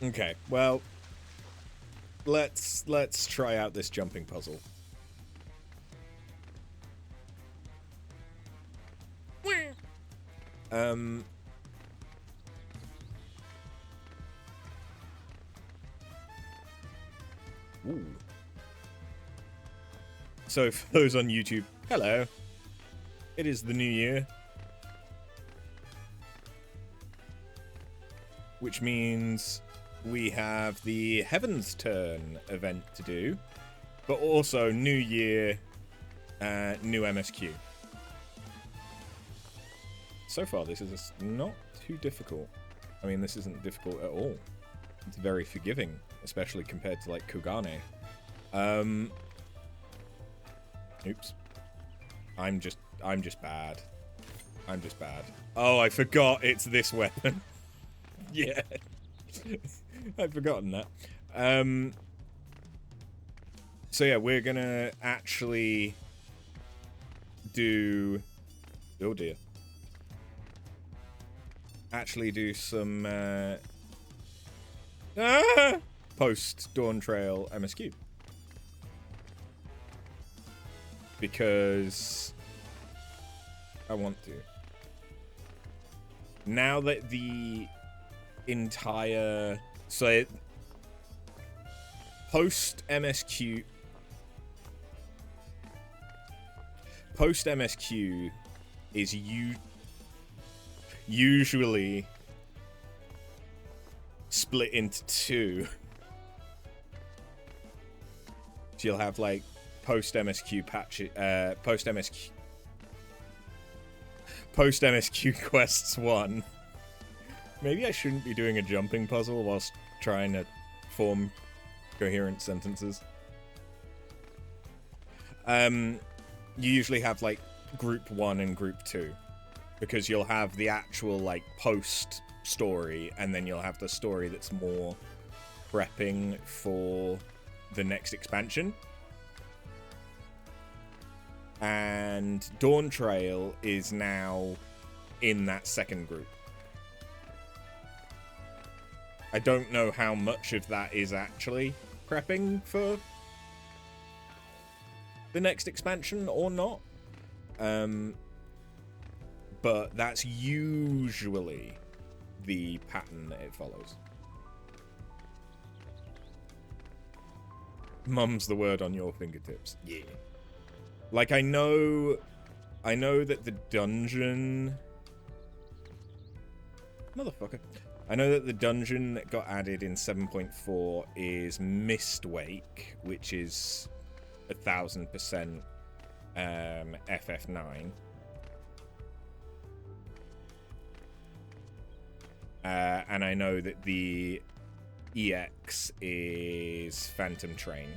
Okay, well, let's try out this jumping puzzle. Um. Ooh. So for those on YouTube, hello. It is the new year, which means we have the Heavensturn event to do, but also new year, new MSQ. So far, this is not too difficult. I mean, this isn't difficult at all. It's very forgiving, especially compared to, like, Kugane. Oops. I'm just bad. I'm just bad. Oh, I forgot it's this weapon. Yeah. I'd forgotten that. So yeah, we're gonna actually do... Oh dear. Actually do some post Dawntrail MSQ. Because I want to. Now that the entire... So, post MSQ... Post MSQ is usually split into two. So you'll have, like, post MSQ patch, post MSQ quests 1. Maybe I shouldn't be doing a jumping puzzle whilst trying to form coherent sentences. You usually have, like, group 1 and group 2, because you'll have the actual, like, post story, and then you'll have the story that's more prepping for the next expansion. And Dawntrail is now in that second group. I don't know how much of that is actually prepping for the next expansion or not. But that's usually the pattern that it follows. Mum's the word on your fingertips. Yeah. Like, I know that the dungeon... Motherfucker. I know that the dungeon that got added in 7.4 is Mistwake, which is 1000% FF9. And I know that the EX is Phantom Train.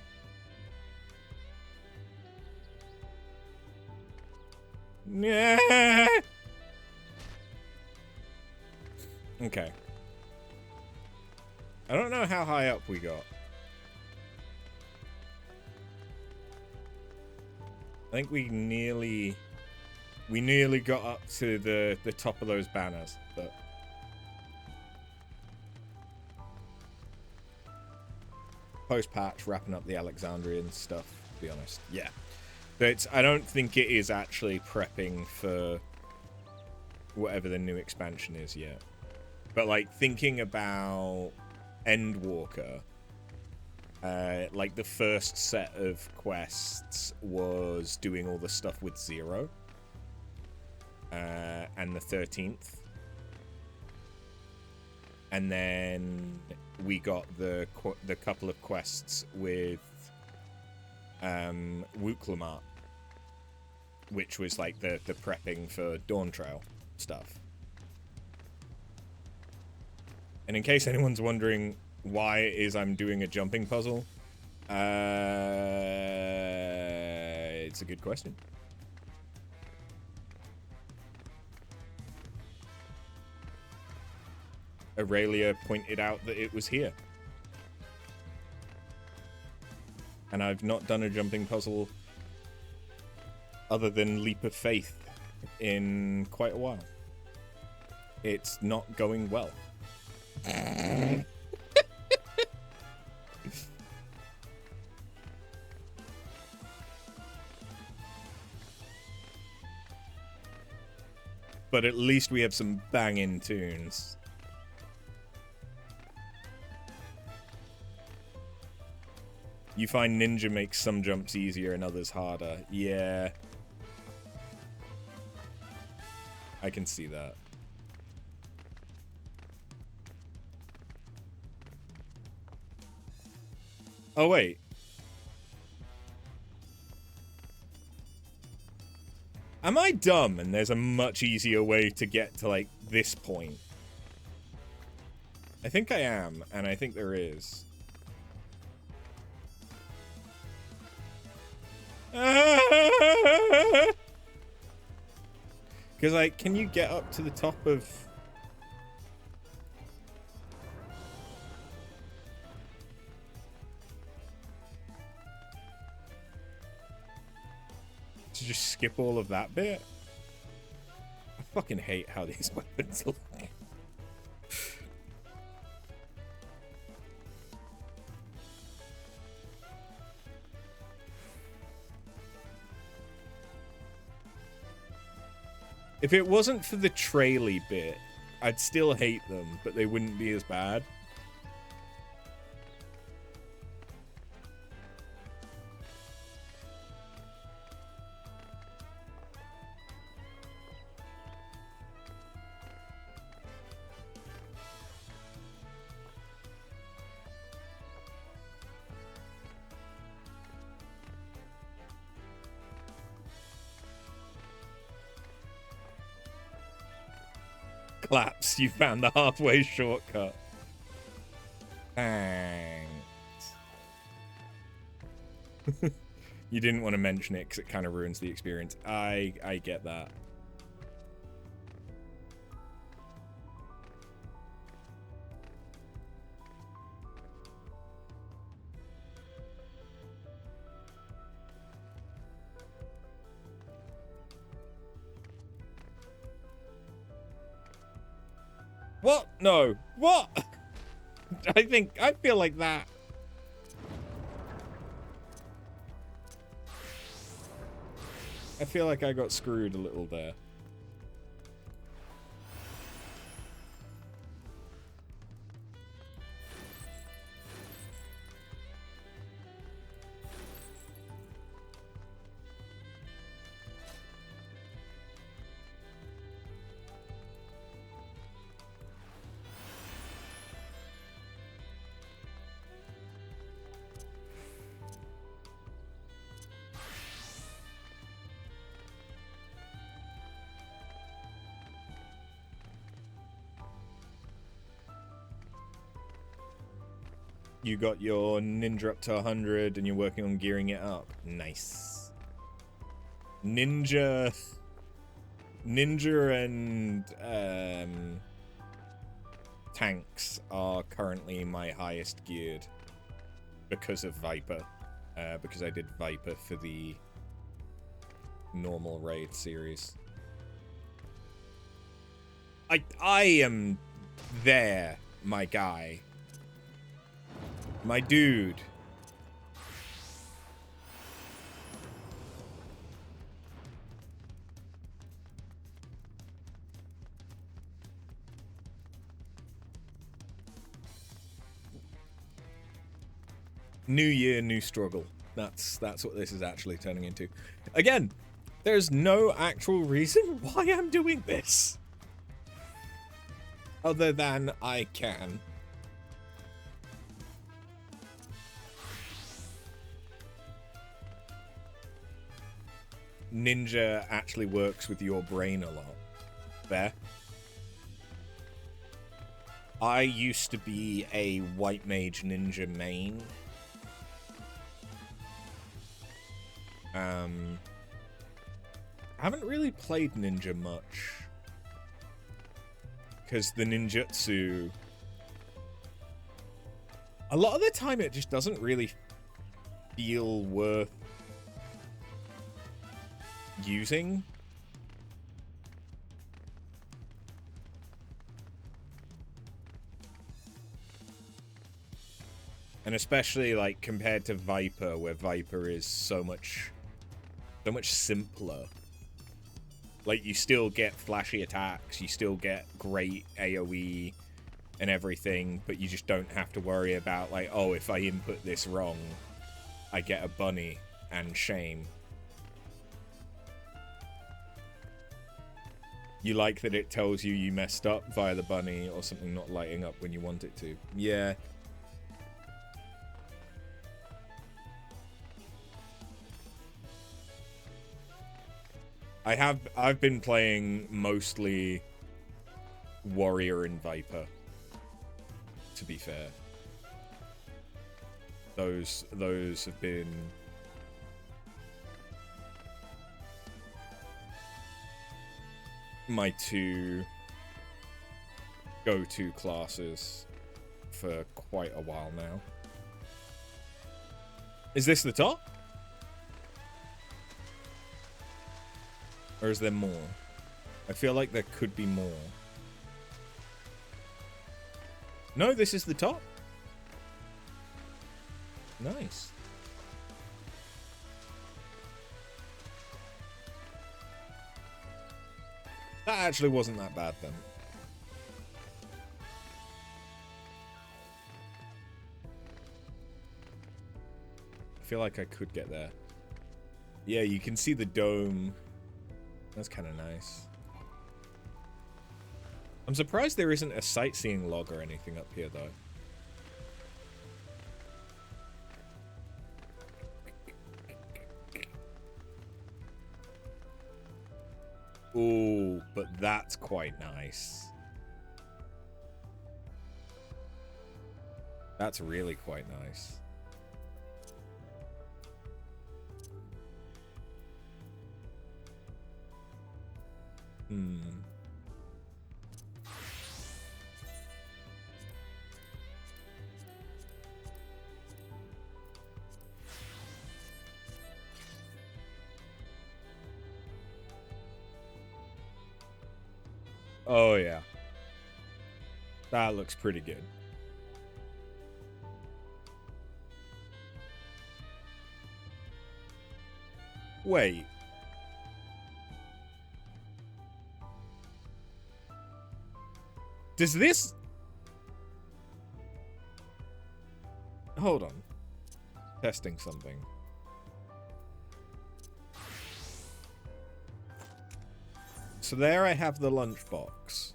Okay. I don't know how high up we got. I think we nearly got up to the top of those banners, but post-patch wrapping up the Alexandrian stuff, to be honest. Yeah. But I don't think it is actually prepping for whatever the new expansion is yet. But, like, thinking about Endwalker, like, the first set of quests was doing all the stuff with Zero, and the 13th. And then we got the couple of quests with Wuklamart, which was like the prepping for Dawntrail stuff. And in case anyone's wondering why it is I'm doing a jumping puzzle, it's a good question. Aurelia pointed out that it was here. And I've not done a jumping puzzle other than Leap of Faith in quite a while. It's not going well. but at least we have some banging tunes. You find Ninja makes some jumps easier and others harder. Yeah. I can see that. Oh, wait. Am I dumb and there's a much easier way to get to, like, this point? I think I am, and I think there is. Because, like, can you get up to the top of... to just skip all of that bit? I fucking hate how these weapons look. If it wasn't for the traily bit, I'd still hate them, but they wouldn't be as bad. Claps, you found the halfway shortcut. Thanks. You didn't want to mention it because it kind of ruins the experience. I get that. What? No. What? I feel like that. I feel like I got screwed a little there. You got your ninja up to 100 and you're working on gearing it up. Nice. Ninja and tanks are currently my highest geared because of Viper. Because I did Viper for the normal raid series. I am there, my guy. My dude. New year, new struggle. That's what this is actually turning into. Again, there's no actual reason why I'm doing this. Other than I can. Ninja actually works with your brain a lot. There. I used to be a white mage ninja main. I haven't really played ninja much. Because the ninjutsu... a lot of the time it just doesn't really feel worth using. And especially like compared to Viper, where Viper is so much simpler. Like, you still get flashy attacks, you still get great AoE and everything, but you just don't have to worry about, like, oh, if I input this wrong, I get a bunny and shame. You like that it tells you you messed up via the bunny or something not lighting up when you want it to. Yeah. I've been playing mostly Warrior and Viper, to be fair. Those have been my two go-to classes for quite a while now. Is this the top? Or is there more? I feel like there could be more. No, this is the top. Nice. That actually wasn't that bad then. I feel like I could get there. Yeah, you can see the dome. That's kind of nice. I'm surprised there isn't a sightseeing log or anything up here, though. Ooh, but that's quite nice. That's really quite nice. Oh, yeah. That looks pretty good. Wait. Does this... Hold on. Testing something. So there I have the lunchbox.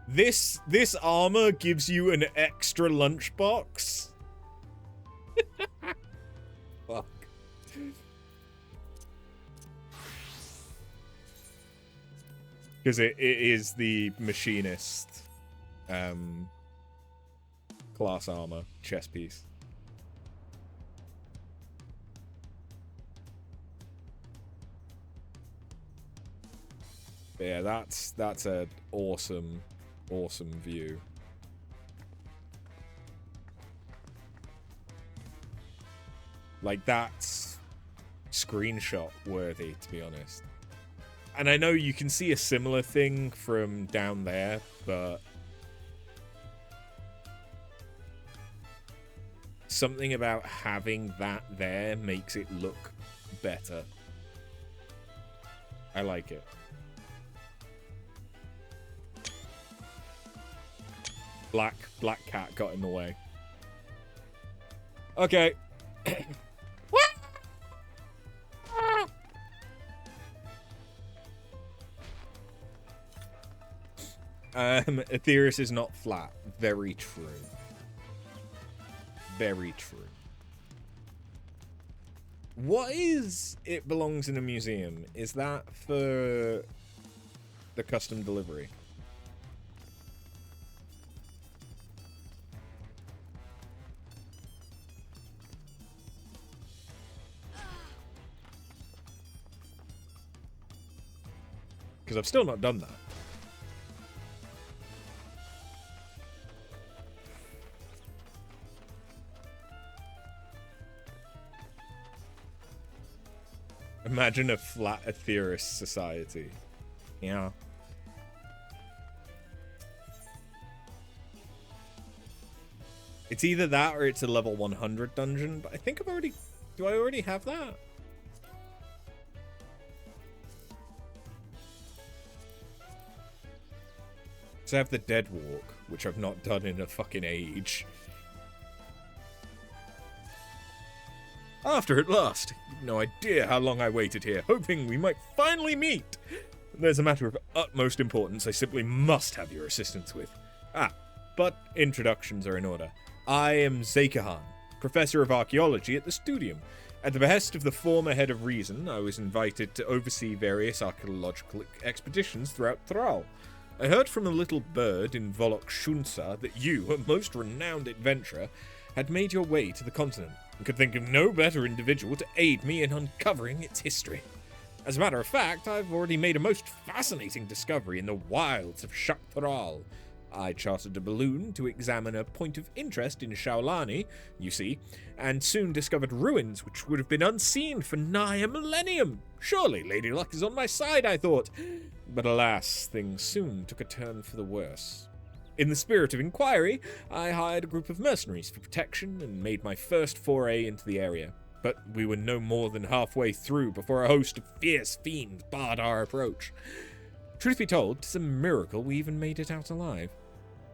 This armor gives you an extra lunchbox? Fuck. Because it is the machinist class armor chest piece. Yeah, that's an awesome view. Like, that's screenshot worthy, to be honest. And I know you can see a similar thing from down there, but something about having that there makes it look better. I like it. Black cat got in the way. Okay. Aetherius is not flat. Very true. Very true. What is it belongs in a museum? Is that for the custom delivery? Because I've still not done that. Imagine a flat Aetherius society. Yeah. It's either that or it's a level 100 dungeon, but I think I've already... Do I already have that? So I have the Dead Walk, which I've not done in a fucking age. After at last. You've no idea how long I waited here, hoping we might finally meet. There's a matter of utmost importance I simply must have your assistance with. But introductions are in order. I am Zekahan, Professor of Archaeology at the Studium. At the behest of the former head of Reason, I was invited to oversee various archaeological expeditions throughout Thrall. I heard from a little bird in Volok Shunsa that you, a most renowned adventurer, had made your way to the continent, and could think of no better individual to aid me in uncovering its history. As a matter of fact, I've already made a most fascinating discovery in the wilds of Shak Thrall. I chartered a balloon to examine a point of interest in Shaolani, you see, and soon discovered ruins which would have been unseen for nigh a millennium. Surely Lady Luck is on my side, I thought. But alas, things soon took a turn for the worse. In the spirit of inquiry, I hired a group of mercenaries for protection and made my first foray into the area. But we were no more than halfway through before a host of fierce fiends barred our approach. Truth be told, it's a miracle we even made it out alive.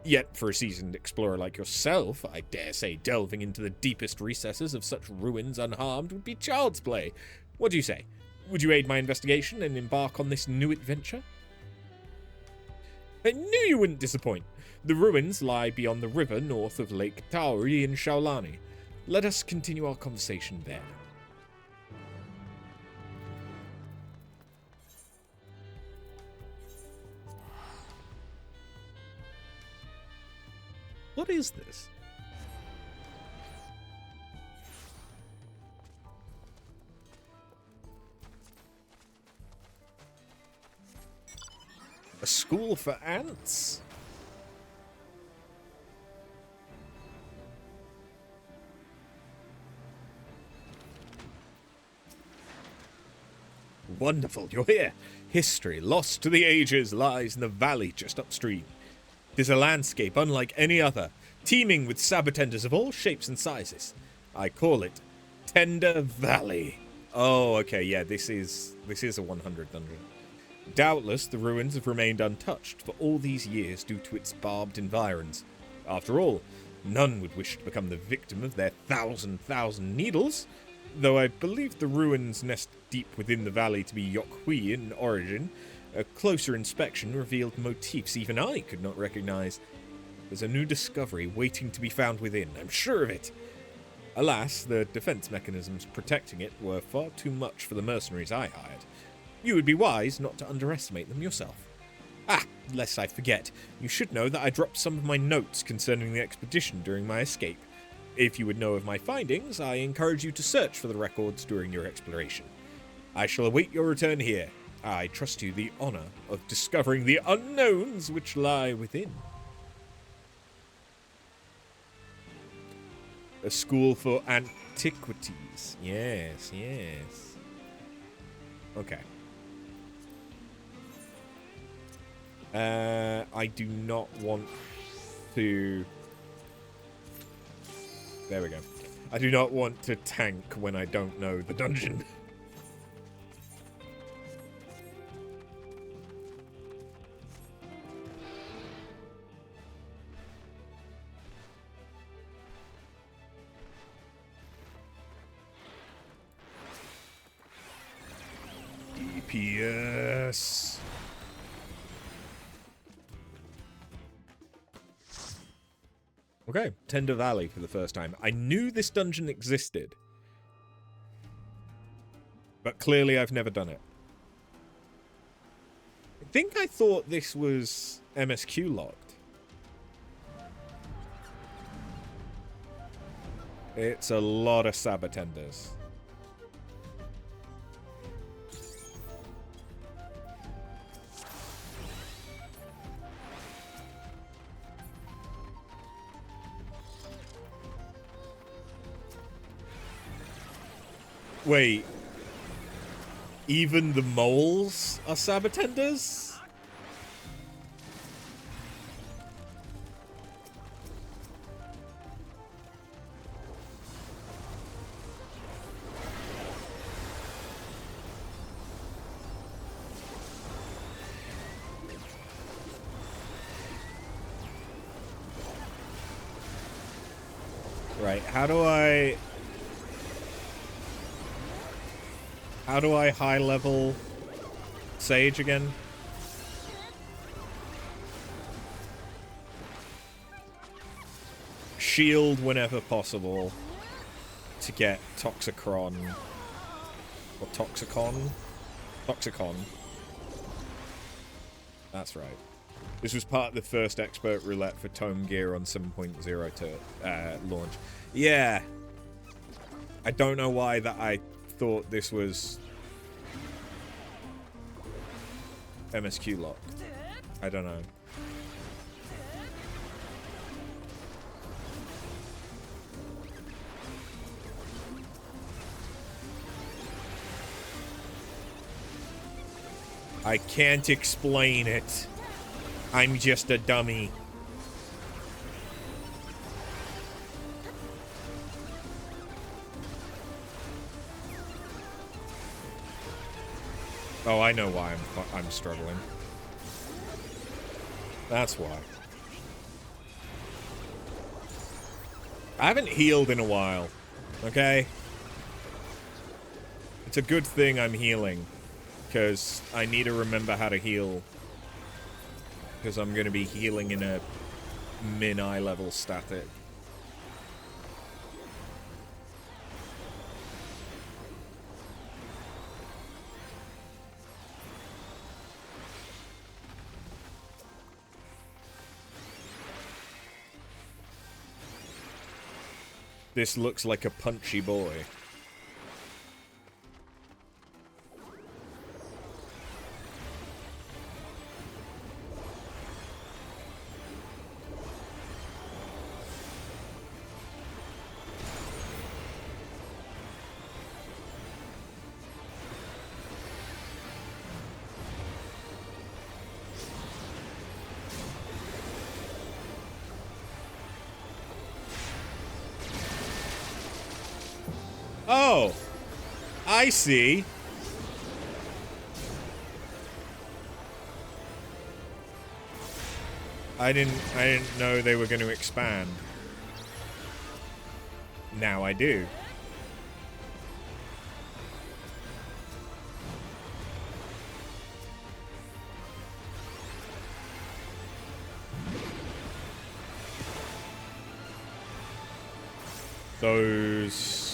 Yet, for a seasoned explorer like yourself, I dare say delving into the deepest recesses of such ruins unharmed would be child's play. What do you say? Would you aid my investigation and embark on this new adventure? I knew you wouldn't disappoint. The ruins lie beyond the river north of Lake Tauri in Shaolani. Let us continue our conversation there. What is this? A school for ants? Wonderful, you're here. History, lost to the ages, lies in the valley just upstream. It is a landscape unlike any other, teeming with sabatenders of all shapes and sizes. I call it Tender Valley. Oh, okay, yeah, this is a 100 dungeon. Doubtless, the ruins have remained untouched for all these years due to its barbed environs. After all, none would wish to become the victim of their thousand needles, though I believe the ruins nest deep within the valley to be Yokhui in origin. A closer inspection revealed motifs even I could not recognize. There's a new discovery waiting to be found within, I'm sure of it. Alas, the defense mechanisms protecting it were far too much for the mercenaries I hired. You would be wise not to underestimate them yourself. Lest I forget, you should know that I dropped some of my notes concerning the expedition during my escape. If you would know of my findings, I encourage you to search for the records during your exploration. I shall await your return here. I trust you the honor of discovering the unknowns which lie within. A school for antiquities. Yes. Okay. I do not want to... There we go. I do not want to tank when I don't know the dungeon. DPS. Okay, Tender Valley for the first time. I knew this dungeon existed, but clearly I've never done it. I think I thought this was MSQ locked. It's a lot of sabatenders. Wait, even the moles are sabatenders? Right, how do I high level Sage again? Shield whenever possible to get Toxicron. Or Toxicon? Toxicon. That's right. This was part of the first expert roulette for Tome Gear on 7.0 to launch. Yeah. I don't know why that I thought this was MSQ lock. I don't know. I can't explain it. I'm just a dummy. Oh, I know why I'm struggling. That's why. I haven't healed in a while. Okay? It's a good thing I'm healing. Because I need to remember how to heal. Because I'm going to be healing in a min-eye level static. This looks like a punchy boy. Oh, I see. I didn't know they were going to expand. Now I do. Those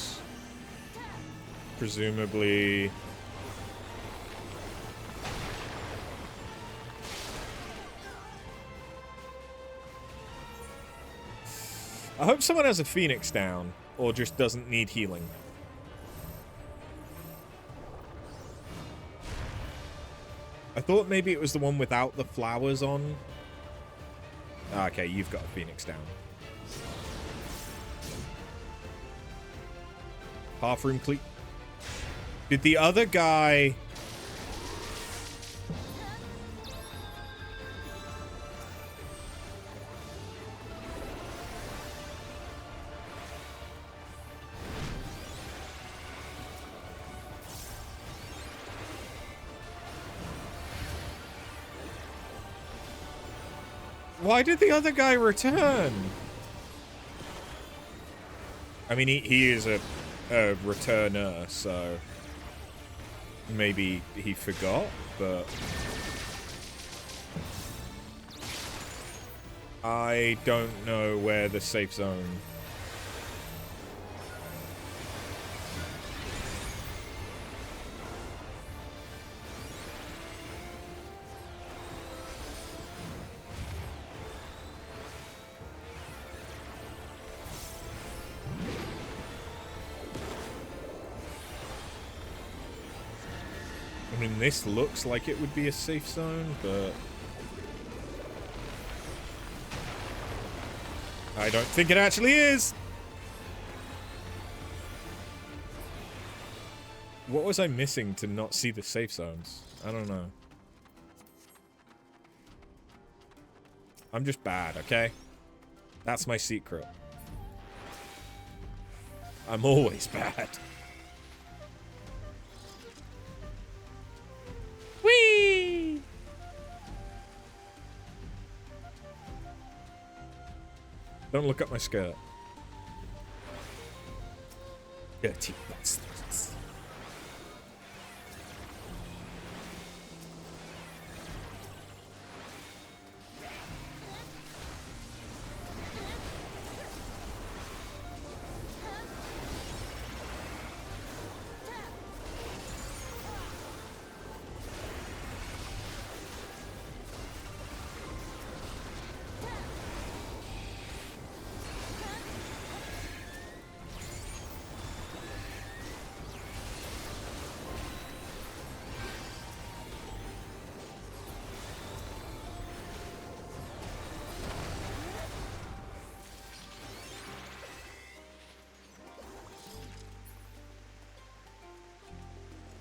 presumably I hope someone has a Phoenix down or just doesn't need healing. I thought maybe it was the one without the flowers on. Okay, you've got a Phoenix down. Half room cleat. Did the other guy... Why did the other guy return? I mean, he is a returner, so maybe he forgot, but I don't know where the safe zone. I mean, this looks like it would be a safe zone, but I don't think it actually is. What was I missing to not see the safe zones? I don't know. I'm just bad, okay? That's my secret. I'm always bad. Whee! Don't look up my skirt. Dirty bastards.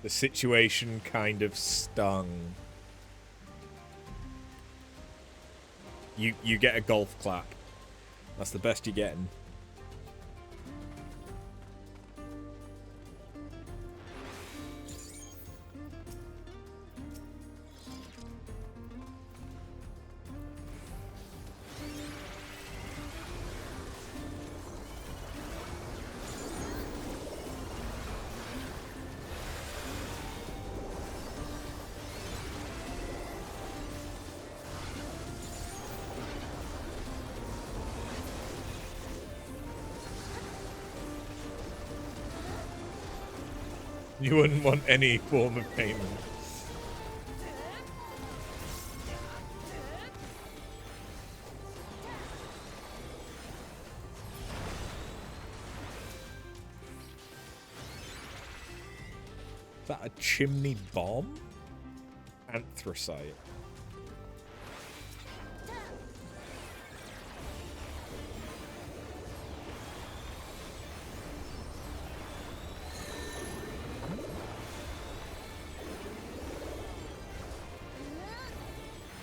The situation kind of stung. You get a golf clap. That's the best you're getting. You wouldn't want any form of payment. Is that a chimney bomb? Anthracite.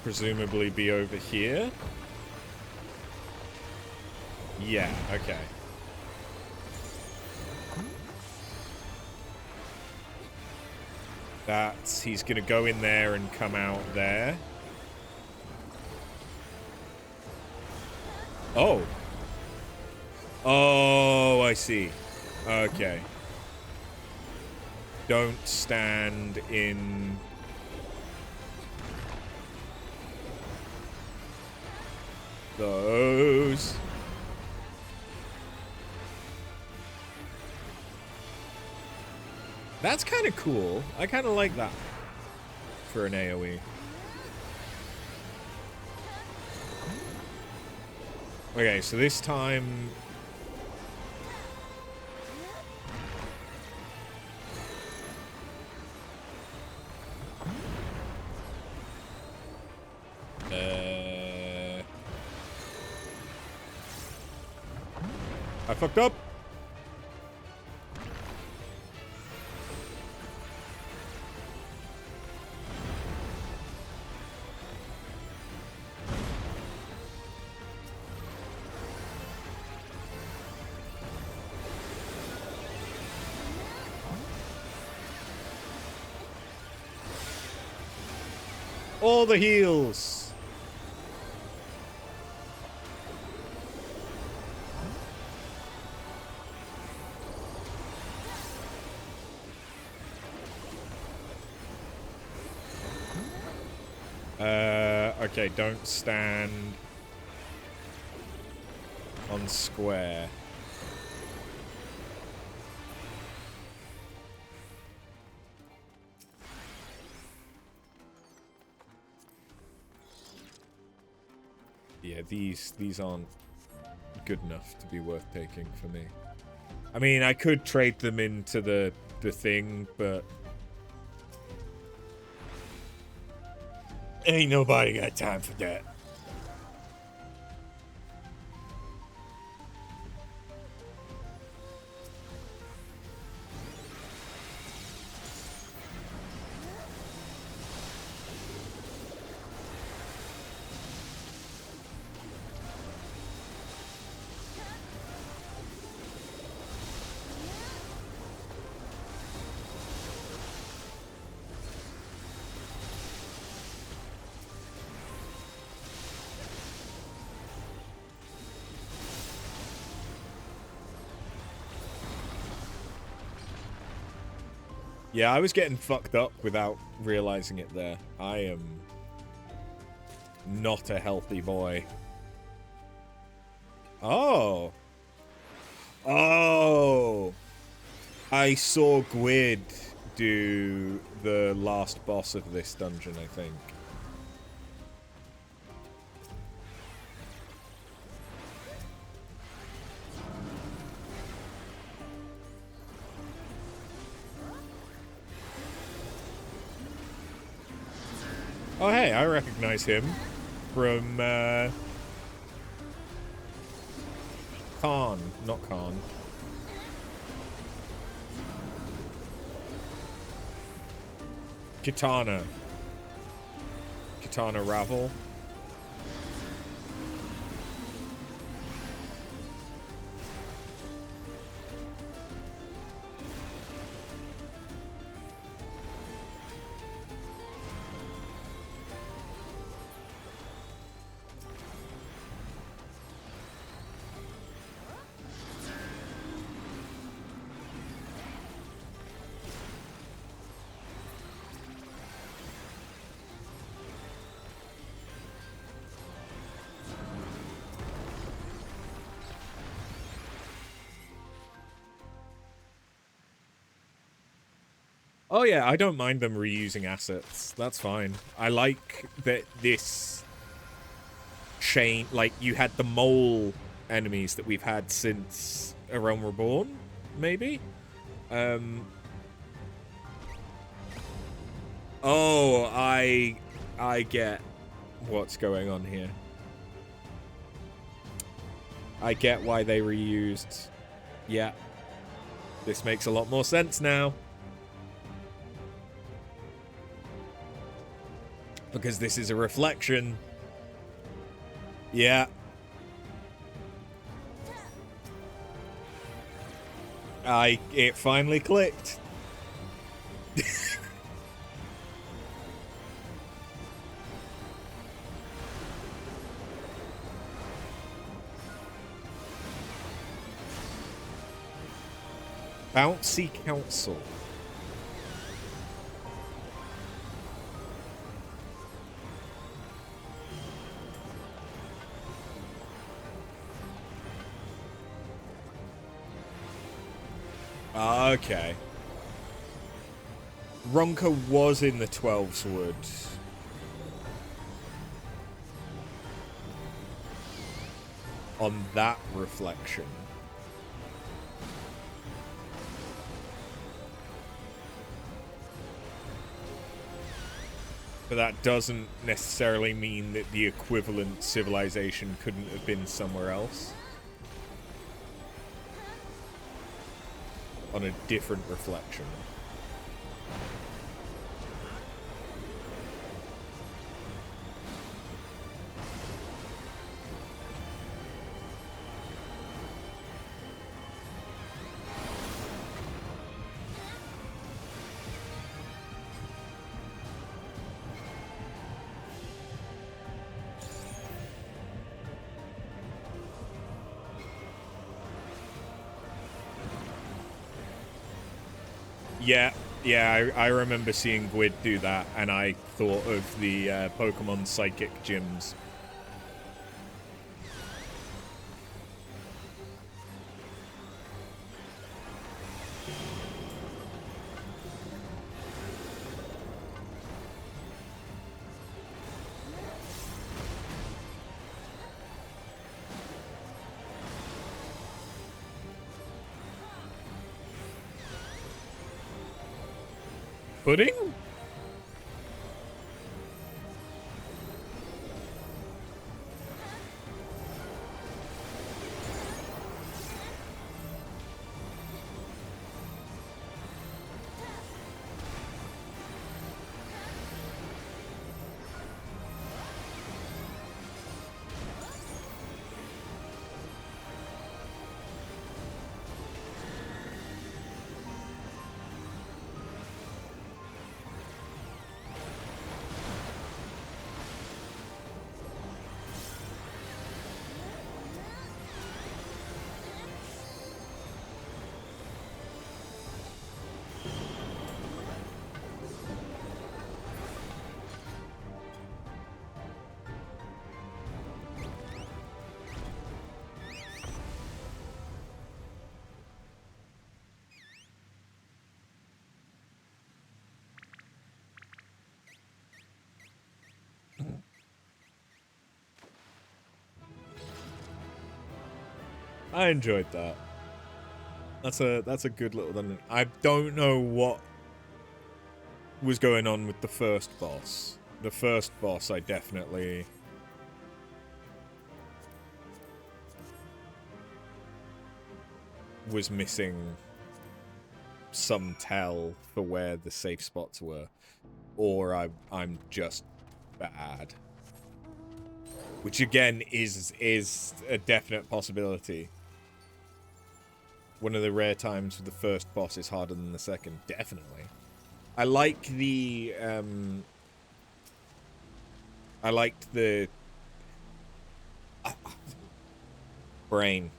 Presumably be over here. Yeah, okay. That's... he's gonna go in there and come out there. Oh. Oh, I see. Okay. Don't stand in... those. That's kind of cool. I kind of like that for an AoE. Okay, so this time... I fucked up. All the heals. Okay, don't stand on square. Yeah, these aren't good enough to be worth taking for me. I mean, I could trade them into the thing, but ain't nobody got time for that. Yeah, I was getting fucked up without realizing it there. I am not a healthy boy. Oh. Oh. I saw Gwyd do the last boss of this dungeon, I think. Oh, hey, I recognize him from, Khan, not Khan. Kitana. Kitana Ravel. Oh yeah, I don't mind them reusing assets. That's fine. I like that this chain, like, you had the mole enemies that we've had since A Realm Reborn, maybe? Oh, I get what's going on here. I get why they reused. Yeah. This makes a lot more sense now. Because this is a reflection. Yeah. It finally clicked. Bouncy Council. Okay. Ronka was in the 12Sword. On that reflection. But that doesn't necessarily mean that the equivalent civilization couldn't have been somewhere else. On a different reflection. Yeah, I remember seeing Gwyd do that, and I thought of the Pokemon Psychic gyms. Pudding? I enjoyed that. That's a good little dungeon. I don't know what was going on with the first boss. The first boss I definitely was missing some tell for where the safe spots were, or I'm just bad, which again is a definite possibility. One of the rare times the first boss is harder than the second, definitely. I like the I liked the brain.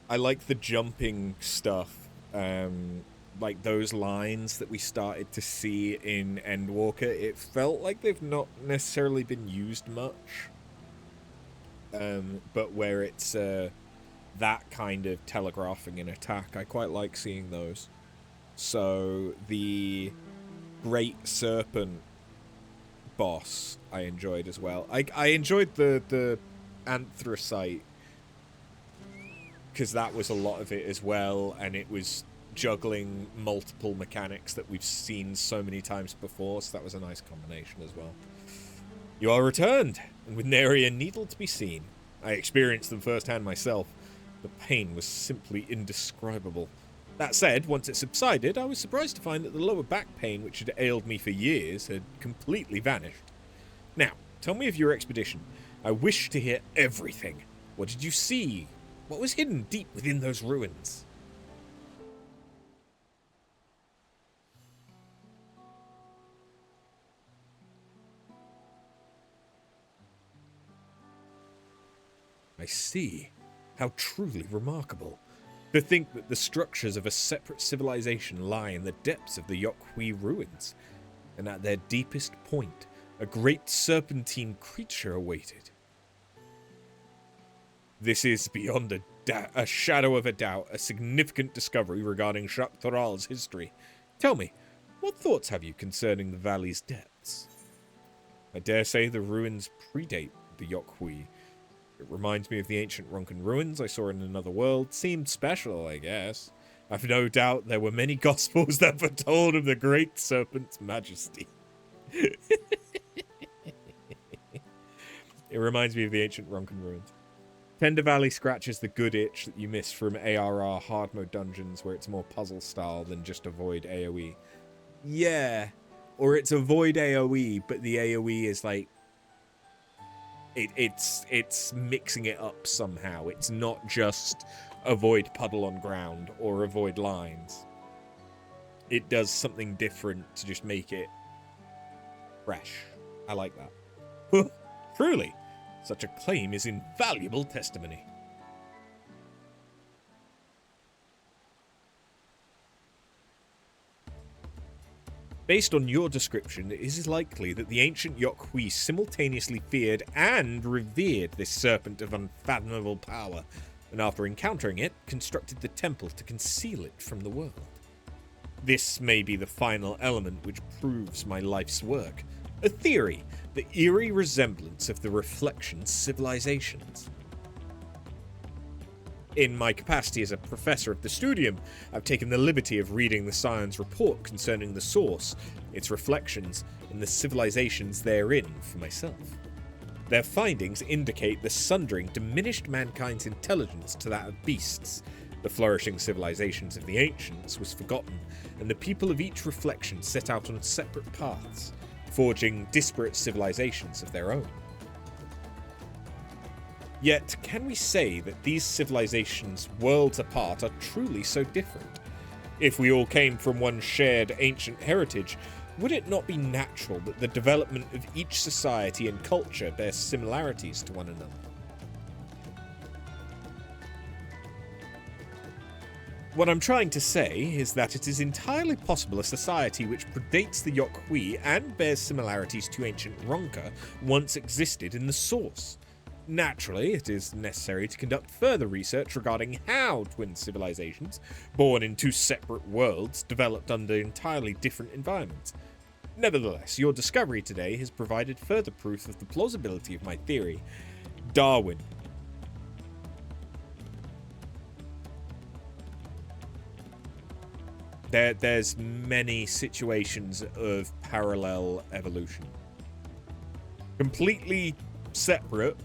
I like the jumping stuff, like those lines that we started to see in Endwalker. It felt like they've not necessarily been used much, but where it's that kind of telegraphing an attack, I quite like seeing those. So the Great Serpent boss I enjoyed as well. I enjoyed the Anthracite, because that was a lot of it as well, and it was juggling multiple mechanics that we've seen so many times before, so that was a nice combination as well. You are returned, and with nary a needle to be seen. I experienced them firsthand myself. The pain was simply indescribable. That said, once it subsided, I was surprised to find that the lower back pain, which had ailed me for years, had completely vanished. Now, tell me of your expedition. I wish to hear everything. What did you see? What was hidden deep within those ruins? I see. How truly remarkable. To think that the structures of a separate civilization lie in the depths of the Yokhui ruins, and at their deepest point, a great serpentine creature awaited. This is, beyond a shadow of a doubt, a significant discovery regarding Jacques Toral's history. Tell me, what thoughts have you concerning the valley's depths? I dare say the ruins predate the Yokhui. It reminds me of the ancient Ronkan ruins I saw in another world. Seemed special, I guess. I've no doubt there were many gospels that foretold of the great serpent's majesty. It reminds me of the ancient Ronkan ruins. Tender Valley scratches the good itch that you miss from ARR hard mode dungeons, where it's more puzzle style than just avoid AoE. Yeah, or it's avoid AoE, but the AoE is like it's mixing it up somehow. It's not just avoid puddle on ground or avoid lines. It does something different to just make it fresh. I like that. Truly, such a claim is invaluable testimony. Based on your description, it is likely that the ancient Yokhui simultaneously feared and revered this serpent of unfathomable power, and after encountering it, constructed the temple to conceal it from the world. This may be the final element which proves my life's work. A theory, the eerie resemblance of the Reflection's civilizations. In my capacity as a professor of the studium, I've taken the liberty of reading the science report concerning the source, its reflections, and the civilizations therein for myself. Their findings indicate the sundering diminished mankind's intelligence to that of beasts. The flourishing civilizations of the ancients was forgotten, and the people of each reflection set out on separate paths, forging disparate civilizations of their own. Yet, can we say that these civilizations, worlds apart, are truly so different? If we all came from one shared ancient heritage, would it not be natural that the development of each society and culture bears similarities to one another? What I'm trying to say is that it is entirely possible a society which predates the Yokhui and bears similarities to ancient Ronka once existed in the source. Naturally, it is necessary to conduct further research regarding how twin civilizations, born in two separate worlds, developed under entirely different environments. Nevertheless, your discovery today has provided further proof of the plausibility of my theory. Darwin. There's many situations of parallel evolution. Completely separate,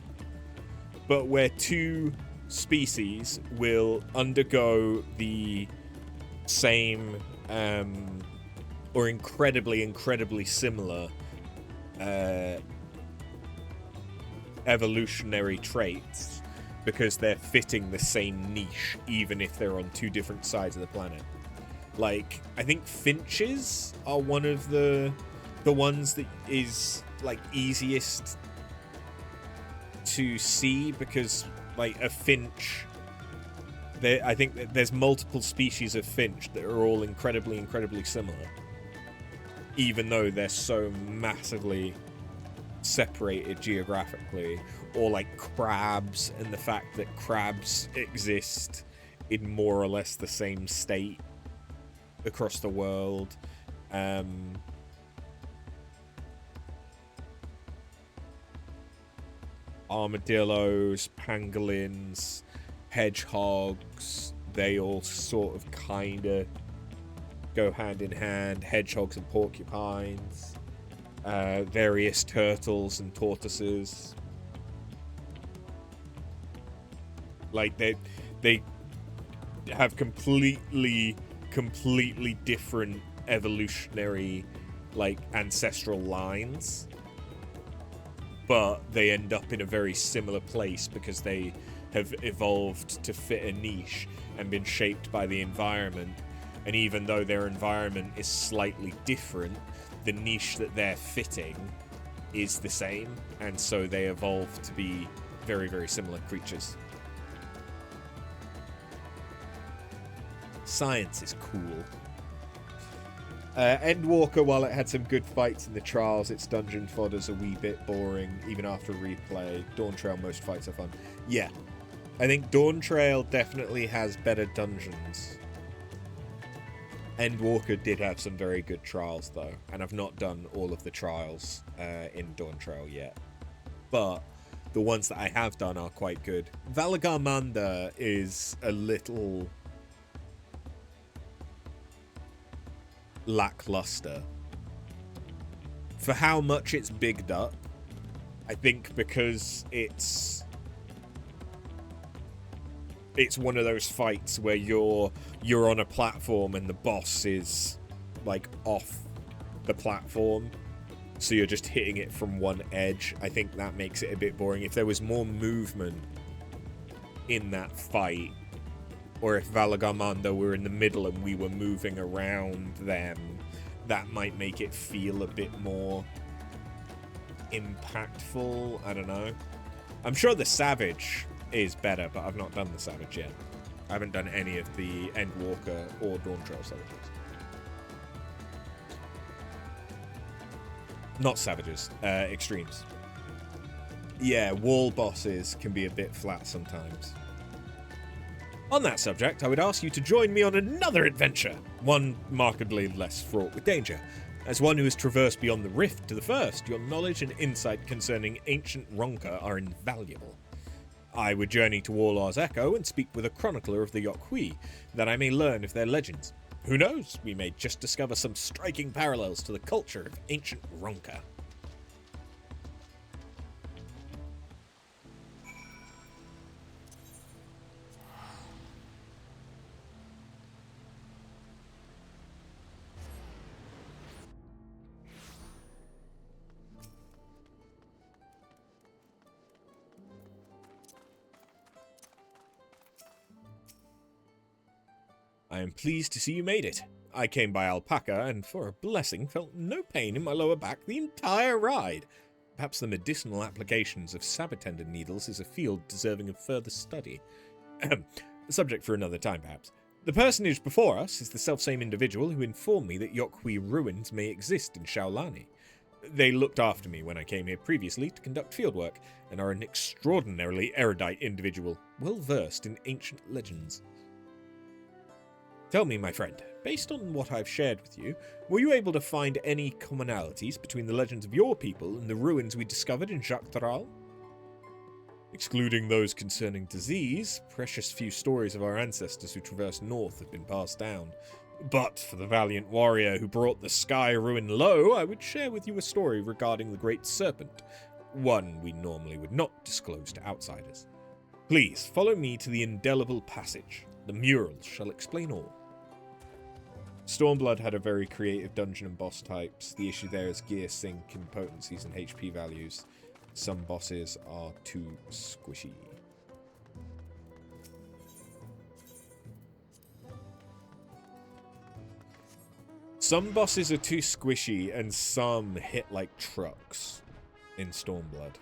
but where two species will undergo the same or incredibly similar evolutionary traits because they're fitting the same niche, even if they're on two different sides of the planet. Like, I think finches are one of the ones that is like easiest to see, because like a finch, I think that there's multiple species of finch that are all incredibly similar, even though they're so massively separated geographically. Or like crabs, and the fact that crabs exist in more or less the same state across the world. Armadillos, pangolins, hedgehogs, they all sort of kinda go hand in hand. Hedgehogs and porcupines, various turtles and tortoises. Like they have completely different evolutionary, like, ancestral lines, but they end up in a very similar place because they have evolved to fit a niche and been shaped by the environment. And even though their environment is slightly different, the niche that they're fitting is the same, and so they evolve to be very similar creatures. Science is cool. Endwalker, while it had some good fights in the trials, its dungeon fodder's a wee bit boring, even after replay. Dawntrail, most fights are fun. Yeah, I think Dawntrail definitely has better dungeons. Endwalker did have some very good trials, though, and I've not done all of the trials in Dawntrail yet. But the ones that I have done are quite good. Valagarmanda is a little lackluster for how much it's bigged up. I think because it's one of those fights where you're on a platform and the boss is like off the platform, so you're just hitting it from one edge. I think that makes it a bit boring. If there was more movement in that fight, or if Valagarmanda were in the middle and we were moving around them, that might make it feel a bit more impactful. I don't know. I'm sure the Savage is better, but I've not done the Savage yet. I haven't done any of the Endwalker or Dawntrail Savages. Not Savages, Extremes. Yeah, wall bosses can be a bit flat sometimes. On that subject, I would ask you to join me on another adventure, one markedly less fraught with danger. As one who has traversed beyond the rift to the first, your knowledge and insight concerning ancient Ronka are invaluable. I would journey to Warlaw's Echo and speak with a chronicler of the Yokhui, that I may learn of their legends. Who knows, we may just discover some striking parallels to the culture of ancient Ronka. I am pleased to see you made it. I came by Alpaca, and for a blessing felt no pain in my lower back the entire ride. Perhaps the medicinal applications of saboteur needles is a field deserving of further study. The subject for another time, perhaps. The personage before us is the selfsame individual who informed me that Yokhui ruins may exist in Shaolani. They looked after me when I came here previously to conduct fieldwork, and are an extraordinarily erudite individual, well versed in ancient legends. Tell me, my friend, based on what I've shared with you, were you able to find any commonalities between the legends of your people and the ruins we discovered in Jacques Taral? Excluding those concerning disease, precious few stories of our ancestors who traversed north have been passed down, But for the valiant warrior who brought the sky ruin low, I would share with you a story regarding the Great Serpent, one we normally would not disclose to outsiders. Please follow me to the indelible passage. The murals shall explain all. Stormblood had a very creative dungeon and boss types. The issue there is gear sync and potencies and HP values. Some bosses are too squishy. Some bosses are too squishy and some hit like trucks in Stormblood.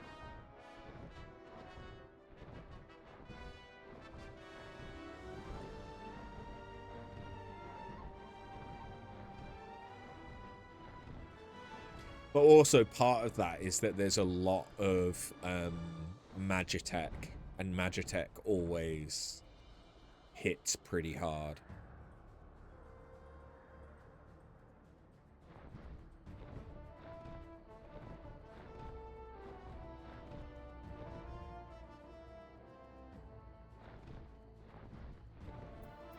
But also part of that is that there's a lot of Magitech, and Magitech always hits pretty hard.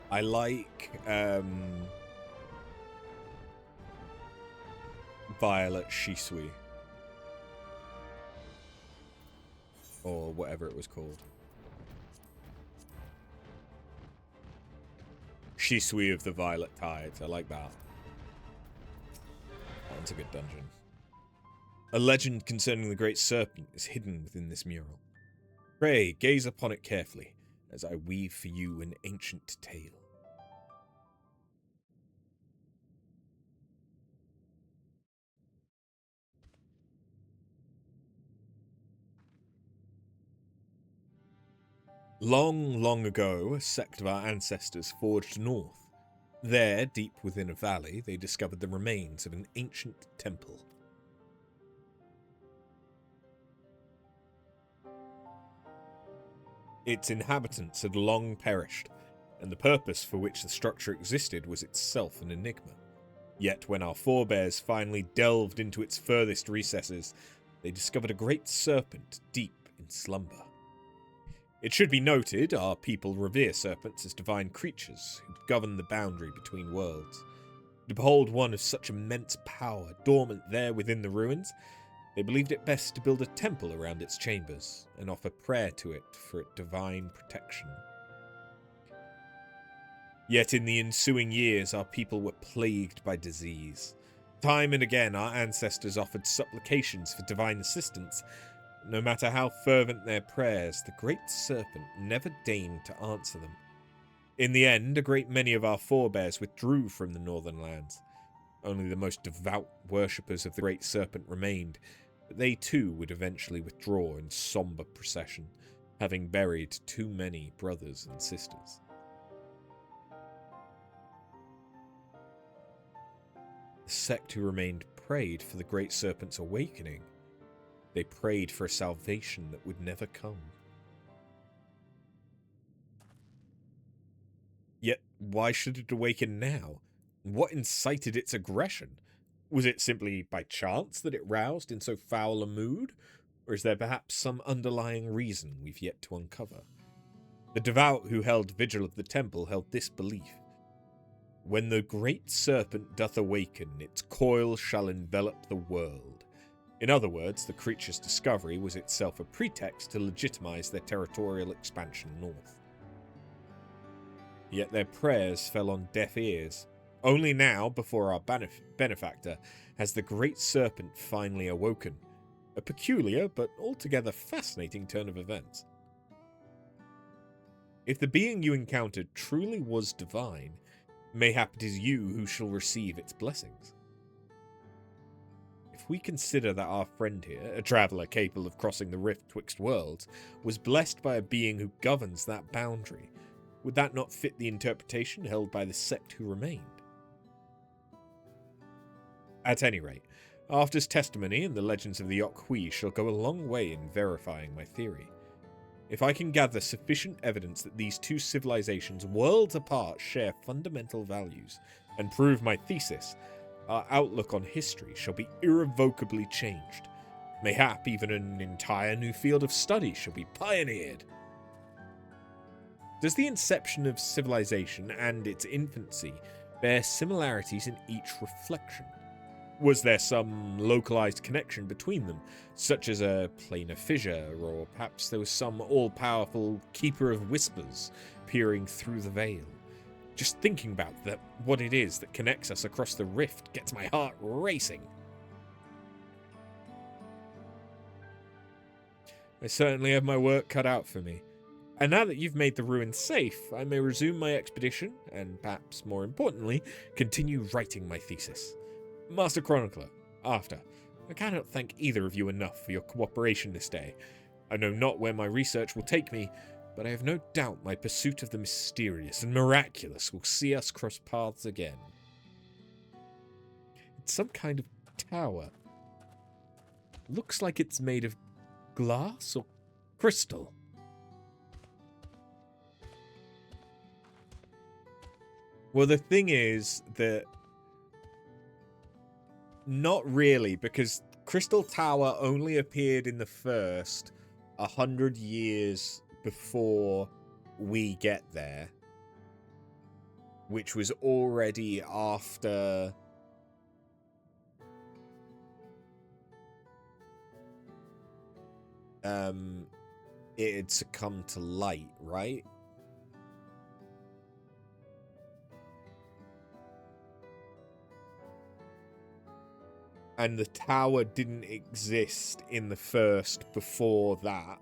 I like Violet Shisui, or whatever it was called. Shisui of the Violet Tides. I like that. That one's a good dungeon. A legend concerning the Great Serpent is hidden within this mural. Pray, gaze upon it carefully, as I weave for you an ancient tale. Long, long ago, a sect of our ancestors forged north. There, deep within a valley, they discovered the remains of an ancient temple. Its inhabitants had long perished, and the purpose for which the structure existed was itself an enigma. Yet when our forebears finally delved into its furthest recesses, they discovered a great serpent deep in slumber. It should be noted, our people revere serpents as divine creatures who govern the boundary between worlds. To behold one of such immense power dormant there within the ruins, they believed it best to build a temple around its chambers and offer prayer to it for its divine protection. Yet in the ensuing years, our people were plagued by disease. Time and again, our ancestors offered supplications for divine assistance. No matter how fervent their prayers, the Great Serpent never deigned to answer them. In the end, a great many of our forebears withdrew from the northern lands. Only the most devout worshippers of the Great Serpent remained, but they too would eventually withdraw in somber procession, having buried too many brothers and sisters. The sect who remained prayed for the Great Serpent's awakening. They prayed for a salvation that would never come. Yet, why should it awaken now? What incited its aggression? Was it simply by chance that it roused in so foul a mood? Or is there perhaps some underlying reason we've yet to uncover? The devout who held vigil of the temple held this belief. When the Great Serpent doth awaken, its coil shall envelop the world. In other words, the creature's discovery was itself a pretext to legitimize their territorial expansion north. Yet their prayers fell on deaf ears. Only now, before our benefactor, has the Great Serpent finally awoken. A peculiar but altogether fascinating turn of events. If the being you encountered truly was divine, mayhap it is you who shall receive its blessings. If we consider that our friend here, a traveller capable of crossing the rift twixt worlds, was blessed by a being who governs that boundary, would that not fit the interpretation held by the sect who remained? At any rate, After's testimony and the legends of the Okhui shall go a long way in verifying my theory. If I can gather sufficient evidence that these two civilizations worlds apart share fundamental values, and prove my thesis, our outlook on history shall be irrevocably changed. Mayhap even an entire new field of study shall be pioneered. Does the inception of civilization and its infancy bear similarities in each reflection. Was there some localized connection between them, such as a planar fissure, or perhaps there was some all-powerful keeper of whispers peering through the veil? Just thinking about what it is that connects us across the rift gets my heart racing. I certainly have my work cut out for me. And now that you've made the ruins safe, I may resume my expedition, and perhaps more importantly, continue writing my thesis. Master Chronicler, after. I cannot thank either of you enough for your cooperation this day. I know not where my research will take me, but I have no doubt my pursuit of the mysterious and miraculous will see us cross paths again. It's some kind of tower. Looks like it's made of glass or crystal. Well, the thing is that not really, because Crystal Tower only appeared in the first 100 years before we get there, which was already after it had succumbed to light, right? And the tower didn't exist in the first before that.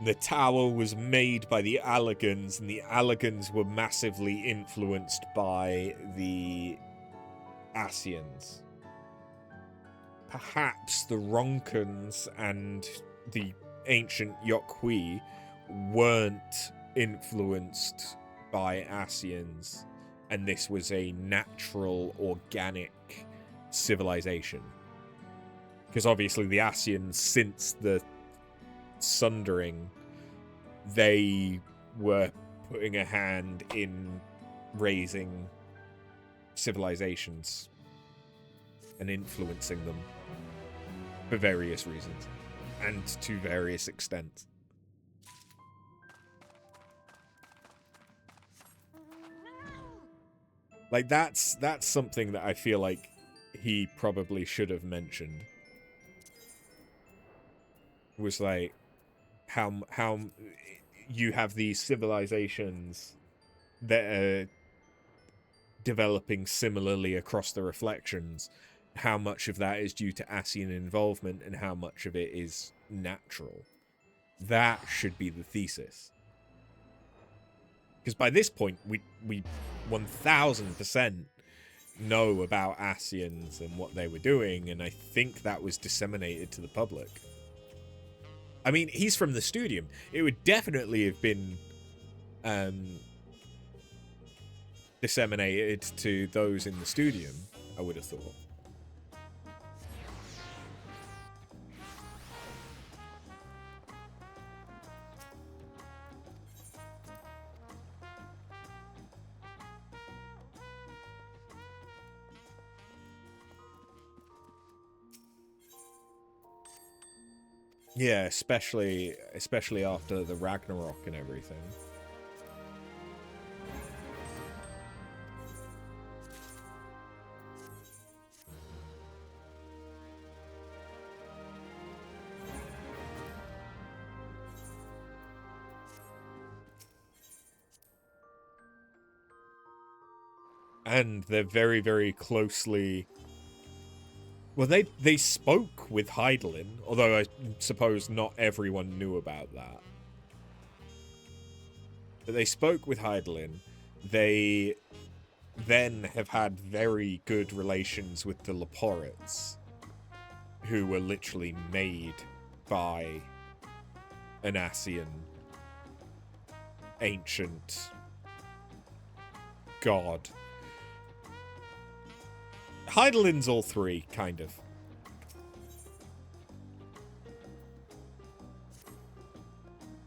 The tower was made by the Allagans, and the Allagans were massively influenced by the Asians. Perhaps the Ronkans and the ancient Yokwi weren't influenced by Asians, and this was a natural, organic civilization. Because obviously the Asians, since the Sundering, they were putting a hand in raising civilizations and influencing them for various reasons and to various extents. Like, that's something that I feel like he probably should have mentioned. Was like how you have these civilizations that are developing similarly across the reflections, how much of that is due to Asian involvement and how much of it is natural. That should be the thesis. Because by this point, we 1000% know about Asians and what they were doing, and I think that was disseminated to the public. I mean, he's from the Studium. It would definitely have been disseminated to those in the Studium, I would have thought. Yeah, especially after the Ragnarok and everything. And they're very, very closely... Well, they spoke with Hydaelyn, although I suppose not everyone knew about that. But they spoke with Hydaelyn. They then have had very good relations with the Leporites, who were literally made by an Asian ancient god. Hydaelyn's all three, kind of.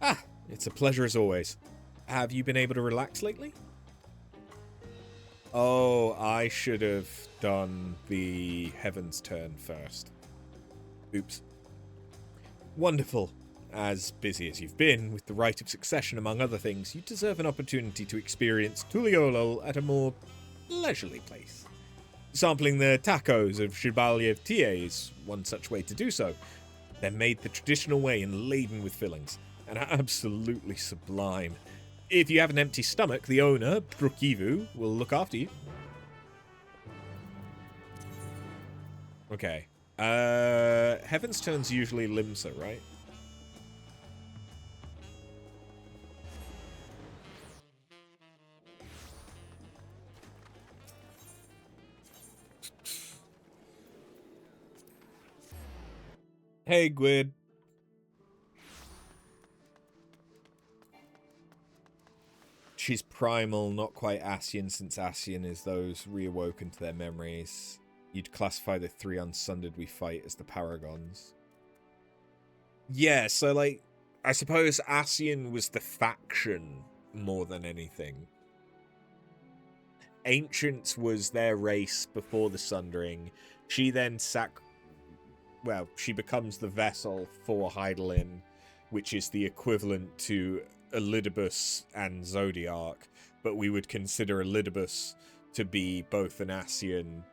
Ah, it's a pleasure as always. Have you been able to relax lately? Oh, I should have done the Heavensturn first. Oops. Wonderful. as busy as you've been with the rite of succession among other things, you deserve an opportunity to experience Tuliolol at a more leisurely place. Sampling the tacos of Shibalyev Tie is one such way to do so. They're made the traditional way and laden with fillings, and are absolutely sublime. If you have an empty stomach, the owner, Brukivu, will look after you. Okay. Heavensturn's usually Limsa, right? Hey, Gwyd. She's primal, not quite Ascian, since Ascian is those reawoken to their memories. You'd classify the 3 unsundered we fight as the Paragons. Yeah, so, like, I suppose Ascian was the faction more than anything. Ancients was their race before the Sundering. She then she becomes the vessel for Hydaelyn, which is the equivalent to Elidibus and Zodiark, but we would consider Elidibus to be both an Ascian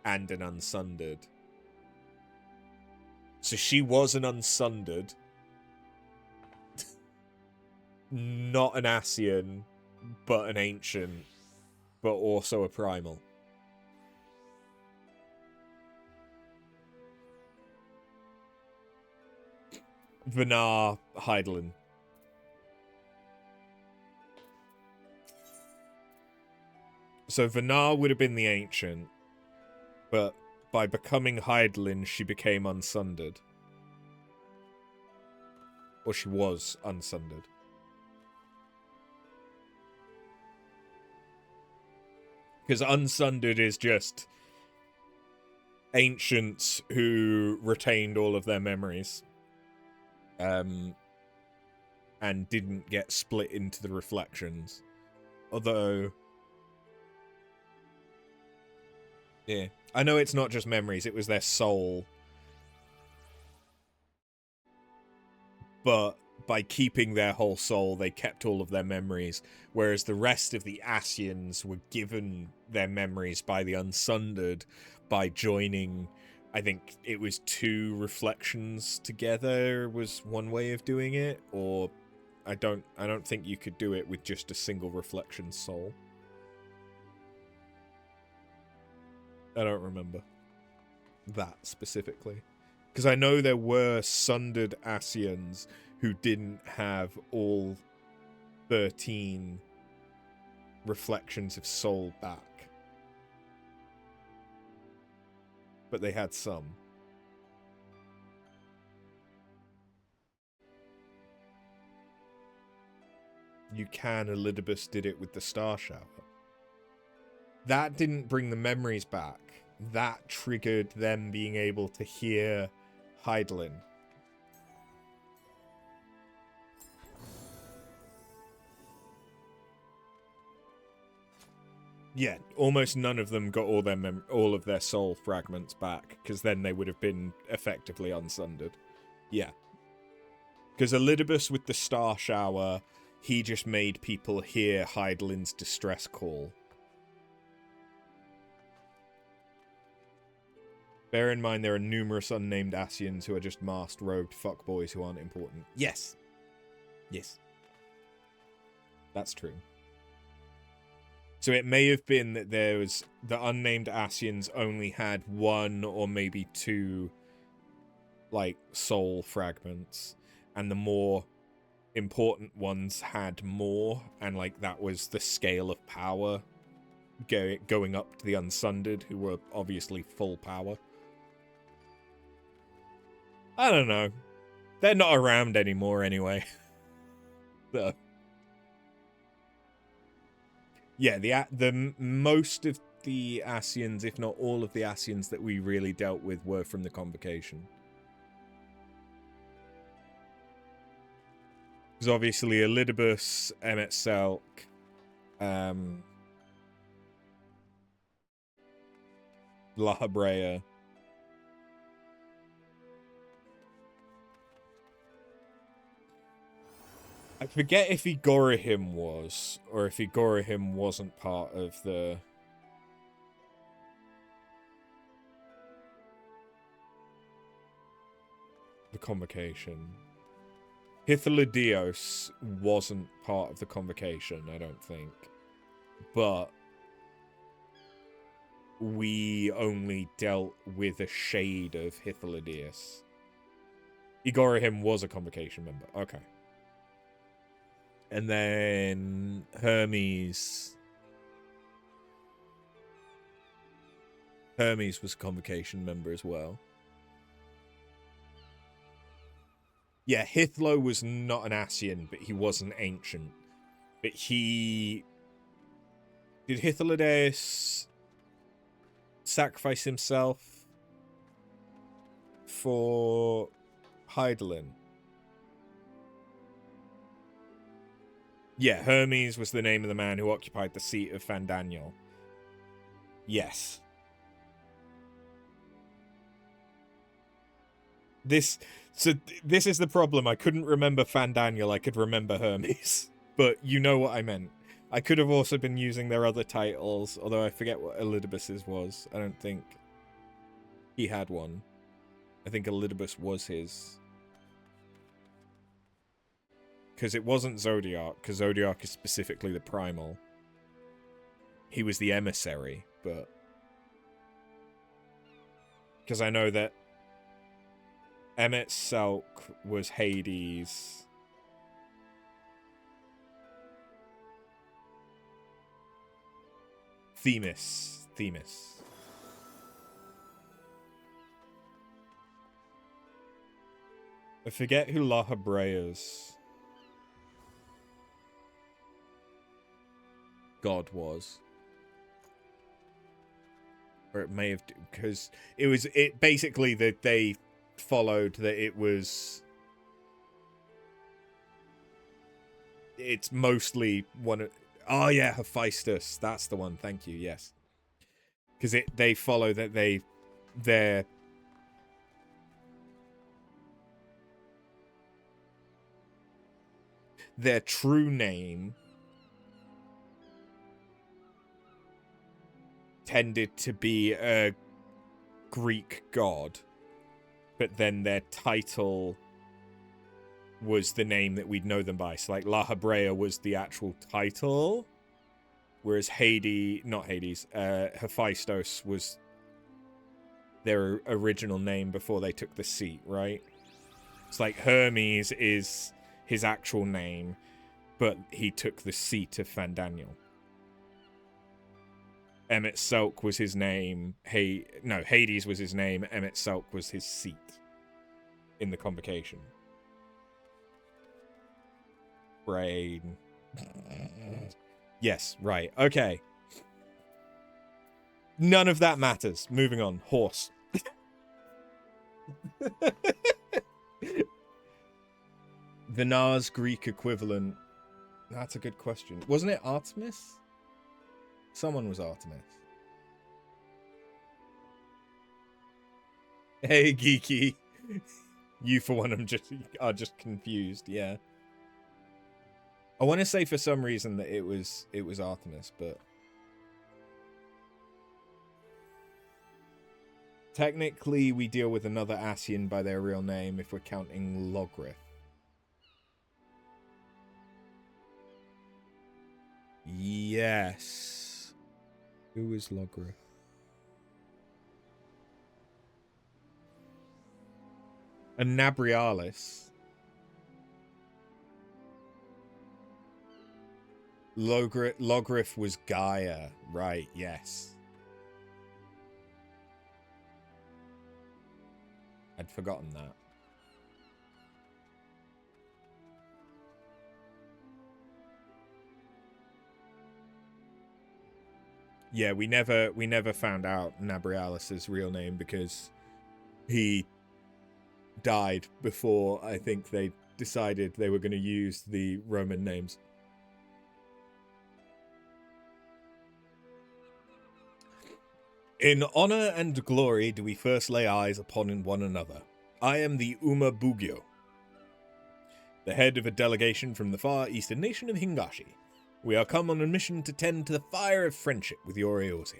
and an Unsundered. So she was an Unsundered, not an Ascian, but an Ancient, but also a Primal. Vanar Hydaelyn. So Vanar would have been the Ancient, but by becoming Hydaelyn, she became Unsundered. Or she was Unsundered. Because Unsundered is just Ancients who retained all of their memories. And didn't get split into the reflections. Although... yeah. I know it's not just memories, it was their soul. But by keeping their whole soul, they kept all of their memories, whereas the rest of the Ascians were given their memories by the Unsundered by joining, I think it was 2 reflections together was one way of doing it, or I don't think you could do it with just a single reflection soul. I don't remember that specifically. Because I know there were sundered Ascians who didn't have all 13 reflections of soul back. But they had some. You can, Elidibus did it with the Star Shower. That didn't bring the memories back. That triggered them being able to hear Hydaelyn. Yeah, almost none of them got all of their soul fragments back, because then they would have been effectively unsundered. Yeah. Because Elidibus with the Star Shower, he just made people hear Hydaelyn's distress call. Bear in mind there are numerous unnamed Ascians who are just masked, robed fuckboys who aren't important. Yes. Yes. That's true. So it may have been that the unnamed Ascians only had 1 or maybe 2, like, soul fragments, and the more important ones had more, and, like, that was the scale of power going up to the Unsundered, who were obviously full power. I don't know. They're not around anymore anyway. So. Yeah, the most of the Ascians, if not all of the Ascians that we really dealt with, were from the Convocation. Because obviously Elidibus, Emmet Selk, La Habrea. I forget if Igorahim was, or if Igorahim wasn't part of the convocation. Hythlodios wasn't part of the convocation, I don't think. But we only dealt with a shade of Hythlodios. Igorahim was a convocation member. Okay. And then Hermes. Hermes was a convocation member as well. Yeah, Hythlo was not an Ascian, but he was an ancient. But he... Did Hythlodaeus sacrifice himself for Hydaelyn? Yeah, Hermes was the name of the man who occupied the seat of Fandaniel. Yes. This is the problem. I couldn't remember Fandaniel. I could remember Hermes. But you know what I meant. I could have also been using their other titles, although I forget what Elidibus's was. I don't think he had one. I think Elidibus was his. Because it wasn't Zodiac, because Zodiac is specifically the primal. He was the emissary, but... Because I know that Emmet Selk was Hades. Themis. I forget who La Hebrea's god was. Or it may have... Because it basically that they followed that it was... It's mostly one of... Oh yeah, Hephaestus. That's the one. Thank you. Yes. Because they follow that their true name tended to be a Greek god, but then their title was the name that we'd know them by. So like La Hebrea was the actual title, whereas Hephaestus was their original name before they took the seat, right? It's like Hermes is his actual name, but he took the seat of Fandaniel. Emmet Selk was his name. Hades was his name. Emmet Selk was his seat in the convocation. Brain. Yes, right. Okay. None of that matters. Moving on. Horse. Vinar's Greek equivalent. That's a good question. Wasn't it Artemis? Someone was Artemis. Hey, Geeky. You, for one, are just confused. Yeah. I want to say for some reason that it was Artemis, but technically we deal with another Ascian by their real name if we're counting Logrith. Yes. Who is Logrith? And Nabrialis. Logrith was Gaia. Right, yes. I'd forgotten that. Yeah, we never found out Nabrialis' real name because he died before I think they decided they were going to use the Roman names. In honor and glory do we first lay eyes upon one another. I am the Uma Bugyo. the head of a delegation from the far eastern nation of Hingashi. We are come on a mission to tend to the fire of friendship with your Eorzea.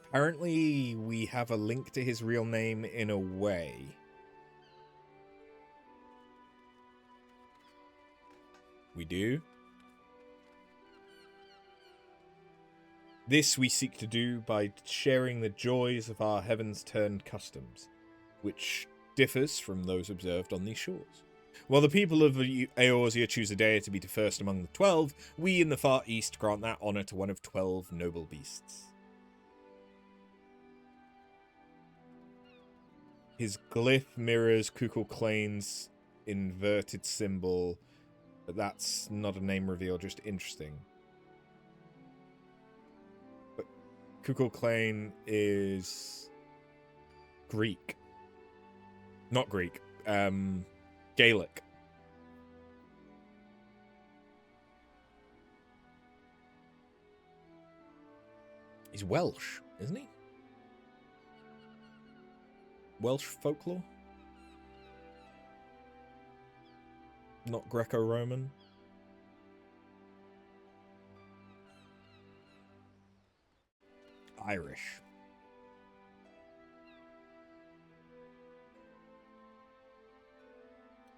Apparently, we have a link to his real name in a way. We do. This we seek to do by sharing the joys of our Heavensturn customs, which differs from those observed on these shores. While the people of Eorzea choose a day to be the first among the 12, we in the Far East grant that honour to one of 12 noble beasts. His glyph mirrors Kukulkane's inverted symbol, but that's not a name reveal, just interesting. But Kukulkane is Greek. Not Greek, Gaelic. He's Welsh, isn't he? Welsh folklore? Not Greco-Roman? Irish.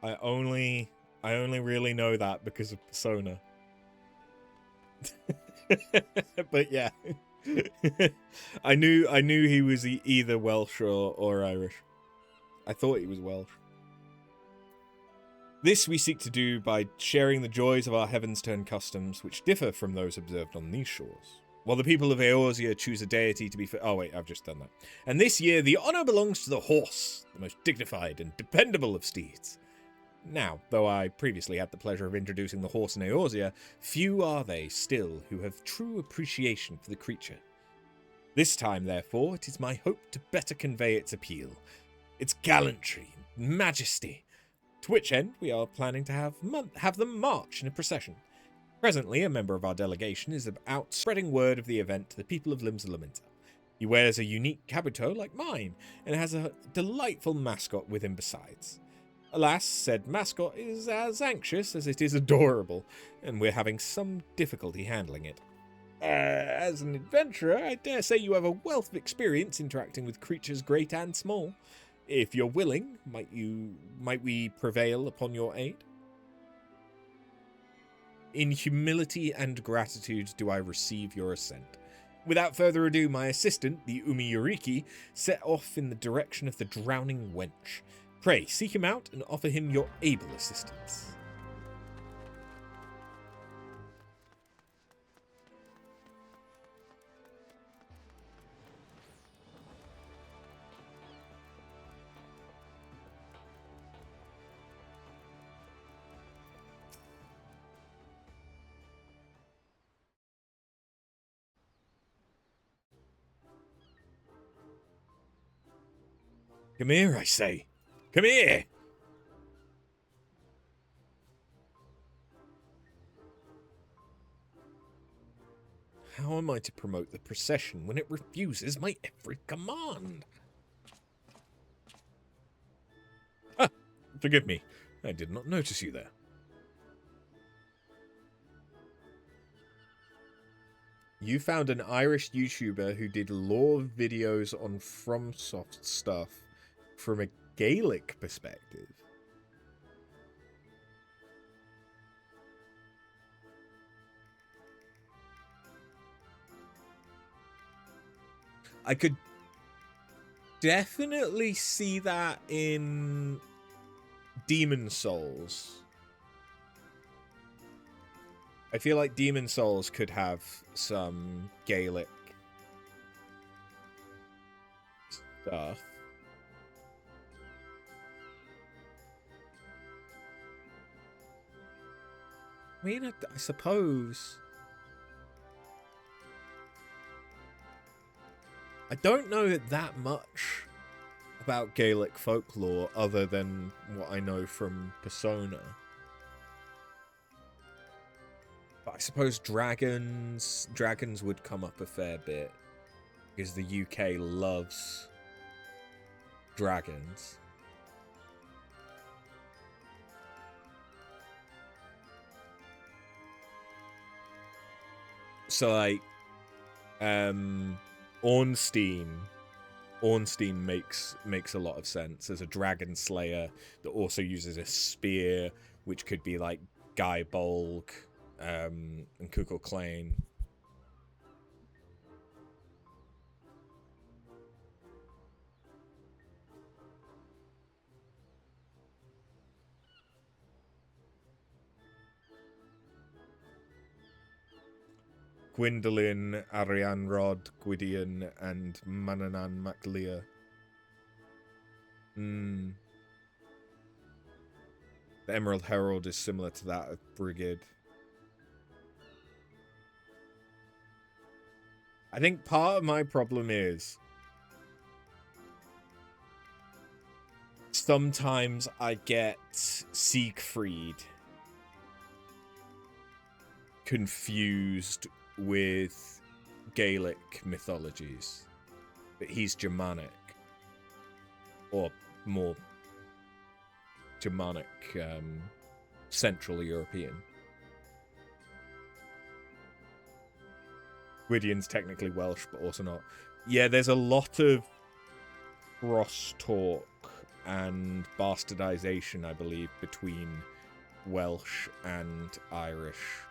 I only really know that because of Persona. But yeah. I knew he was either Welsh or Irish. I thought he was Welsh. This we seek to do by sharing the joys of our Heavensturn customs, which differ from those observed on these shores. While the people of Eorzea choose a deity to be... Oh wait, I've just done that. And this year, the honour belongs to the horse, the most dignified and dependable of steeds. Now, though I previously had the pleasure of introducing the horse in Eorzea, few are they still who have true appreciation for the creature. This time, therefore, it is my hope to better convey its appeal, its gallantry, majesty, to which end we are planning to have them march in a procession. Presently, a member of our delegation is out spreading word of the event to the people of Limsa. He wears a unique kabuto like mine, and has a delightful mascot with him besides. Alas, said mascot is as anxious as it is adorable, and we're having some difficulty handling it. As an adventurer, I dare say you have a wealth of experience interacting with creatures great and small. If you're willing, might we prevail upon your aid? In humility and gratitude do I receive your assent. Without further ado, my assistant, the Umi Yoriki, set off in the direction of the drowning wench. Pray, seek him out and offer him your able assistance. Come here, I say. Come here! How am I to promote the procession when it refuses my every command? Ah, forgive me. I did not notice you there. You found an Irish YouTuber who did lore videos on FromSoft stuff from a Gaelic perspective. I could definitely see that in Demon Souls. I feel like Demon Souls could have some Gaelic stuff. I mean, I suppose... I don't know that much about Gaelic folklore other than what I know from Persona. But I suppose dragons would come up a fair bit, because the UK loves dragons. So like Ornstein makes a lot of sense as a dragon slayer that also uses a spear, which could be like Guy Bolg and Kukul Klain. Gwyndolin, Arianrod, Gwydion, and Mananan MacLear. The Emerald Herald is similar to that of Brigid. I think part of my problem is sometimes I get Siegfried confused with Gaelic mythologies, but he's Germanic, or more Germanic, Central European. Gwydion's technically Welsh, but also not. Yeah, there's a lot of cross-talk and bastardization, I believe, between Welsh and Irish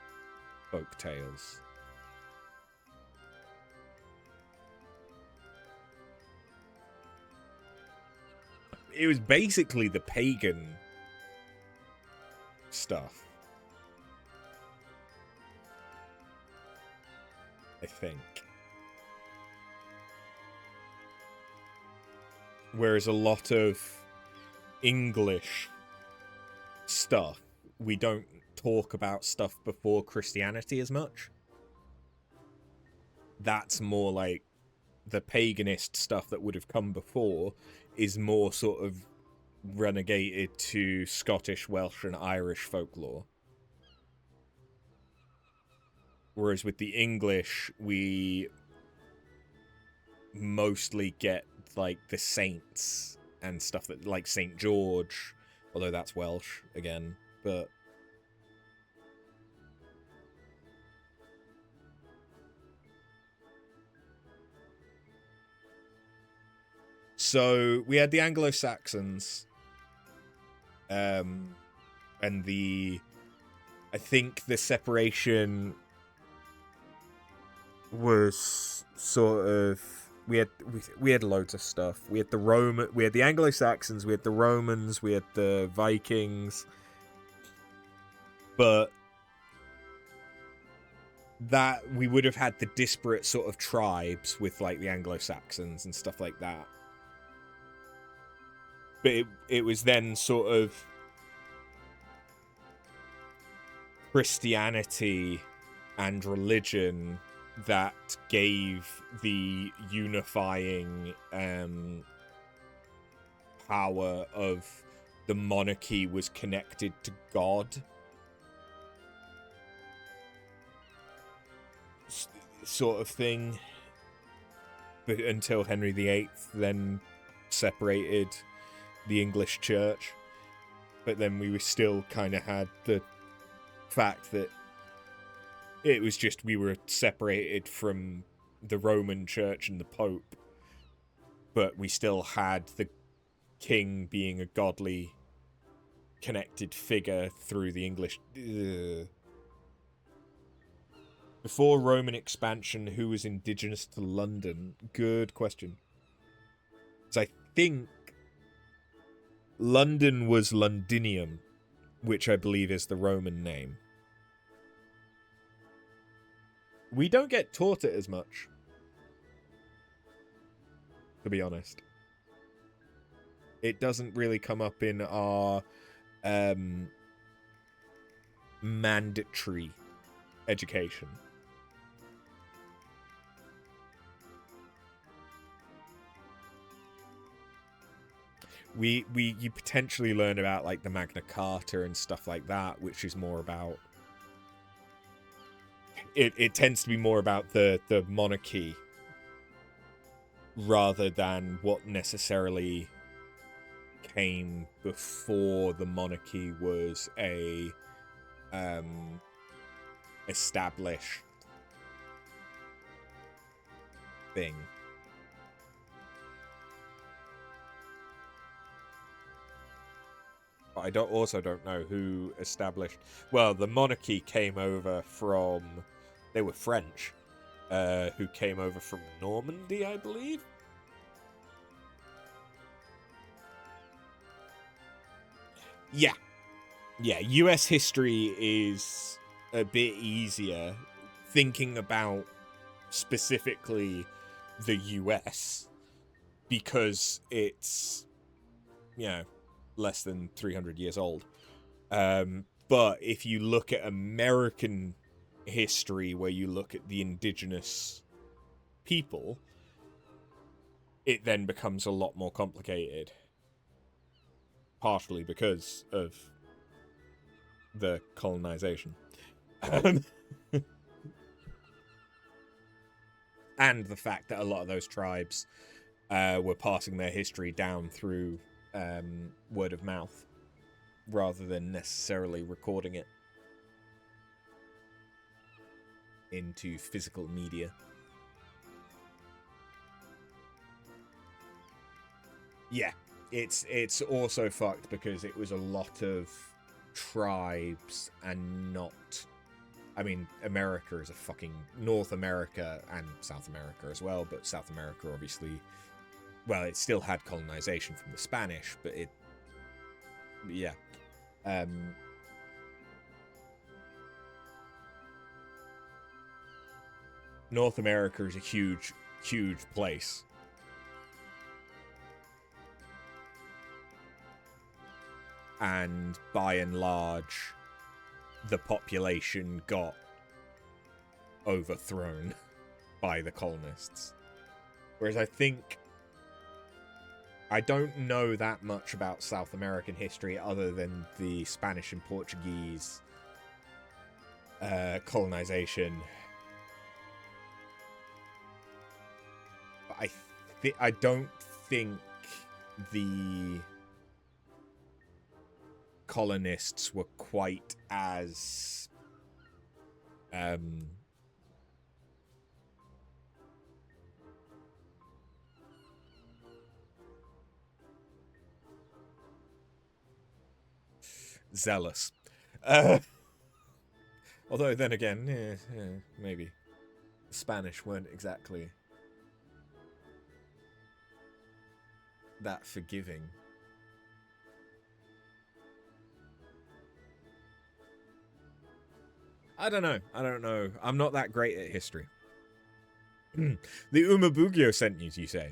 folk tales. It was basically the pagan stuff, I think. Whereas a lot of English stuff, we don't talk about stuff before Christianity as much. That's more like the paganist stuff that would have come before is more sort of renegated to Scottish, Welsh, and Irish folklore. Whereas with the English, we mostly get like the saints and stuff that, like St. George, although that's Welsh again, but so we had the Anglo-Saxons, and I think the separation was sort of we had loads of stuff. We had the Anglo-Saxons, we had the Romans, we had the Vikings, but that we would have had the disparate sort of tribes with like the Anglo-Saxons and stuff like that. But it was then sort of Christianity and religion that gave the unifying power of the monarchy was connected to God. Sort of thing. But until Henry VIII then separated the English church. But then we still kind of had the fact that it was just we were separated from the Roman church and the Pope, but we still had the king being a godly connected figure through the English. Before Roman expansion, who was indigenous to London? Good question. So I think London was Londinium, which I believe is the Roman name. We don't get taught it as much, to be honest. It doesn't really come up in our mandatory education. You potentially learn about like the Magna Carta and stuff like that, which is more about it tends to be more about the monarchy rather than what necessarily came before the monarchy was a established thing. But I also don't know who established... Well, the monarchy came over from... They were French, who came over from Normandy, I believe? Yeah. Yeah, US history is a bit easier thinking about specifically the US because it's, you know, less than 300 years old. But if you look at American history, where you look at the indigenous people, it then becomes a lot more complicated. Partially because of the colonization. And the fact that a lot of those tribes were passing their history down through word of mouth rather than necessarily recording it into physical media. Yeah, it's also fucked because it was a lot of tribes and not... I mean, America is a fucking... North America and South America as well, but South America obviously... Well, it still had colonization from the Spanish, but it... Yeah. North America is a huge, huge place. And by and large, the population got overthrown by the colonists. Whereas I don't know that much about South American history other than the Spanish and Portuguese colonization. But I don't think the colonists were quite as zealous. Although then again, maybe the Spanish weren't exactly that forgiving. I don't know. I'm not that great at history. The Umabugyo sent you say?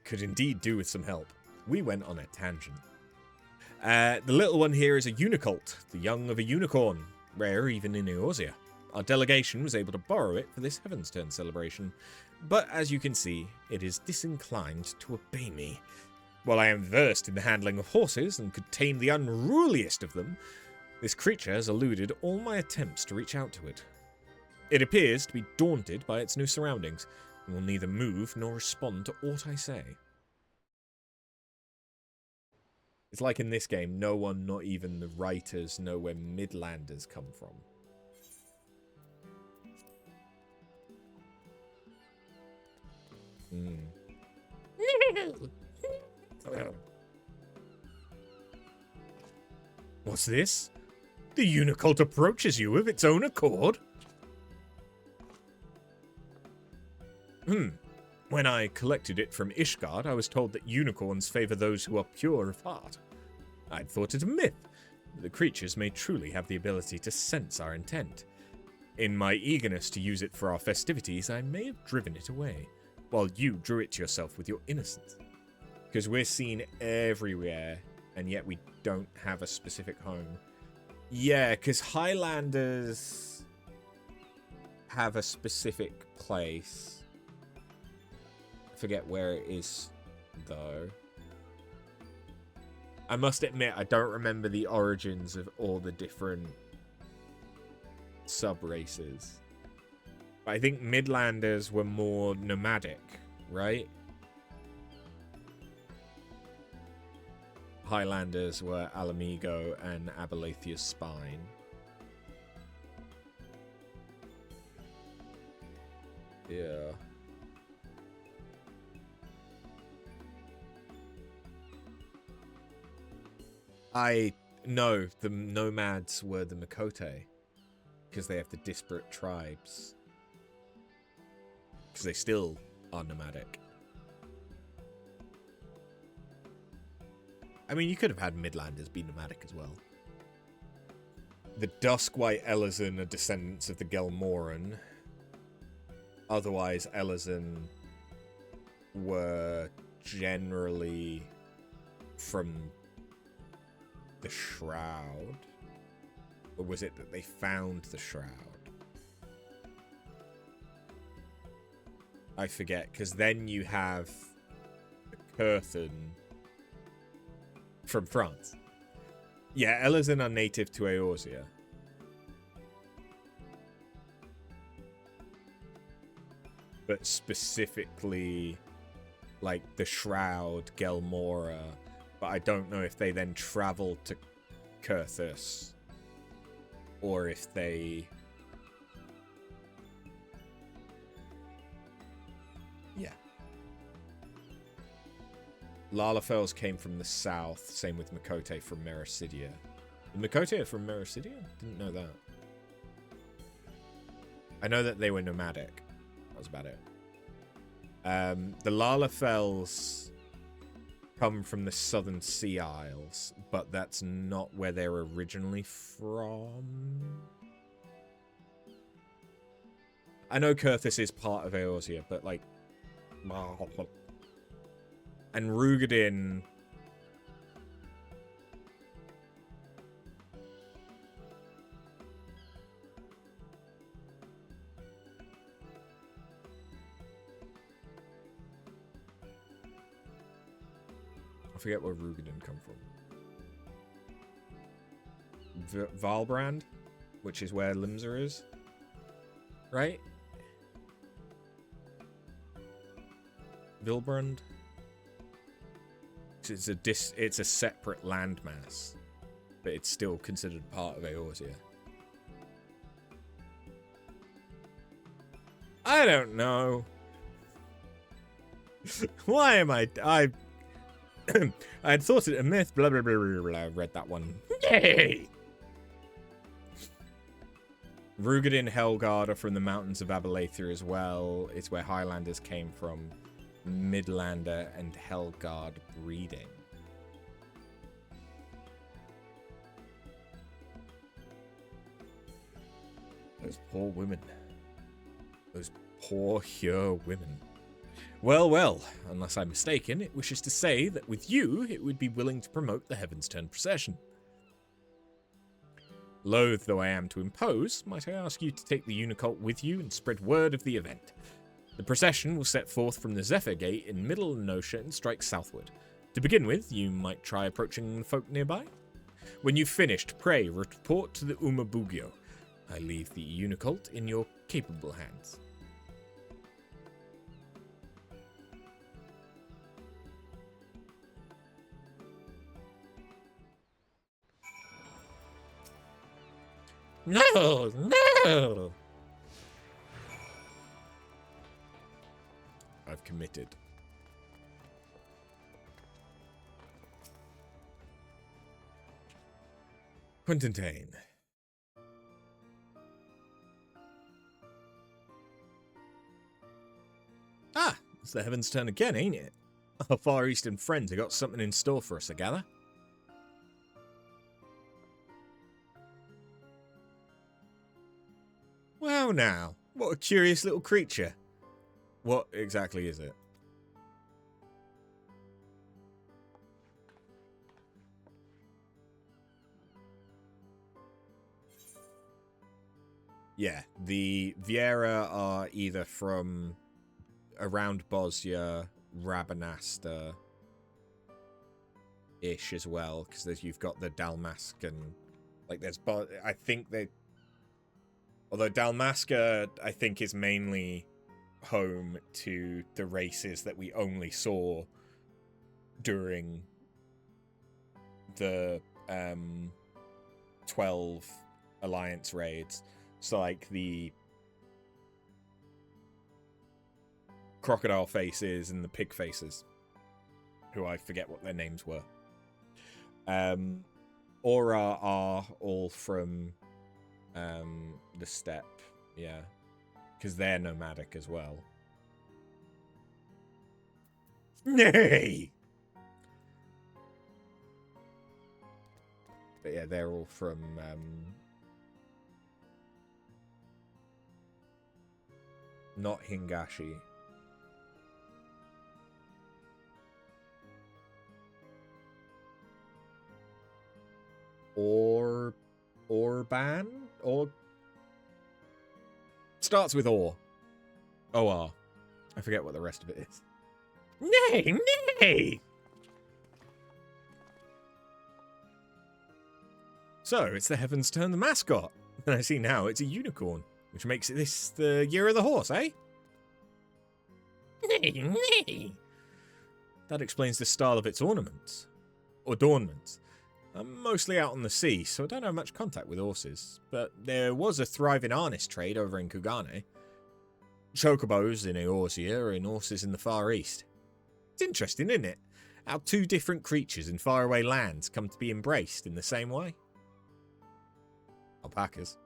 Could indeed do with some help. We went on a tangent. The little one here is a unicult, the young of a unicorn, rare even in Eorzea. Our delegation was able to borrow it for this Heavensturn celebration, but as you can see, it is disinclined to obey me. While I am versed in the handling of horses and could tame the unruliest of them, this creature has eluded all my attempts to reach out to it. It appears to be daunted by its new surroundings, and will neither move nor respond to aught I say. It's like in this game, no one, not even the writers, know where Midlanders come from. What's this? The Unicult approaches you of its own accord? When I collected it from Ishgard, I was told that unicorns favor those who are pure of heart. I'd thought it a myth, but the creatures may truly have the ability to sense our intent. In my eagerness to use it for our festivities, I may have driven it away, while you drew it to yourself with your innocence. Because we're seen everywhere, and yet we don't have a specific home. Yeah, because Highlanders have a specific place. I forget where it is, though. I must admit, I don't remember the origins of all the different sub-races. But I think Midlanders were more nomadic, right? Highlanders were Alamigo and Abelathia's Spine. Yeah. No, the nomads were the Makote. Because they have the disparate tribes. Because they still are nomadic. I mean, you could have had Midlanders be nomadic as well. The Duskwhite Elazon are descendants of the Gelmoran. Otherwise, Elazon were generally from the Shroud. Or was it that they found the Shroud? I forget, because then you have the Curthan from France. Yeah, Elazon are native to Eorzea. But specifically, like, the Shroud, Gelmora. But I don't know if they then traveled to Kurthus. Or if they... Yeah. Lalafels came from the south, same with Makote from Mericidia. The Makote are from Mericidia? Didn't know that. I know that they were nomadic. That was about it. The Lalafels come from the southern Sea Isles, but that's not where they're originally from. I know Kurthus is part of Eorzea, but like... And Rugadin... I forget where Rugadin come from. Valbrand, which is where Limsa is. Right? Vilbrand? It's a separate landmass, but it's still considered part of Eorzea. I don't know. Why am I had thought it a myth, blah, blah, blah, blah, blah. I read that one. Yay! Rugadin Helgard are from the mountains of Abalatha as well. It's where Highlanders came from. Midlander and Helgard breeding. Those poor women. Those poor, pure women. Well, well, unless I'm mistaken, it wishes to say that with you, it would be willing to promote the Heavensturn procession. Loath though I am to impose, might I ask you to take the Unicult with you and spread word of the event. The procession will set forth from the Zephyr Gate in Middle Nosha and strike southward. To begin with, you might try approaching the folk nearby. When you've finished, pray report to the Umabugyo. I leave the Unicult in your capable hands. No, no! I've committed. Quintantane. Ah, it's the Heavensturn again, ain't it? Our Far Eastern friends have got something in store for us, I gather. Well now, what a curious little creature. What exactly is it? Yeah, the Viera are either from around Bosnia, Rabanasta-ish as well, because you've got the Dalmascan, like there's, I think they, although Dalmasca, I think, is mainly home to the races that we only saw during the 12 Alliance raids. So, like, the crocodile faces and the pig faces, who I forget what their names were. Aura are all from the steppe, yeah. Because they're nomadic as well. Nay! But yeah, they're all from not Hingashi. Orban? Or starts with Or. OR. I forget what the rest of it is. Nay, nay! So, it's the Heavensturn, the mascot. And I see now it's a unicorn, which makes this the year of the horse, eh? Nay, nay! That explains the style of its ornaments. Adornments. I'm mostly out on the sea, so I don't have much contact with horses, but there was a thriving harness trade over in Kugane. Chocobos in Eorzea and horses in the Far East. It's interesting, isn't it? How two different creatures in faraway lands come to be embraced in the same way. Alpacas.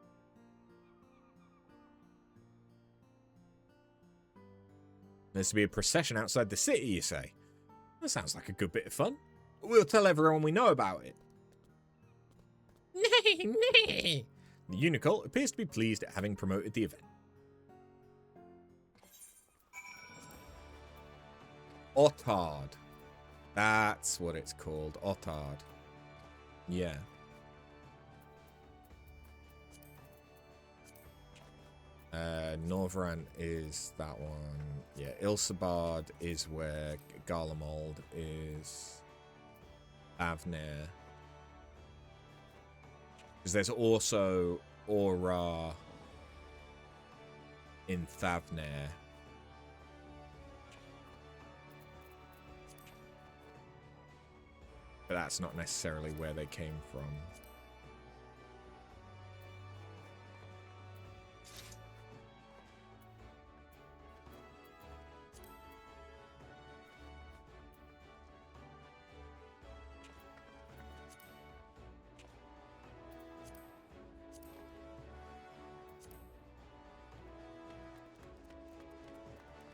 There's to be a procession outside the city, you say? That sounds like a good bit of fun. We'll tell everyone we know about it. Nay, nay! The Unicult appears to be pleased at having promoted the event. Otard. That's what it's called. Otard. Yeah. Norvrant is that one. Yeah, Ilsabard is where Garlemald is. Avner. Because there's also Aura in Thavner. But that's not necessarily where they came from.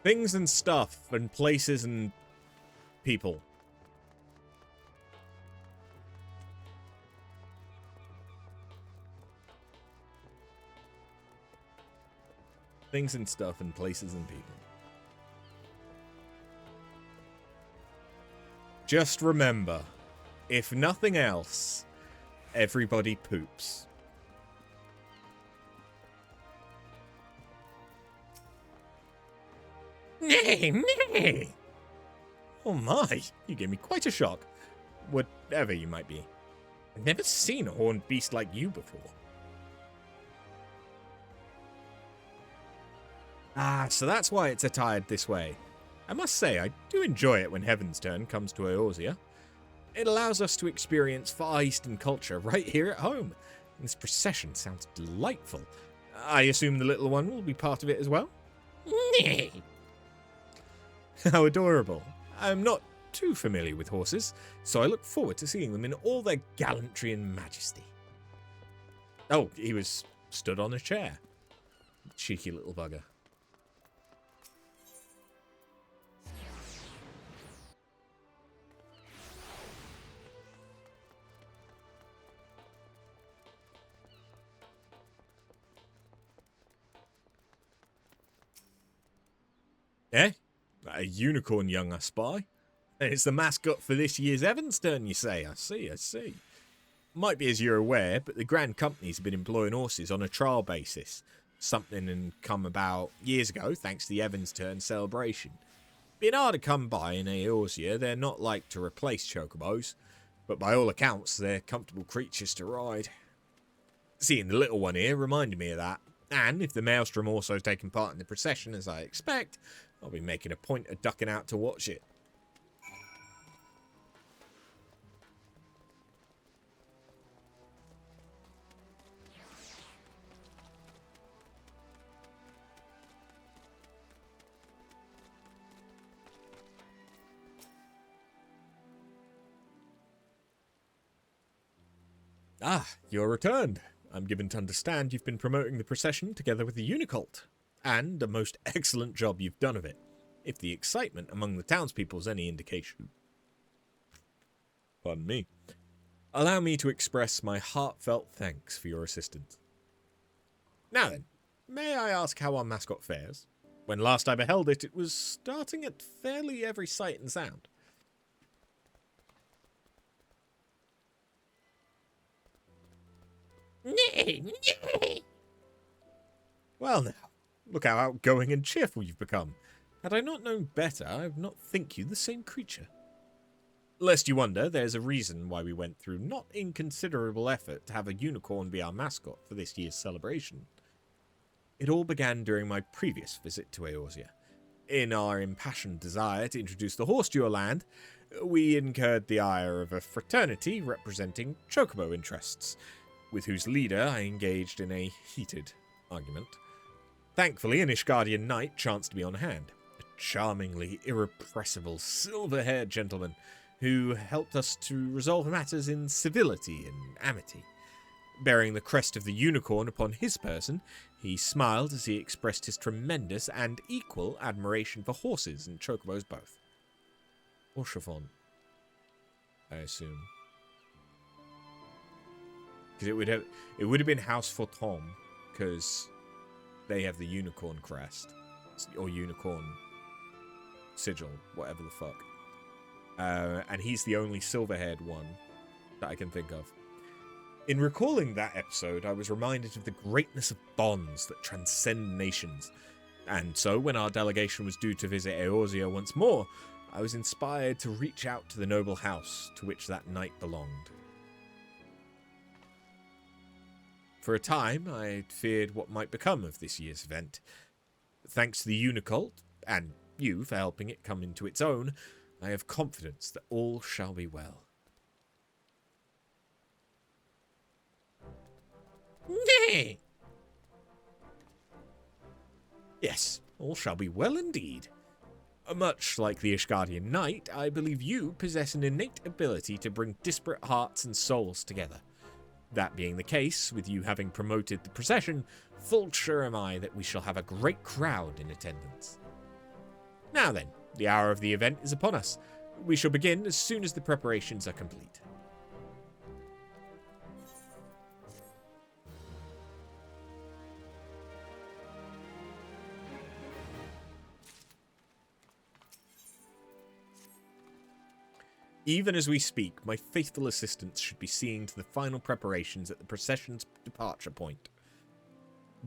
Things and stuff and places and people. Things and stuff and places and people. Just remember, if nothing else, everybody poops. Nay, nay! Oh my, you gave me quite a shock. Whatever you might be. I've never seen a horned beast like you before. Ah, so that's why it's attired this way. I must say, I do enjoy it when Heavensturn comes to Eorzea. It allows us to experience Far Eastern culture right here at home. And this procession sounds delightful. I assume the little one will be part of it as well? Nay! How adorable. I'm not too familiar with horses, so I look forward to seeing them in all their gallantry and majesty. Oh, he was stood on a chair. Cheeky little bugger. Eh? A unicorn young, I spy. And it's the mascot for this year's Heavensturn, you say? I see, I see. Might be as you're aware, but the Grand Company's been employing horses on a trial basis. Something had come about years ago, thanks to the Heavensturn celebration. Being hard to come by in Eorzea, they're not like to replace chocobos, but by all accounts, they're comfortable creatures to ride. Seeing the little one here reminded me of that. And if the Maelstrom also taking part in the procession, as I expect, I'll be making a point of ducking out to watch it. Ah, you're returned. I'm given to understand you've been promoting the procession together with the Unicult, and a most excellent job you've done of it, if the excitement among the townspeople is any indication. Pardon me. Allow me to express my heartfelt thanks for your assistance. Now then, may I ask how our mascot fares? When last I beheld it, it was starting at fairly every sight and sound. Well now, look how outgoing and cheerful you've become. Had I not known better, I would not think you the same creature. Lest you wonder, there's a reason why we went through not inconsiderable effort to have a unicorn be our mascot for this year's celebration. It all began during my previous visit to Eorzea. In our impassioned desire to introduce the horse to your land, we incurred the ire of a fraternity representing chocobo interests, with whose leader I engaged in a heated argument. Thankfully, an Ishgardian knight chanced to be on hand, a charmingly irrepressible silver-haired gentleman who helped us to resolve matters in civility and amity. Bearing the crest of the unicorn upon his person, he smiled as he expressed his tremendous and equal admiration for horses and chocobos both. Or chiffon, I assume. Because it would have been House Fortom, because they have the unicorn crest, or unicorn sigil, whatever the fuck. And he's the only silver-haired one that I can think of. In recalling that episode, I was reminded of the greatness of bonds that transcend nations, and so when our delegation was due to visit Eorzea once more, I was inspired to reach out to the noble house to which that knight belonged. For a time, I feared what might become of this year's event. Thanks to the Unicult, and you for helping it come into its own, I have confidence that all shall be well. Nay! Yes, all shall be well indeed. Much like the Ishgardian Knight, I believe you possess an innate ability to bring disparate hearts and souls together. That being the case, with you having promoted the procession, full sure am I that we shall have a great crowd in attendance. Now then, the hour of the event is upon us. We shall begin as soon as the preparations are complete. Even as we speak, my faithful assistants should be seeing to the final preparations at the procession's departure point.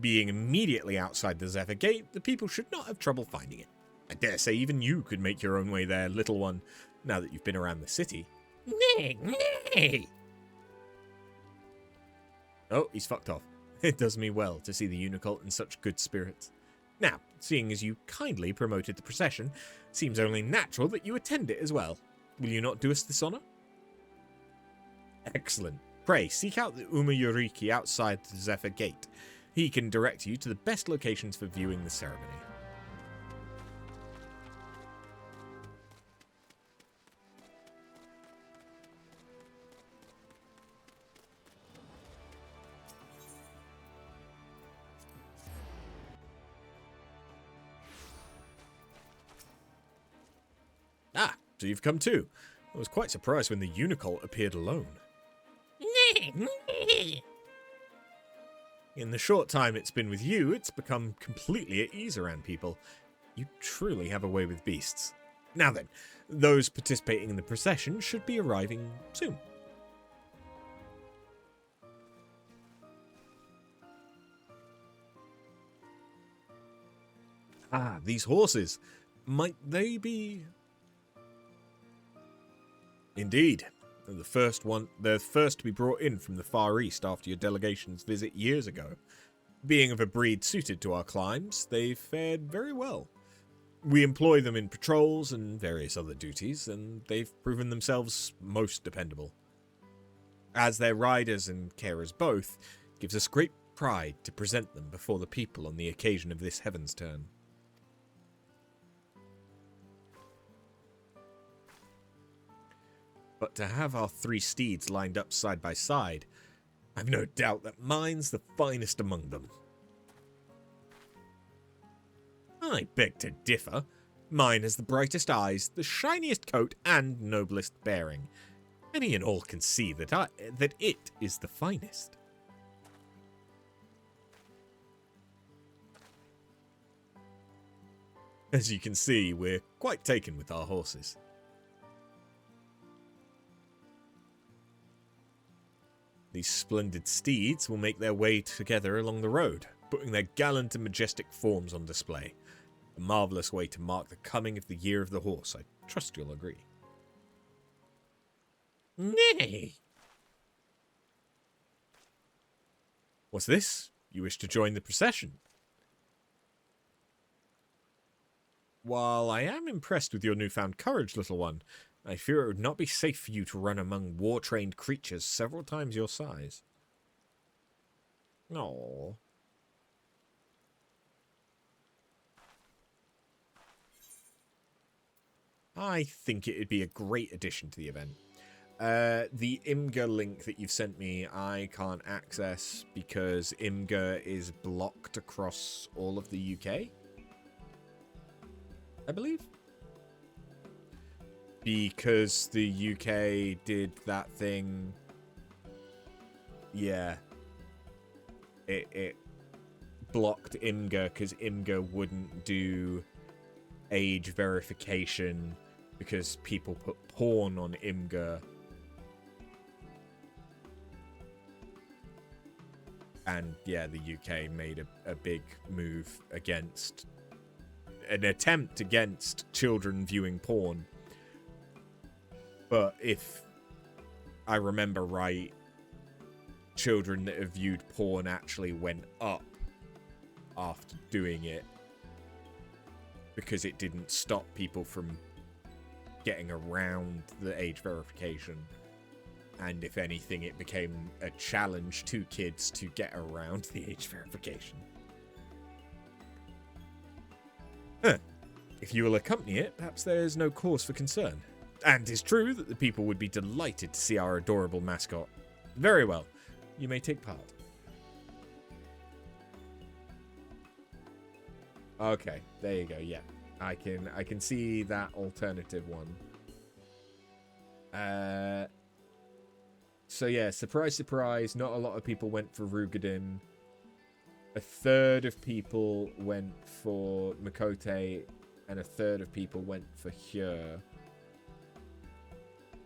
Being immediately outside the Zephyr Gate, the people should not have trouble finding it. I dare say even you could make your own way there, little one, now that you've been around the city. Nay. Oh, he's fucked off. It does me well to see the Unicult in such good spirits. Now, seeing as you kindly promoted the procession, seems only natural that you attend it as well. Will you not do us this honour? Excellent. Pray, seek out the Uma Yoriki outside the Zephyr Gate. He can direct you to the best locations for viewing the ceremony. Ah, so you've come too. I was quite surprised when the Unicult appeared alone. In the short time it's been with you, it's become completely at ease around people. You truly have a way with beasts. Now then, those participating in the procession should be arriving soon. Ah, these horses. Might they be... Indeed. The first to be brought in from the Far East after your delegation's visit years ago. Being of a breed suited to our climes, they've fared very well. We employ them in patrols and various other duties, and they've proven themselves most dependable. As their riders and carers both, it gives us great pride to present them before the people on the occasion of this Heavensturn. But to have our three steeds lined up side by side, I've no doubt that mine's the finest among them. I beg to differ. Mine has the brightest eyes, the shiniest coat, and noblest bearing. Any and all can see that it is the finest. As you can see, we're quite taken with our horses. These splendid steeds will make their way together along the road, putting their gallant and majestic forms on display. A marvellous way to mark the coming of the year of the horse, I trust you'll agree. Nay! What's this? You wish to join the procession? While I am impressed with your newfound courage, little one, I fear it would not be safe for you to run among war-trained creatures several times your size. No. I think it'd be a great addition to the event. The IMGA link that you've sent me, I can't access because IMGA is blocked across all of the UK, I believe. Because the UK did that thing. Yeah. It blocked IMGA because IMGA wouldn't do age verification because people put porn on IMGA. And yeah, the UK made a big move against an attempt against children viewing porn. But if I remember right, children that have viewed porn actually went up after doing it because it didn't stop people from getting around the age verification. And if anything, it became a challenge to kids to get around the age verification. Huh. If you will accompany it, perhaps there is no cause for concern. And 'tis true that the people would be delighted to see our adorable mascot. Very well. You may take part. Okay, there you go. Yeah, I can see that alternative one. So yeah, surprise, surprise. Not a lot of people went for Rugadin. A third of people went for Makote, and a third of people went for Hyur.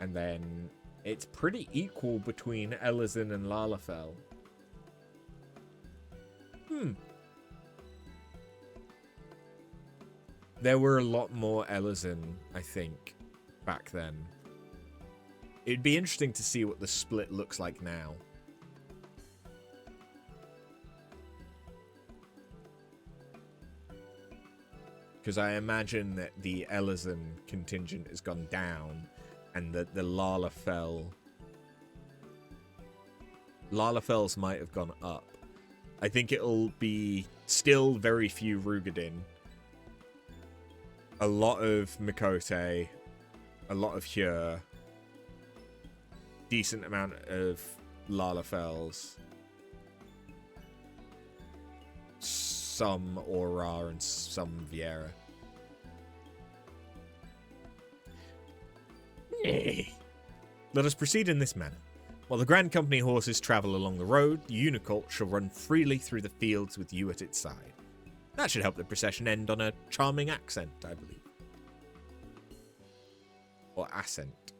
And then it's pretty equal between Elizin and Lalafell. There were a lot more Elizin, I think, back then. It'd be interesting to see what the split looks like now. Because I imagine that the Elizin contingent has gone down and that the Lalafells might have gone up. I think it'll be still very few Rugadin. A lot of Makote. A lot of Hyur. Decent amount of Lalafells. Some Aurora and some Viera. Let us proceed in this manner. While the Grand Company horses travel along the road, the Unicolt shall run freely through the fields with you at its side. That should help the procession end on a charming accent, I believe. Or accent.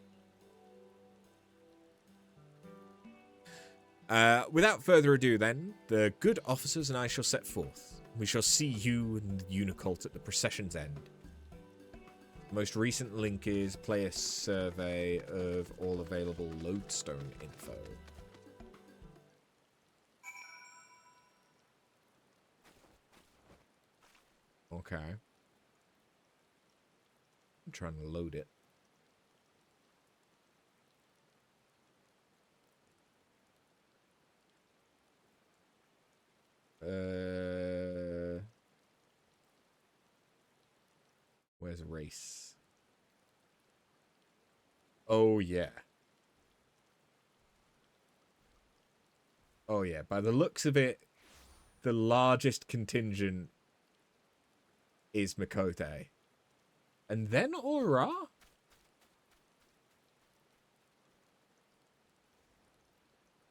Without further ado then, the good officers and I shall set forth. We shall see you and the Unicolt at the procession's end. The most recent link is play a survey of all available lodestone info. Okay. I'm trying to load it. Where's race? Oh, yeah. Oh yeah, by the looks of it, the largest contingent is Makote. And then Aura?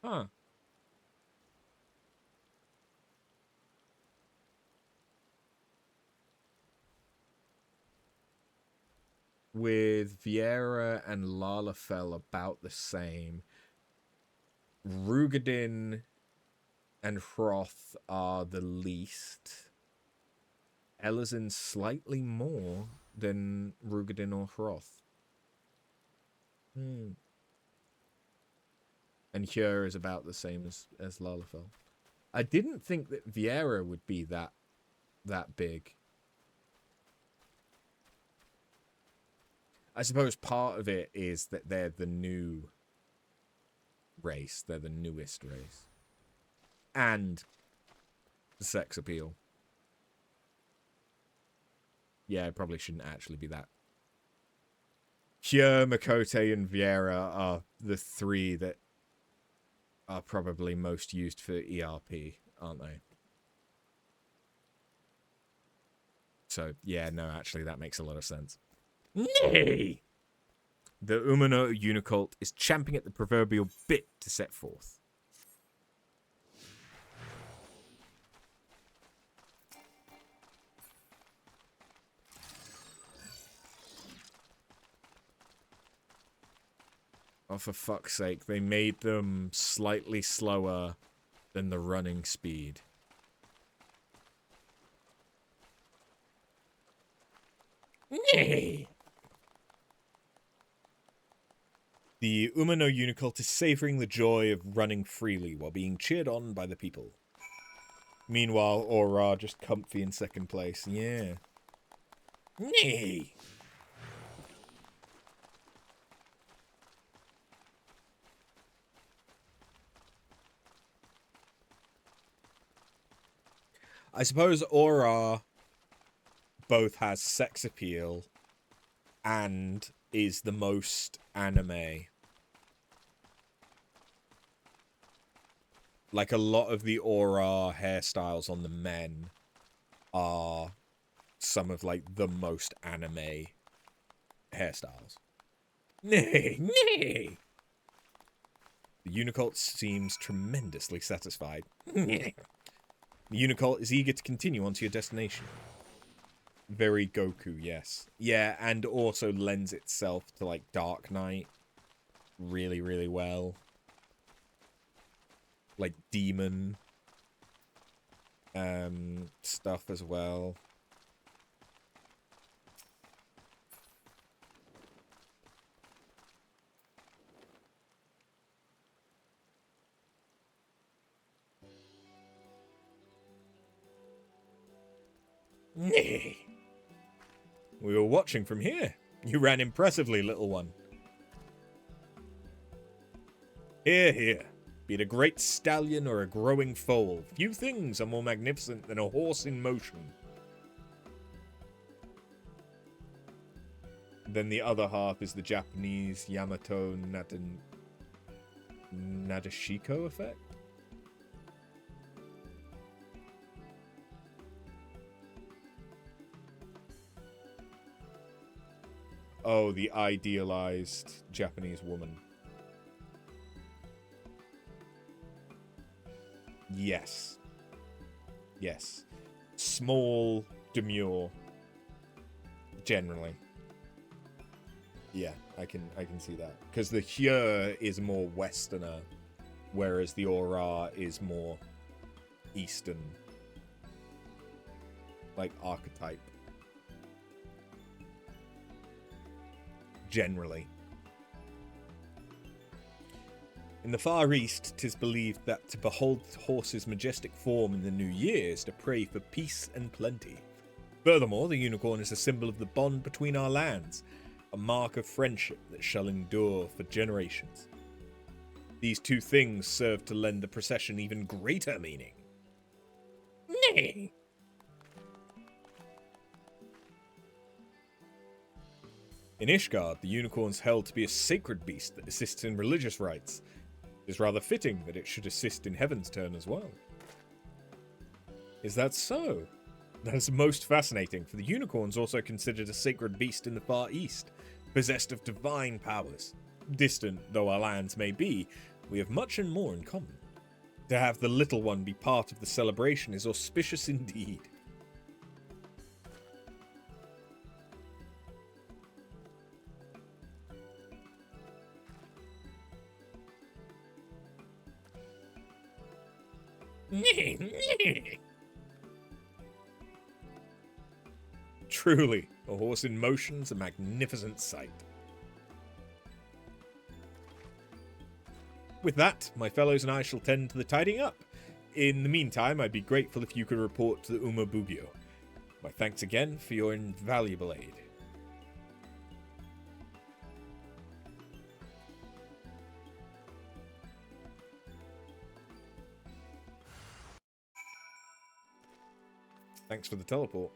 Huh. With Vieira and Lalafell about the same. Rugadin and Hroth are the least. Elazin slightly more than Rugadin or Hroth. And Hyur is about the same as Lalafell. I didn't think that Vieira would be that big. I suppose part of it is that they're the new race. They're the newest race. And the sex appeal. Yeah, it probably shouldn't actually be that. Hyur, Makote, and Vieira are the three that are probably most used for ERP, aren't they? So, yeah, no, actually, that makes a lot of sense. Nay! The Umano Unicult is champing at the proverbial bit to set forth. Oh, for fuck's sake, they made them slightly slower than the running speed. Nay! The Umano Unicult is savoring the joy of running freely while being cheered on by the people. Meanwhile, Aura just comfy in second place. Yeah. Nay! I suppose Aura both has sex appeal and is the most anime. Like, a lot of the Aura hairstyles on the men are some of, like, the most anime hairstyles. Nay, nay! The Unicult seems tremendously satisfied. The Unicult is eager to continue on to your destination. Very Goku, yes. Yeah, and also lends itself to, like, Dark Knight really, really well. Like, demon stuff as well. Nay. We were watching from here. You ran impressively, little one. Hear, hear. Be it a great stallion or a growing foal, few things are more magnificent than a horse in motion. Then the other half is the Japanese Yamato Nadeshiko effect. Oh, the idealized Japanese woman. Yes. Yes. Small, demure. Generally. Yeah, I can see that. Because the Hyur is more Westerner, whereas the Aura is more Eastern. Like, archetype. Generally. In the Far East, 'tis believed that to behold the horse's majestic form in the new year is to pray for peace and plenty. Furthermore, the unicorn is a symbol of the bond between our lands, a mark of friendship that shall endure for generations. These two things serve to lend the procession even greater meaning. Nay! In Ishgard, the unicorn is held to be a sacred beast that assists in religious rites. It is rather fitting that it should assist in Heavensturn as well. Is that so? That is most fascinating, for the unicorn's also considered a sacred beast in the Far East, possessed of divine powers. Distant though our lands may be, we have much and more in common. To have the little one be part of the celebration is auspicious indeed. Truly, a horse in motion's a magnificent sight. With that, my fellows and I shall tend to the tidying up. In the meantime, I'd be grateful if you could report to the Umabugyo. My thanks again for your invaluable aid. Thanks for the teleport.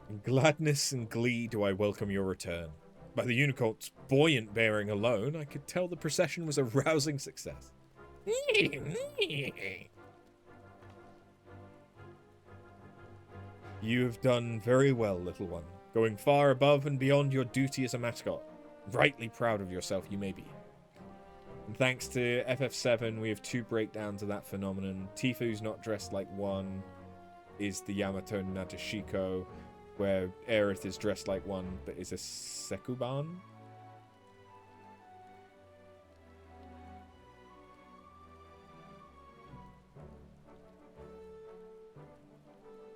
In gladness and glee do I welcome your return. By the unicorn's buoyant bearing alone, I could tell the procession was a rousing success. You have done very well, little one, going far above and beyond your duty as a mascot. Rightly proud of yourself you may be. And thanks to FF7, we have 2 breakdowns of that phenomenon. Tifu's not dressed like one is the Yamato Nadeshiko, where Aerith is dressed like one, but is a Sekuban?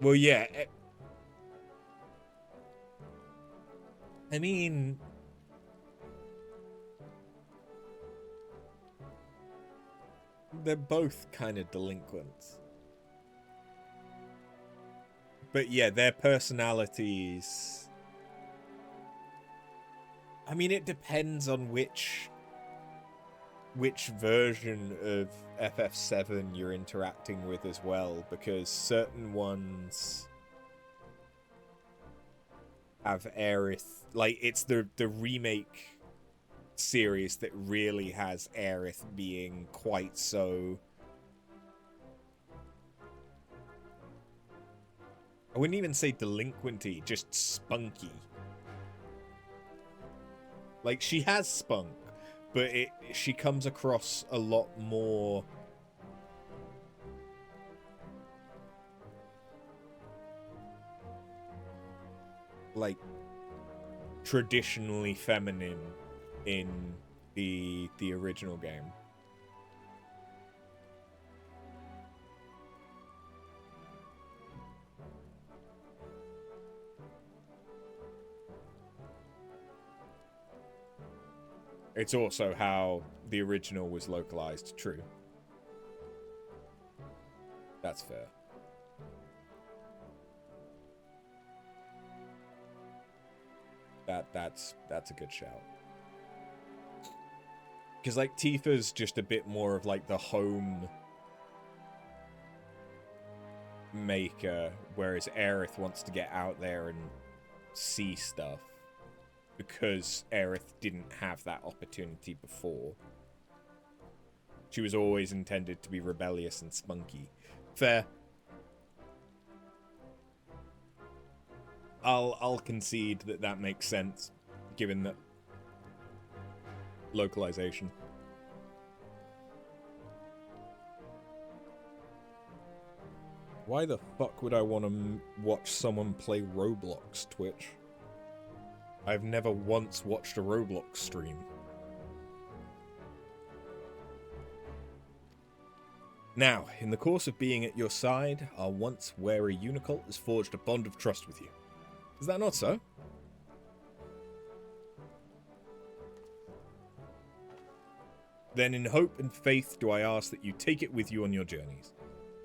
Well, yeah. I mean... they're both kind of delinquents. But yeah, their personalities... I mean, it depends on which version of FF7 you're interacting with as well, because certain ones have Aerith... like, it's the remake series that really has Aerith being quite so... I wouldn't even say delinquenty, just spunky. Like, she has spunk, but she comes across a lot more... like, traditionally feminine in the original game. It's also how the original was localized, true. That's fair. That's a good shout. Because, like, Tifa's just a bit more of, like, the home maker, whereas Aerith wants to get out there and see stuff. Because Aerith didn't have that opportunity before. She was always intended to be rebellious and spunky. Fair. I'll concede that makes sense, given that localization. Why the fuck would I want to watch someone play Roblox, Twitch? I've never once watched a Roblox stream. Now, in the course of being at your side, our once wary Unicult has forged a bond of trust with you. Is that not so? Then in hope and faith do I ask that you take it with you on your journeys.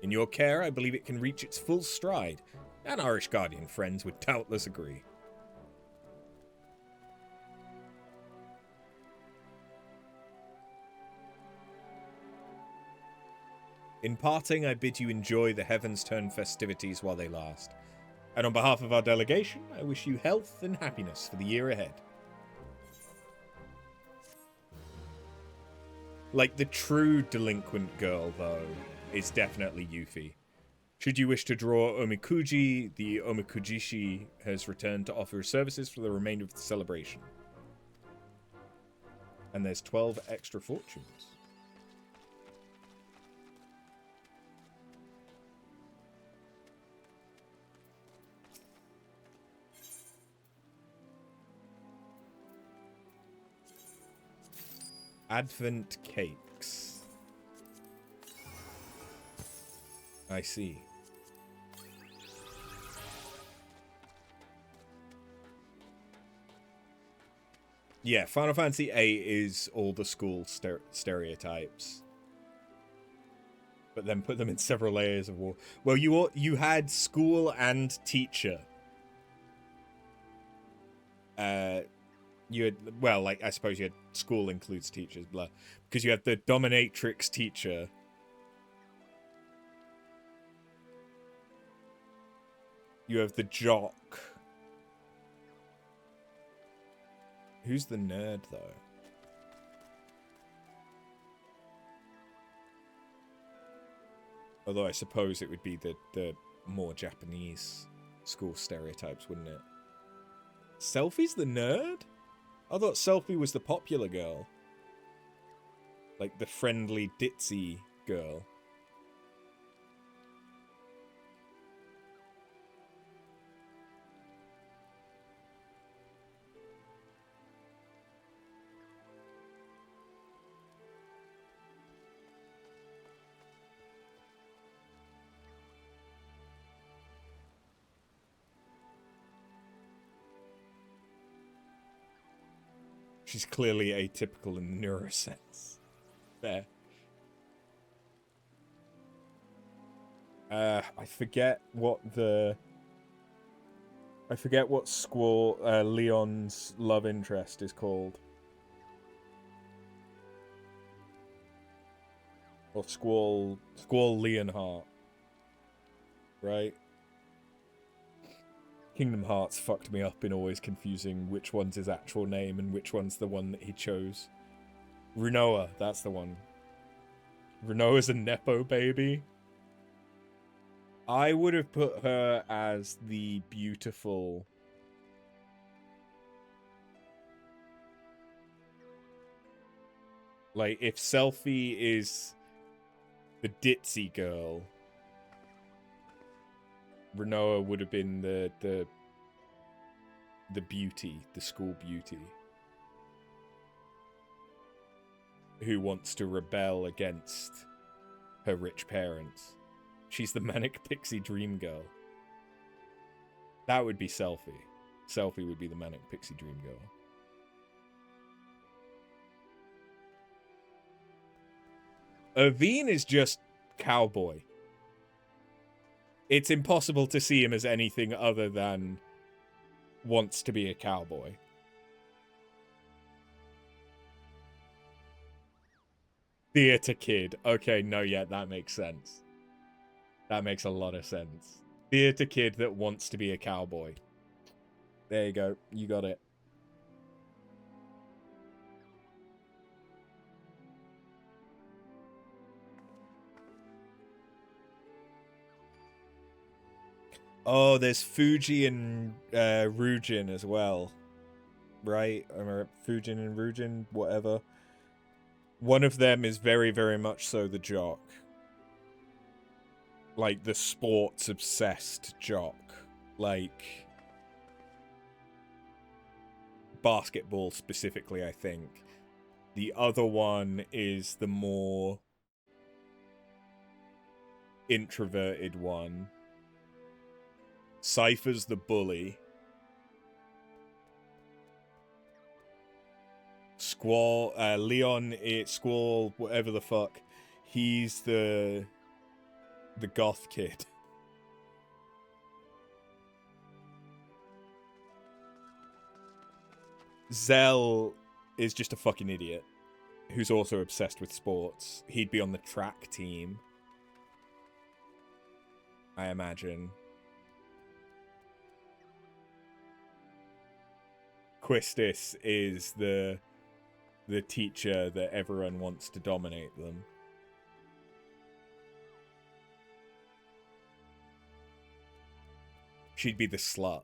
In your care, I believe it can reach its full stride, and Irish Guardian friends would doubtless agree. In parting, I bid you enjoy the Heavensturn festivities while they last. And on behalf of our delegation, I wish you health and happiness for the year ahead. Like, the true delinquent girl, though, is definitely Yuffie. Should you wish to draw Omikuji, the Omikujishi has returned to offer services for the remainder of the celebration. And there's 12 extra fortunes. Advent cakes. I see. Yeah, Final Fantasy VIII is all the school stereotypes. But then put them in several layers of war. Well, you had school and teacher. You had, well, like, I suppose you had school includes teachers, blah. Because you had the dominatrix teacher. You have the jock. Who's the nerd, though? Although I suppose it would be the more Japanese school stereotypes, wouldn't it? Selphie's the nerd? I thought Selphie was the popular girl. Like the friendly, ditzy girl. She's clearly atypical in the neurosense. There. I forget what Squall Leon's love interest is called. Or Squall Leonhart. Right? Kingdom Hearts fucked me up in always confusing which one's his actual name and which one's the one that he chose. Runoa, that's the one. Runoa's a Nepo baby. I would have put her as the beautiful... Like, if Selphie is the ditzy girl... Renoa would have been the beauty, the school beauty, who wants to rebel against her rich parents. She's the manic pixie dream girl. That would be Selphie. Selphie would be the manic pixie dream girl. Irvine is just cowboy. It's impossible to see him as anything other than wants to be a cowboy. Theater kid. Okay, no, yeah, that makes sense. That makes a lot of sense. Theater kid that wants to be a cowboy. There you go. You got it. Oh, there's Fuji and Rujin as well. Right? Fujin and Rujin, whatever. One of them is very, very much so the jock. Like, the sports-obsessed jock. Like, basketball specifically, I think. The other one is the more introverted one. Cypher's the bully. Squall, Leon, Squall, whatever the fuck. He's the goth kid. Zell is just a fucking idiot who's also obsessed with sports. He'd be on the track team, I imagine. Quistis is the teacher that everyone wants to dominate them. She'd be the slut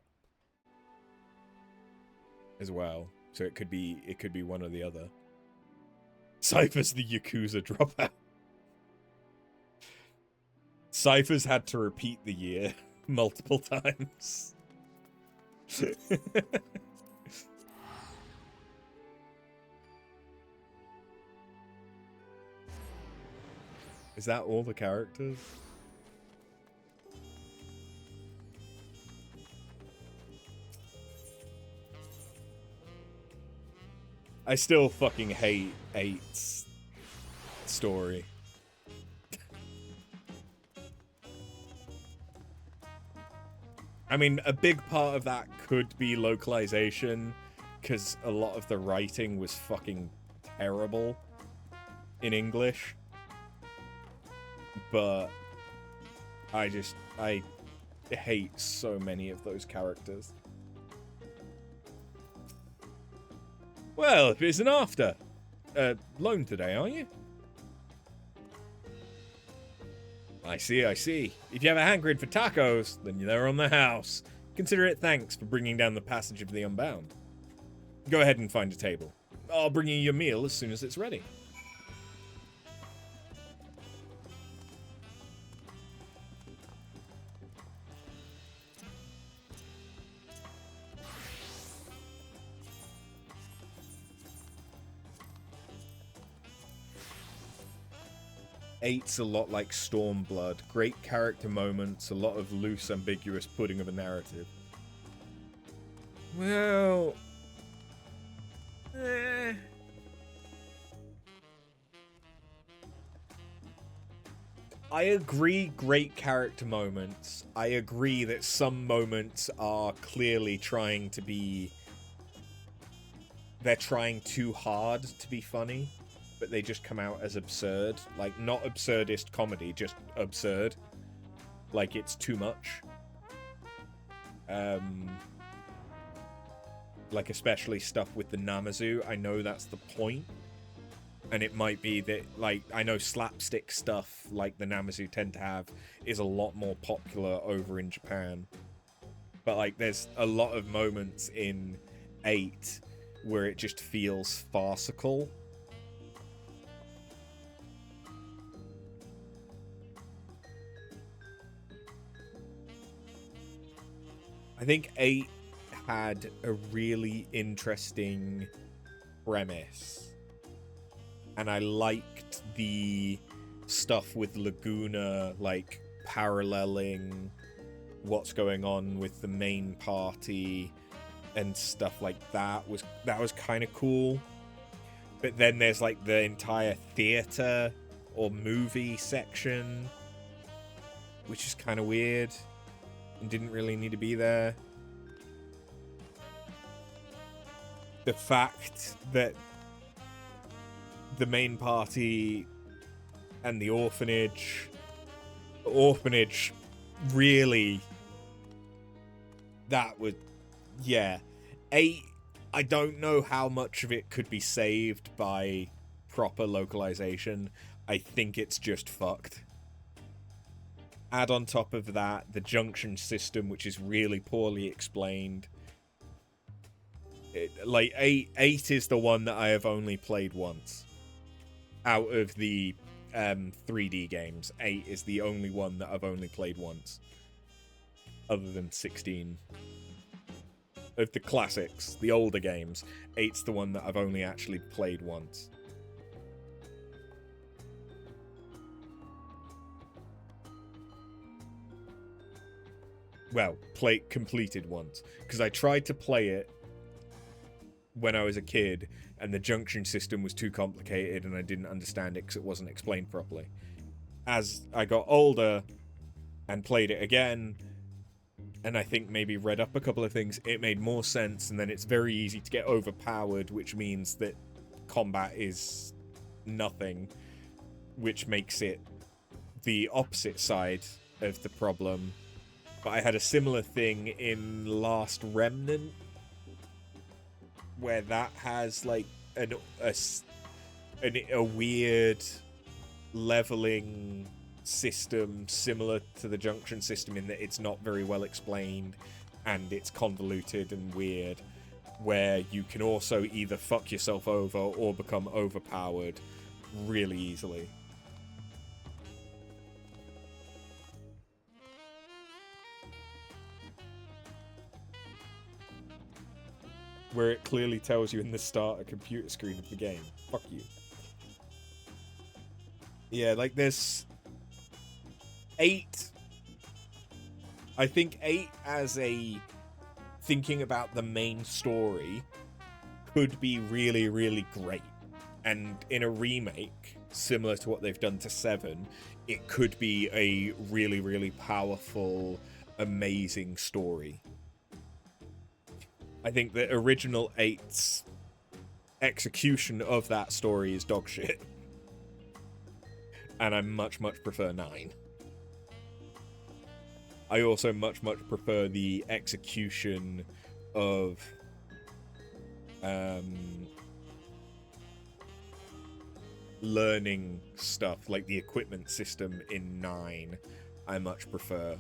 as well, so it could be one or the other. Cypher's the Yakuza dropout. Cypher's had to repeat the year multiple times. Is that all the characters? I still fucking hate 8's story. I mean, a big part of that could be localization, because a lot of the writing was fucking terrible in English. But I hate so many of those characters. Well, if it's an after. Lone today, are you? I see. If you have a hankering for tacos, then they're on the house. Consider it thanks for bringing down the passage of the unbound. Go ahead and find a table. I'll bring you your meal as soon as it's ready. Eight's a lot like Stormblood. Great character moments, a lot of loose, ambiguous pudding of a narrative. Well... I agree, great character moments. I agree that some moments are clearly trying to be... They're trying too hard to be funny. But they just come out as absurd. Like, not absurdist comedy, just absurd. Like, it's too much. Like, especially stuff with the Namazu. I know that's the point. And it might be that, like, I know slapstick stuff, like the Namazu tend to have, is a lot more popular over in Japan. But, like, there's a lot of moments in 8 where it just feels farcical. I think 8 had a really interesting premise. And I liked the stuff with Laguna, like, paralleling what's going on with the main party and stuff like that. That was kind of cool. But then there's, like, the entire theater or movie section, which is kind of weird. And didn't really need to be there. The fact that the main party and the orphanage really, that would, yeah. 8, I don't know how much of it could be saved by proper localization. I think it's just fucked. Add on top of that the junction system, which is really poorly explained. Like, 8 is the one that I have only played once. Out of the 3D games, 8 is the only one that I've only played once. Other than 16. Of the classics, the older games, 8's the one that I've only actually played once. Well, completed once. Because I tried to play it when I was a kid, and the junction system was too complicated, and I didn't understand it because it wasn't explained properly. As I got older and played it again, and I think maybe read up a couple of things, it made more sense, and then it's very easy to get overpowered, which means that combat is nothing, which makes it the opposite side of the problem. But I had a similar thing in Last Remnant, where that has like a weird leveling system similar to the junction system in that it's not very well explained and it's convoluted and weird, where you can also either fuck yourself over or become overpowered really easily. Where it clearly tells you in the starter computer screen of the game. Fuck you. Yeah, like there's 8. I think 8 as a thinking about the main story could be really, really great. And in a remake, similar to what they've done to 7, it could be a really, really powerful, amazing story. I think the original 8's execution of that story is dog shit. And I much, much prefer 9. I also much, much prefer the execution of learning stuff, like the equipment system in 9. I much prefer.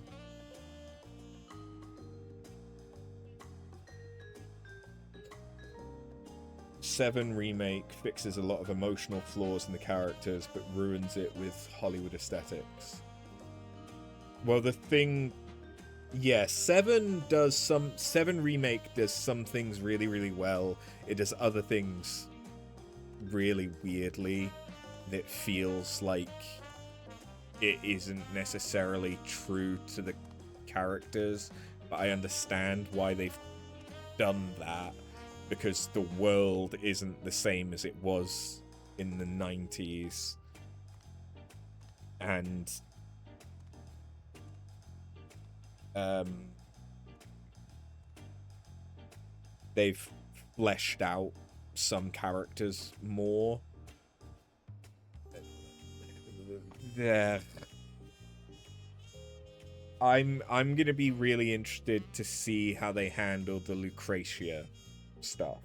Seven remake fixes a lot of emotional flaws in the characters, but ruins it with Hollywood aesthetics. Well, the thing, yeah, 7 remake does some things really, really well. It does other things really weirdly that feels like it isn't necessarily true to the characters, but I understand why they've done that, because the world isn't the same as it was in the 90s. And they've fleshed out some characters more. Yeah. I'm gonna be really interested to see how they handle the Lucretia stuff.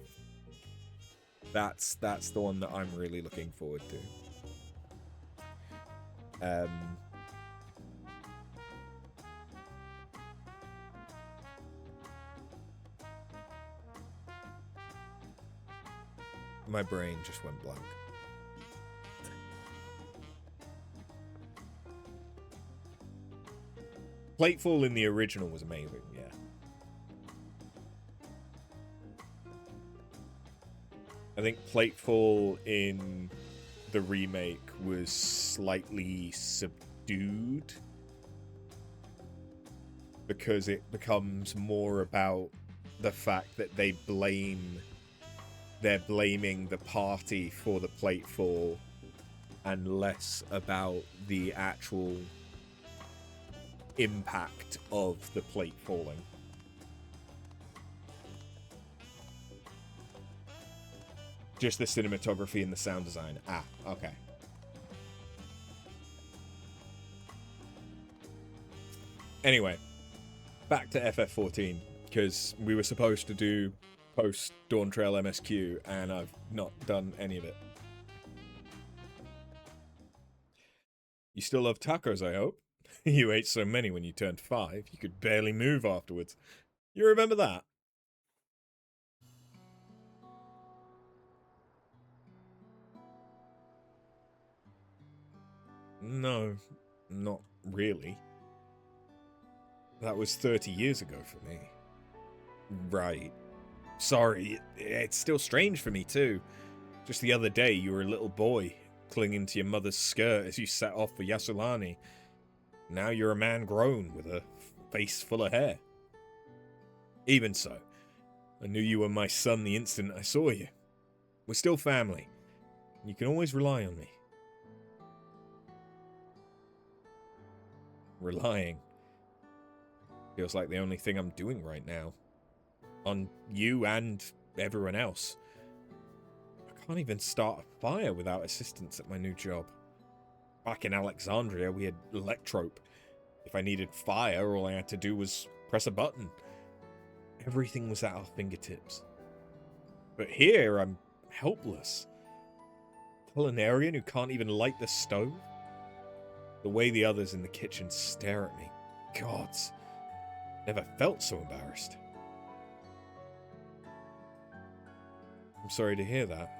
That's the one that I'm really looking forward to. My brain just went blank. Platefall in the original was amazing, yeah. I think Platefall in the remake was slightly subdued because it becomes more about the fact that they're blaming the party for the platefall and less about the actual impact of the plate falling. Just the cinematography and the sound design. Ah, okay. Anyway, back to FF14, because we were supposed to do post Dawntrail MSQ, and I've not done any of it. You still love tacos, I hope? You ate so many when you turned 5, you could barely move afterwards. You remember that? No, not really. That was 30 years ago for me. Right. Sorry, it's still strange for me too. Just the other day, you were a little boy, clinging to your mother's skirt as you set off for Yasulani. Now you're a man grown with a face full of hair. Even so, I knew you were my son the instant I saw you. We're still family. You can always rely on me. Relying feels like the only thing I'm doing right now. On you and everyone else. I can't even start a fire without assistance at my new job. Back in Alexandria, we had Electrope. If I needed fire, all I had to do was press a button. Everything was at our fingertips. But here, I'm helpless. Culinarian who can't even light the stove? The way the others in the kitchen stare at me. Gods. Never felt so embarrassed. I'm sorry to hear that.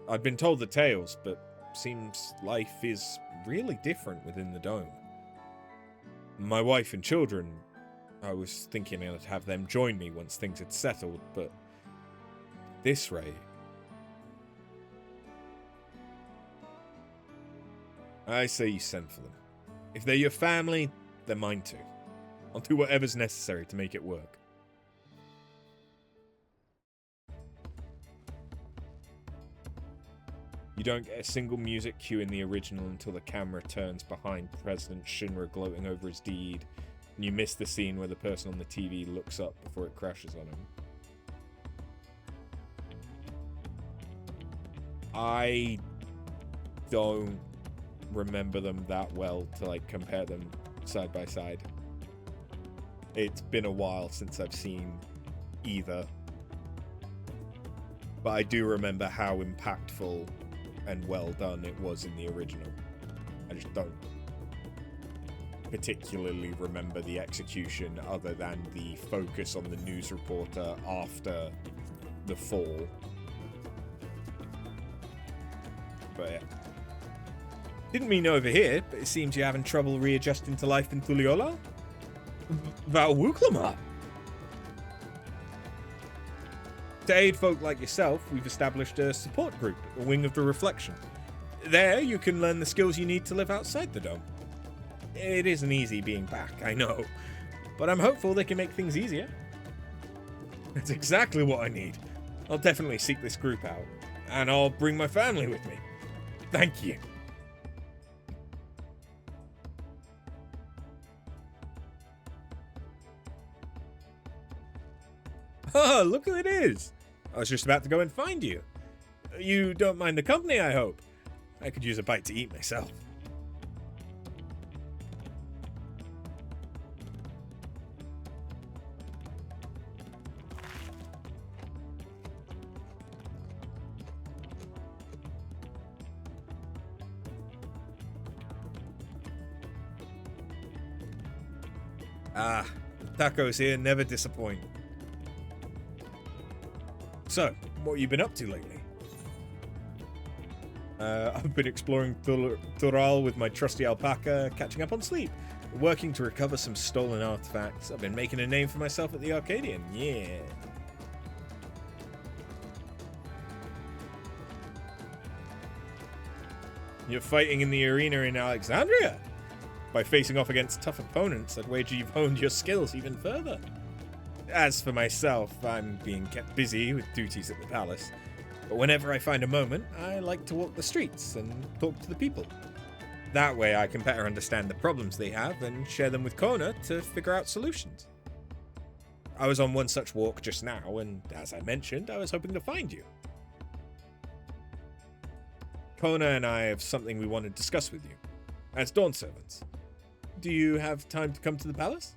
I've been told the tales, but seems life is really different within the dome. My wife and children, I was thinking I'd have them join me once things had settled, but at this rate... I say you send for them. If they're your family, they're mine too. I'll do whatever's necessary to make it work. You don't get a single music cue in the original until the camera turns behind President Shinra gloating over his deed, and you miss the scene where the person on the TV looks up before it crashes on him. I don't remember them that well to like compare them side by side. It's been a while since I've seen either, but I do remember how impactful and well done it was in the original. I just don't particularly remember the execution other than the focus on the news reporter after the fall. But yeah. Didn't mean over here, but it seems you're having trouble readjusting to life in Tuliola? Vauwuklama! To aid folk like yourself, we've established a support group, a wing of the Reflection. There, you can learn the skills you need to live outside the dome. It isn't easy being back, I know, but I'm hopeful they can make things easier. That's exactly what I need. I'll definitely seek this group out, and I'll bring my family with me. Thank you. Oh, look who it is! I was just about to go and find you. You don't mind the company, I hope? I could use a bite to eat myself. Ah, tacos here never disappoint. So, what have you been up to lately? I've been exploring Tural with my trusty alpaca, catching up on sleep, working to recover some stolen artifacts. I've been making a name for myself at the Arcadian, yeah. You're fighting in the arena in Alexandria? By facing off against tough opponents, I'd wager you've honed your skills even further. As for myself, I'm being kept busy with duties at the palace. But whenever I find a moment, I like to walk the streets and talk to the people. That way I can better understand the problems they have and share them with Kona to figure out solutions. I was on one such walk just now, and as I mentioned, I was hoping to find you. Kona and I have something we want to discuss with you, as Dawn servants. Do you have time to come to the palace?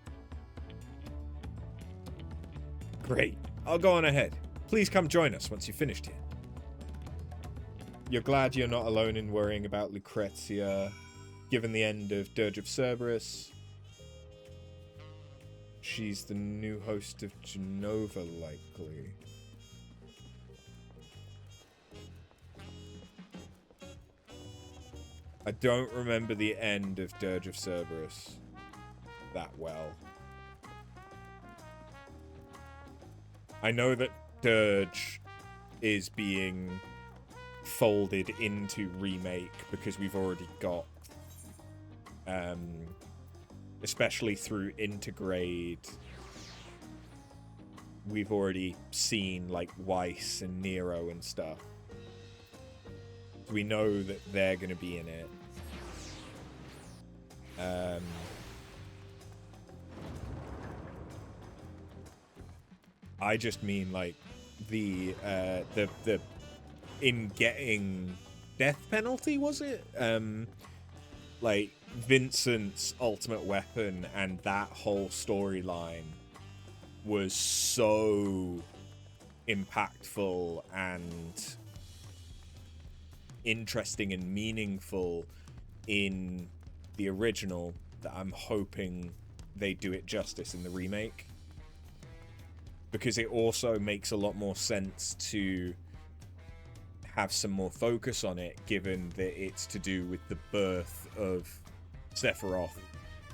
Great. I'll go on ahead. Please come join us once you've finished here. You're glad you're not alone in worrying about Lucrezia. Given the end of Dirge of Cerberus, she's the new host of Genova, likely. I don't remember the end of Dirge of Cerberus that well. I know that Dirge is being folded into Remake because we've already got, especially through Intergrade, we've already seen like Weiss and Nero and stuff. We know that they're going to be in it. I just mean like the in getting death penalty, was it? Like Vincent's ultimate weapon and that whole storyline was so impactful and interesting and meaningful in the original that I'm hoping they do it justice in the remake. Because it also makes a lot more sense to have some more focus on it, given that it's to do with the birth of Sephiroth,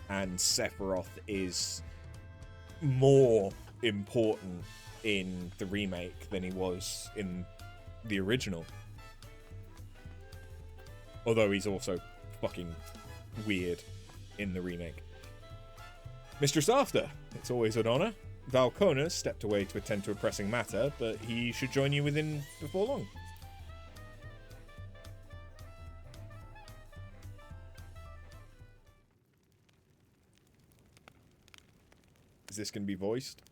and Sephiroth is more important in the remake than he was in the original. Although he's also fucking weird in the remake. Mistress After, it's always an honor. Valkona stepped away to attend to a pressing matter, but he should join you before long. Is this going to be voiced?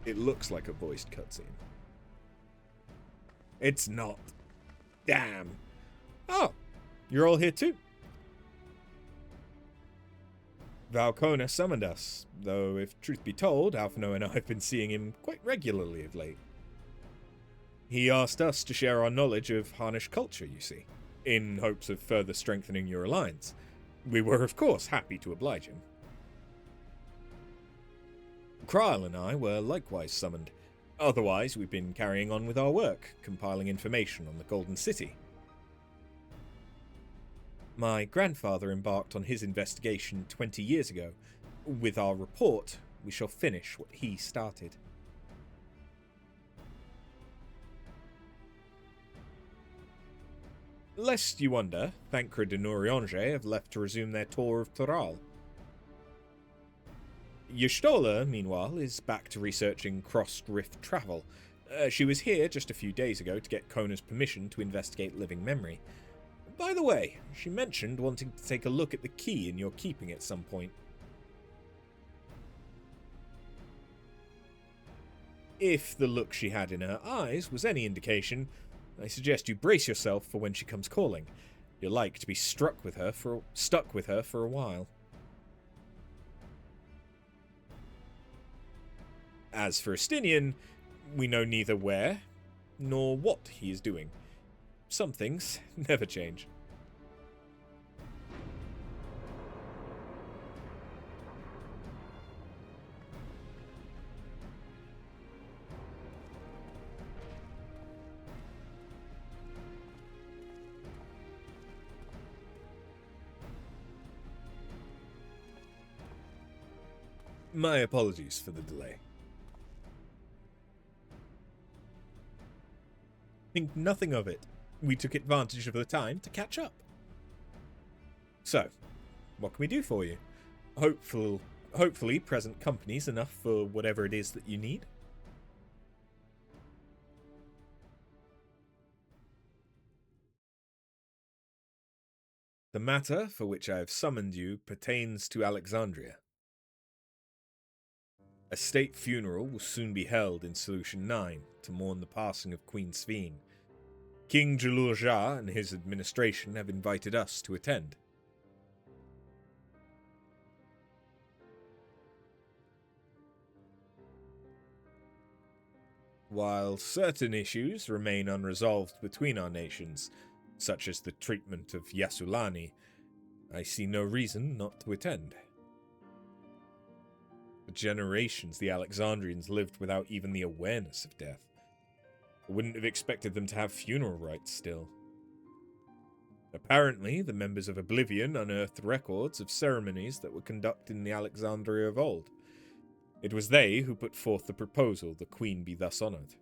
It looks like a voiced cutscene. It's not. Damn. Oh, you're all here too. Valkona summoned us, though if truth be told, Alphino and I have been seeing him quite regularly of late. He asked us to share our knowledge of Harnish culture, you see, in hopes of further strengthening your alliance. We were, of course, happy to oblige him. Krile and I were likewise summoned. Otherwise, we've been carrying on with our work, compiling information on the Golden City. My grandfather embarked on his investigation 20 years ago. With our report, we shall finish what he started. Lest you wonder, Thancred and Urianger have left to resume their tour of Toral. Y'shtola, meanwhile, is back to researching cross-rift travel. She was here just a few days ago to get Kona's permission to investigate living memory. By the way, she mentioned wanting to take a look at the key in your keeping at some point. If the look she had in her eyes was any indication, I suggest you brace yourself for when she comes calling. You're like to be stuck with her for a while. As for Estinian, we know neither where nor what he is doing. Some things never change. My apologies for the delay. Think nothing of it. We took advantage of the time to catch up. So, what can we do for you? Hopefully present company's enough for whatever it is that you need. The matter for which I have summoned you pertains to Alexandria. A state funeral will soon be held in Solution 9 to mourn the passing of Queen Sveen. King Jalurja and his administration have invited us to attend. While certain issues remain unresolved between our nations, such as the treatment of Yassulani, I see no reason not to attend. For generations, the Alexandrians lived without even the awareness of death. I wouldn't have expected them to have funeral rites still. Apparently, the members of Oblivion unearthed records of ceremonies that were conducted in the Alexandria of old. It was they who put forth the proposal the Queen be thus honoured.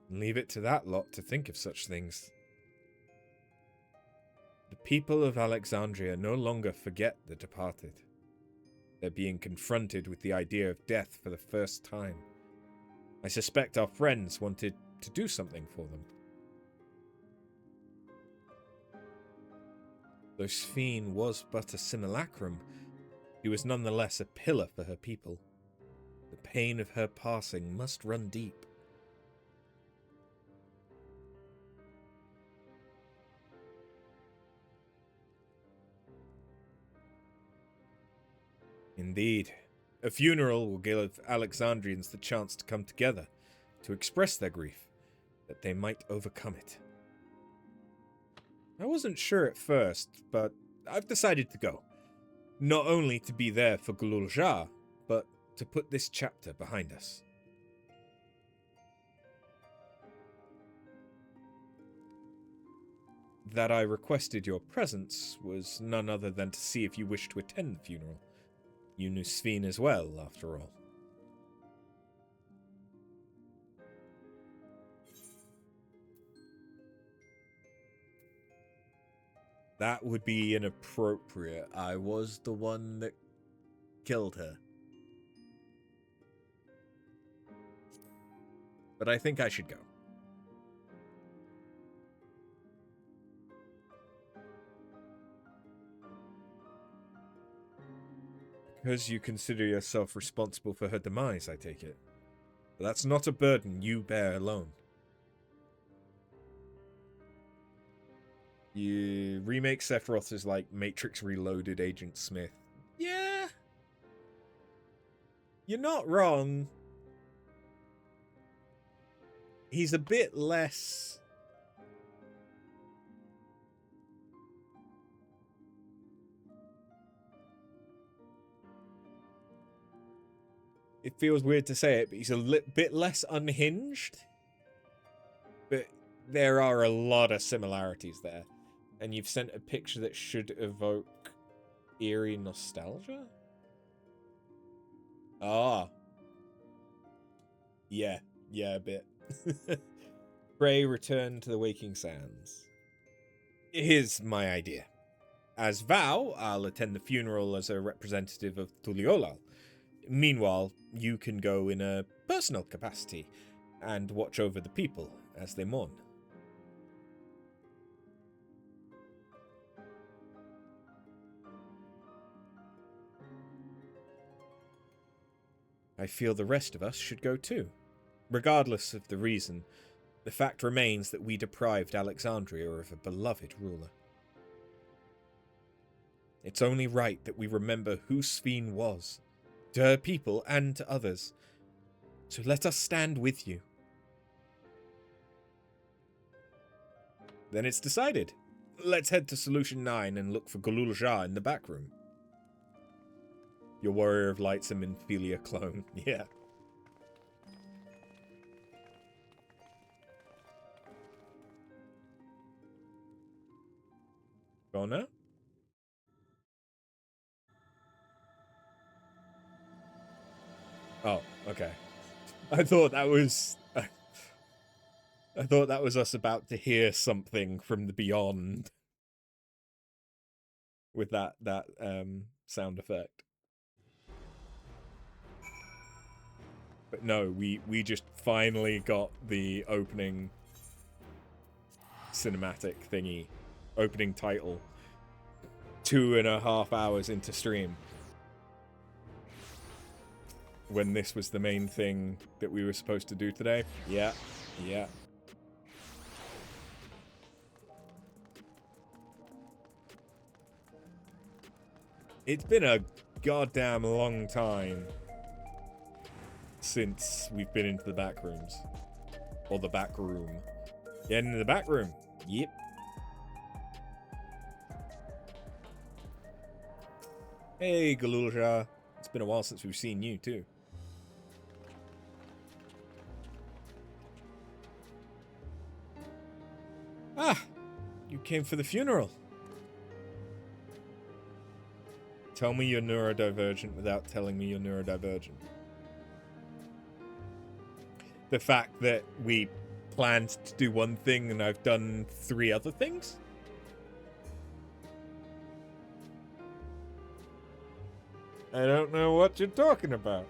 Leave it to that lot to think of such things. The people of Alexandria no longer forget the departed. They're being confronted with the idea of death for the first time. I suspect our friends wanted to do something for them. Though Sveen was but a simulacrum, She was nonetheless a pillar for her people. The pain of her passing must run deep. Indeed, a funeral will give Alexandrians the chance to come together, to express their grief, that they might overcome it. I wasn't sure at first, but I've decided to go. Not only to be there for Gululja, but to put this chapter behind us. That I requested your presence was none other than to see if you wished to attend the funeral. You knew Sven as well, after all. That would be inappropriate. I was the one that killed her. But I think I should go. Because you consider yourself responsible for her demise, I take it. But that's not a burden you bear alone. You remake Sephiroth as like Matrix Reloaded Agent Smith. Yeah. You're not wrong. He's a bit less... It feels weird to say it, but he's a bit less unhinged. But there are a lot of similarities there. And you've sent a picture that should evoke eerie nostalgia? Ah. Yeah, a bit. Pray return to the Waking Sands. Here's my idea. As vow, I'll attend the funeral as a representative of Tuliolal. Meanwhile, you can go in a personal capacity and watch over the people as they mourn. I feel the rest of us should go too. Regardless of the reason, the fact remains that we deprived Alexandria of a beloved ruler. It's only right that we remember who Sven was, to her people and to others. So let us stand with you. Then it's decided. Let's head to Solution 9 and look for Gululja in the back room. Your Warrior of Light's a Minfilia clone. Yeah. Go on now? Oh, okay. I thought that was us about to hear something from the beyond with that sound effect. But no, we just finally got the opening cinematic thingy, opening title, 2.5 hours into stream. When this was the main thing that we were supposed to do today. Yeah. It's been a goddamn long time since we've been into the back rooms. Or the back room. Yeah, into the back room. Yep. Hey, Gululja. It's been a while since we've seen you, too. Ah! You came for the funeral. Tell me you're neurodivergent without telling me you're neurodivergent. The fact that we planned to do one thing and I've done 3 other things? I don't know what you're talking about.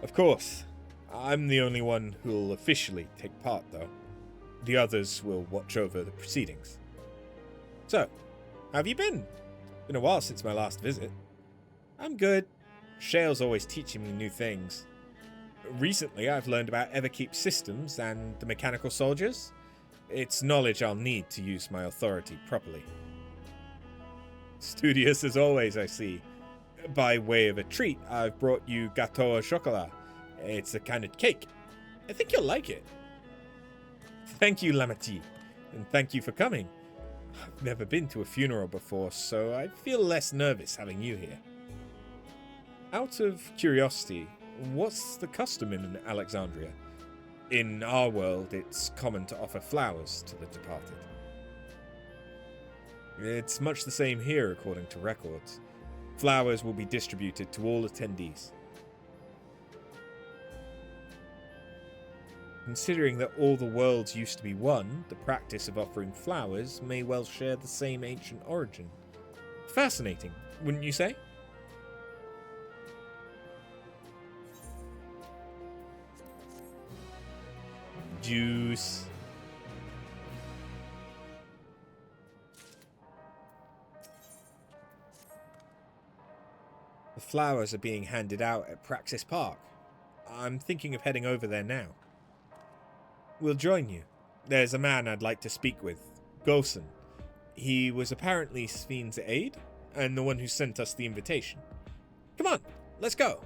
Of course, I'm the only one who'll officially take part, though. The others will watch over the proceedings. So, how have you been? Been a while since my last visit. I'm good. Shale's always teaching me new things. Recently, I've learned about Everkeep systems and the mechanical soldiers. It's knowledge I'll need to use my authority properly. Studious as always, I see. By way of a treat, I've brought you gâteau au chocolat. It's a kind of cake. I think you'll like it. Thank you, Lamati, and thank you for coming. I've never been to a funeral before, so I feel less nervous having you here. Out of curiosity, what's the custom in Alexandria? In our world, it's common to offer flowers to the departed. It's much the same here, according to records. Flowers will be distributed to all attendees. Considering that all the worlds used to be one, the practice of offering flowers may well share the same ancient origin. Fascinating, wouldn't you say? Juice. The flowers are being handed out at Praxis Park. I'm thinking of heading over there now. We'll join you. There's a man I'd like to speak with, Gosen. He was apparently Sven's aide, and the one who sent us the invitation. Come on, let's go.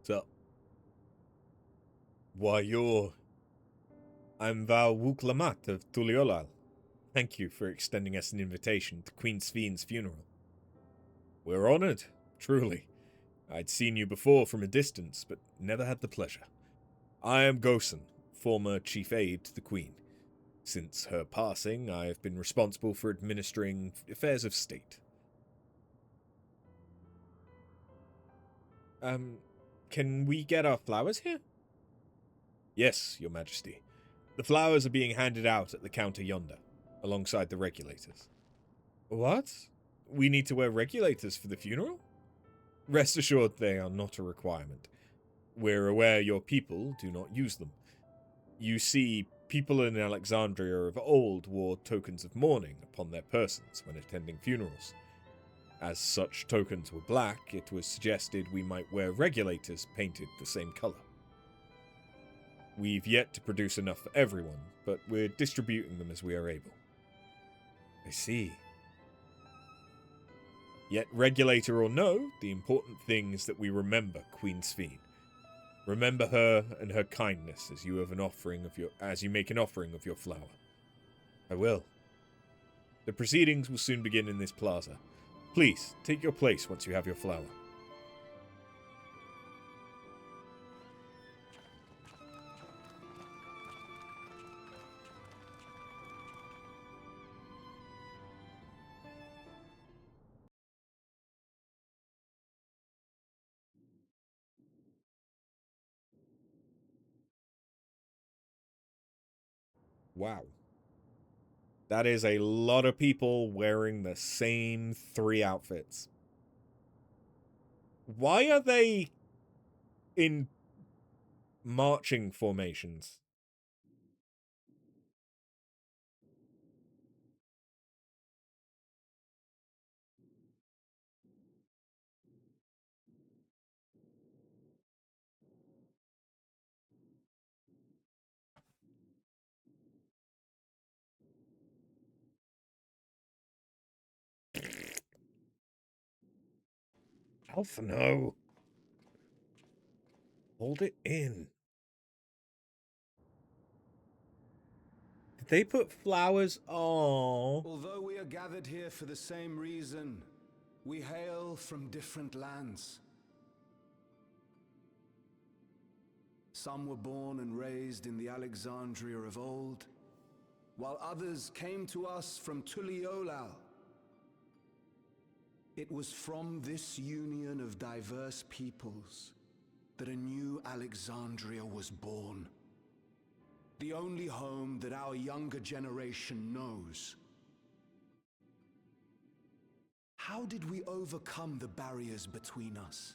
So, why I'm Val Wuklamat of Tuliolal. Thank you for extending us an invitation to Queen Sven's funeral. We're honoured, truly. I'd seen you before from a distance, but never had the pleasure. I am Gosen, former chief aide to the Queen. Since her passing, I have been responsible for administering affairs of state. Can we get our flowers here? Yes, Your Majesty. The flowers are being handed out at the counter yonder, alongside the regulators. What? We need to wear regulators for the funeral? Rest assured they are not a requirement. We're aware your people do not use them. You see, people in Alexandria of old wore tokens of mourning upon their persons when attending funerals. As such tokens were black, it was suggested we might wear regulators painted the same colour. We've yet to produce enough for everyone, but we're distributing them as we are able. I see. Yet, regulator or no, the important thing is that we remember Queen Sven. Remember her and her kindness as you make an offering of your flower. I will. The proceedings will soon begin in this plaza. Please, take your place once you have your flower. Wow. That is a lot of people wearing the same 3 outfits. Why are they in marching formations? Alpha, no. Hold it in. Did they put flowers? Oh. Although we are gathered here for the same reason, we hail from different lands. Some were born and raised in the Alexandria of old, while others came to us from Tuliolal. It was from this union of diverse peoples that a new Alexandria was born. The only home that our younger generation knows. How did we overcome the barriers between us?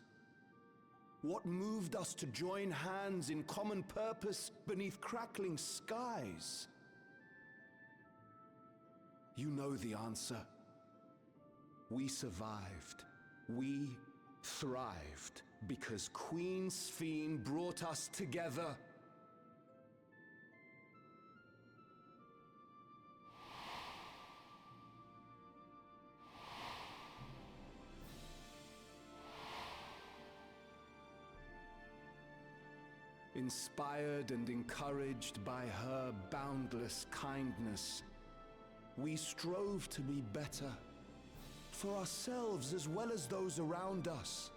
What moved us to join hands in common purpose beneath crackling skies? You know the answer. We survived. We thrived because Queen Sphene brought us together. Inspired and encouraged by her boundless kindness, we strove to be better, for ourselves as well as those around us.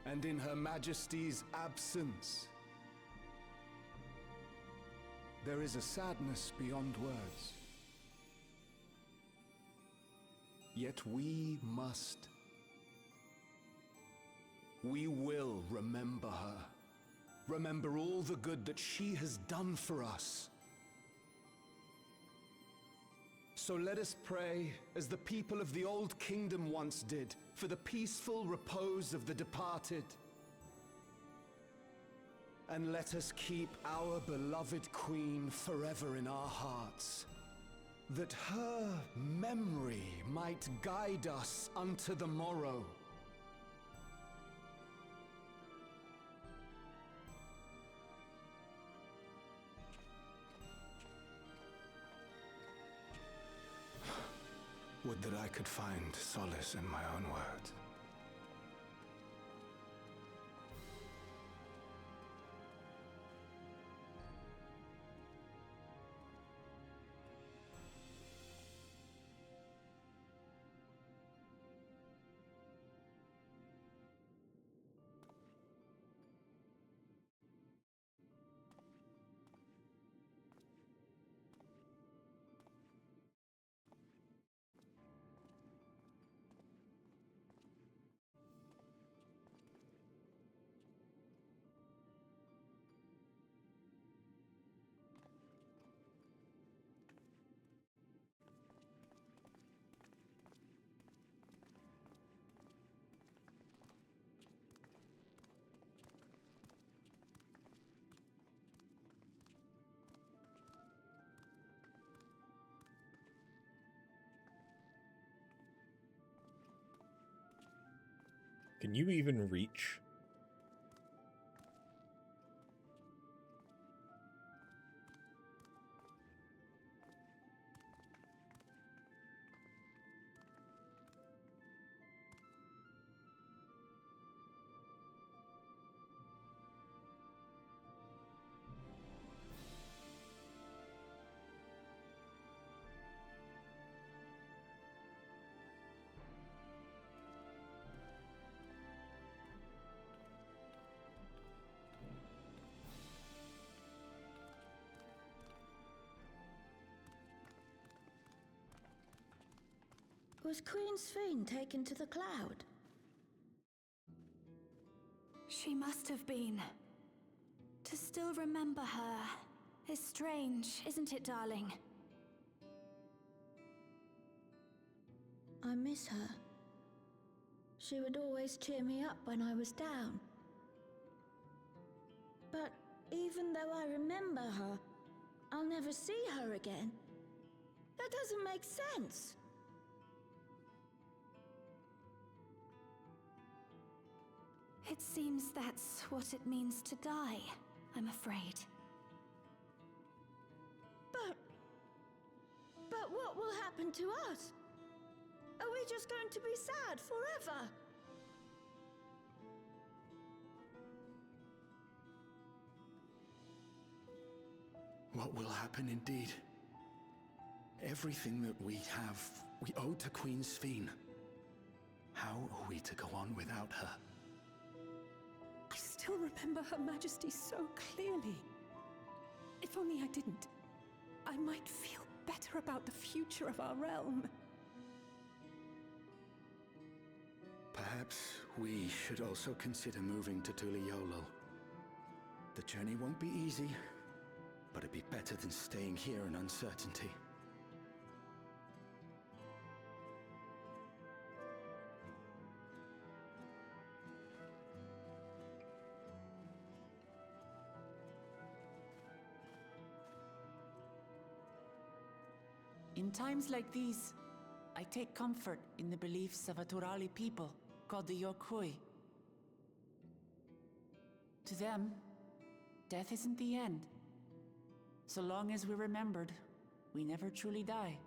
And in Her Majesty's absence, there is a sadness beyond words. Yet we must. We will remember her. Remember all the good that she has done for us. So let us pray, as the people of the Old Kingdom once did, for the peaceful repose of the departed. And let us keep our beloved Queen forever in our hearts, that her memory might guide us unto the morrow. Would that I could find solace in my own words. Can you even reach? Was Queen Sphene taken to the cloud? She must have been. To still remember her is strange, isn't it, darling? I miss her. She would always cheer me up when I was down. But even though I remember her, I'll never see her again. That doesn't make sense. It seems that's what it means to die, I'm afraid. But what will happen to us? Are we just going to be sad forever? What will happen indeed? Everything that we have, we owe to Queen Sphene. How are we to go on without her? I still remember Her Majesty so clearly. If only I didn't, I might feel better about the future of our realm. Perhaps we should also consider moving to Tuliolo. The journey won't be easy, but it'd be better than staying here in uncertainty. In times like these, I take comfort in the beliefs of a Turali people called the Yokui. To them, death isn't the end. So long as we're remembered, we never truly die.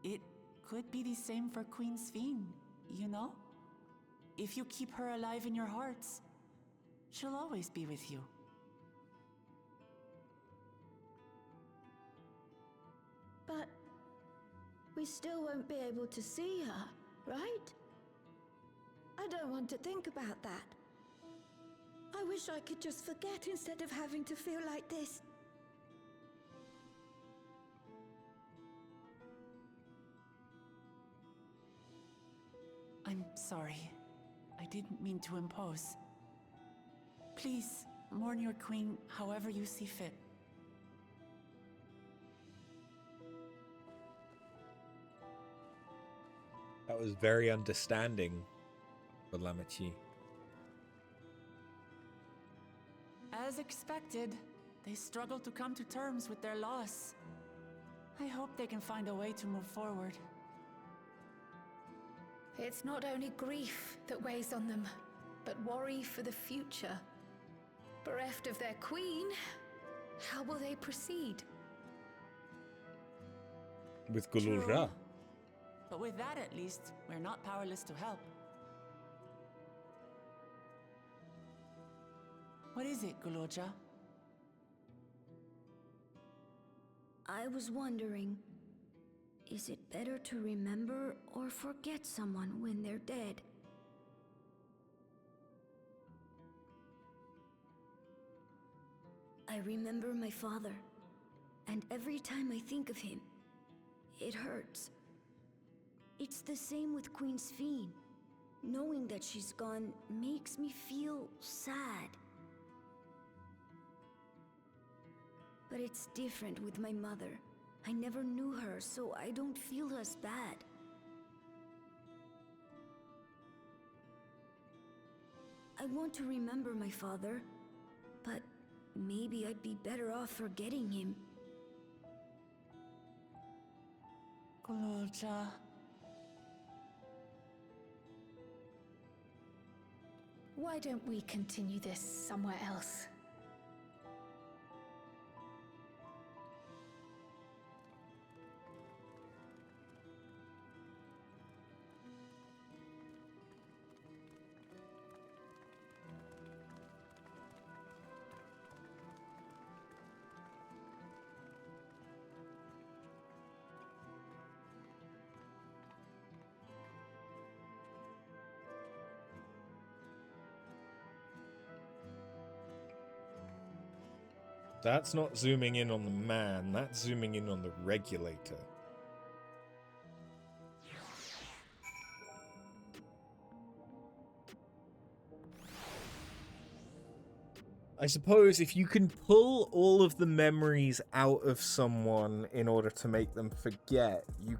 It could be the same for Queen Sphene, you know? If you keep her alive in your hearts, she'll always be with you. But we still won't be able to see her, right? I don't want to think about that. I wish I could just forget instead of having to feel like this. I'm sorry. I didn't mean to impose. Please, mourn your queen however you see fit. That was very understanding for Lamachi. As expected, they struggle to come to terms with their loss. I hope they can find a way to move forward. It's not only grief that weighs on them, but worry for the future. Bereft of their queen, how will they proceed? With Gululra. True. But with that at least, we're not powerless to help. What is it, Guloja? I was wondering, is it better to remember or forget someone when they're dead? I remember my father, and every time I think of him, it hurts. It's the same with Queen Sphene. Knowing that she's gone makes me feel sad. But it's different with my mother. I never knew her, so I don't feel as bad. I want to remember my father, but maybe I'd be better off forgetting him. Guloja. Why don't we continue this somewhere else? That's not zooming in on the man, that's zooming in on the regulator. I suppose if you can pull all of the memories out of someone in order to make them forget, you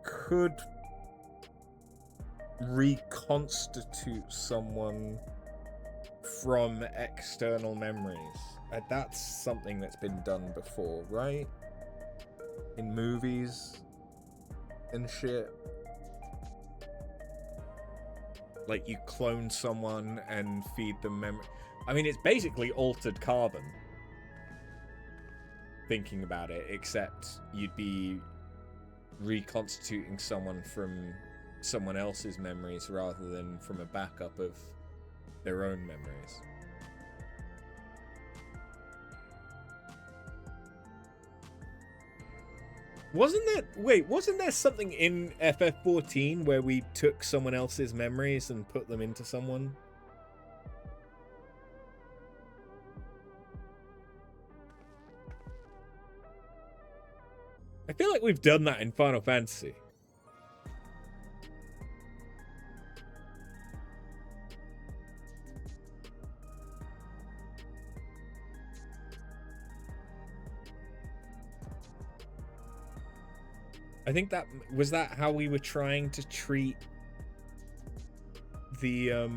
could reconstitute someone from external memories. That's something that's been done before, right? In movies and shit. Like you clone someone and feed them memory. I mean, it's basically altered carbon. Thinking about it, except you'd be reconstituting someone from someone else's memories rather than from a backup of their own memories. Wasn't there something in FF14 where we took someone else's memories and put them into someone? I feel like we've done that in Final Fantasy. I think that was that how we were trying to treat the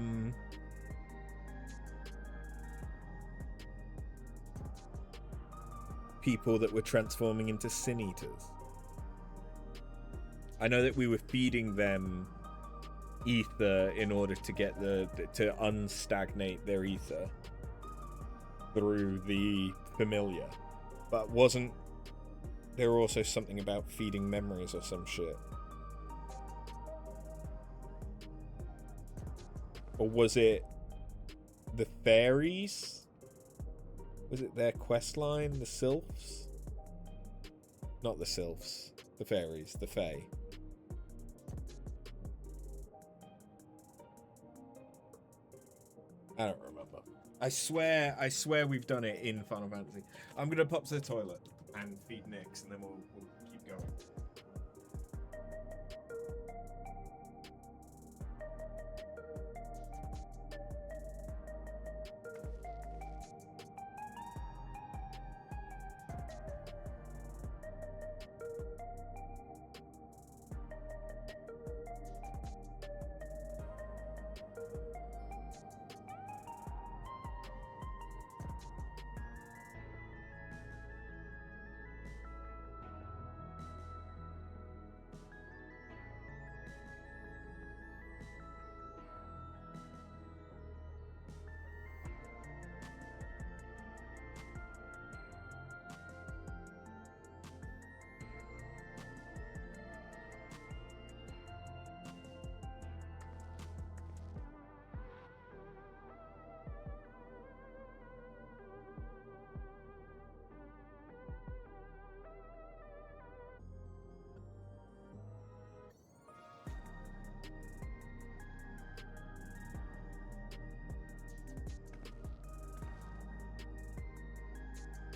people that were transforming into Sin Eaters. I know that we were feeding them ether in order to get to unstagnate their ether through the familiar, but wasn't there also something about feeding memories or some shit? Or was it the fairies? Was it their quest line? The sylphs? Not the sylphs. The fairies. The fae. I don't remember. I swear we've done it in Final Fantasy. I'm gonna pop to the toilet and feed Nyx, and then we'll keep going.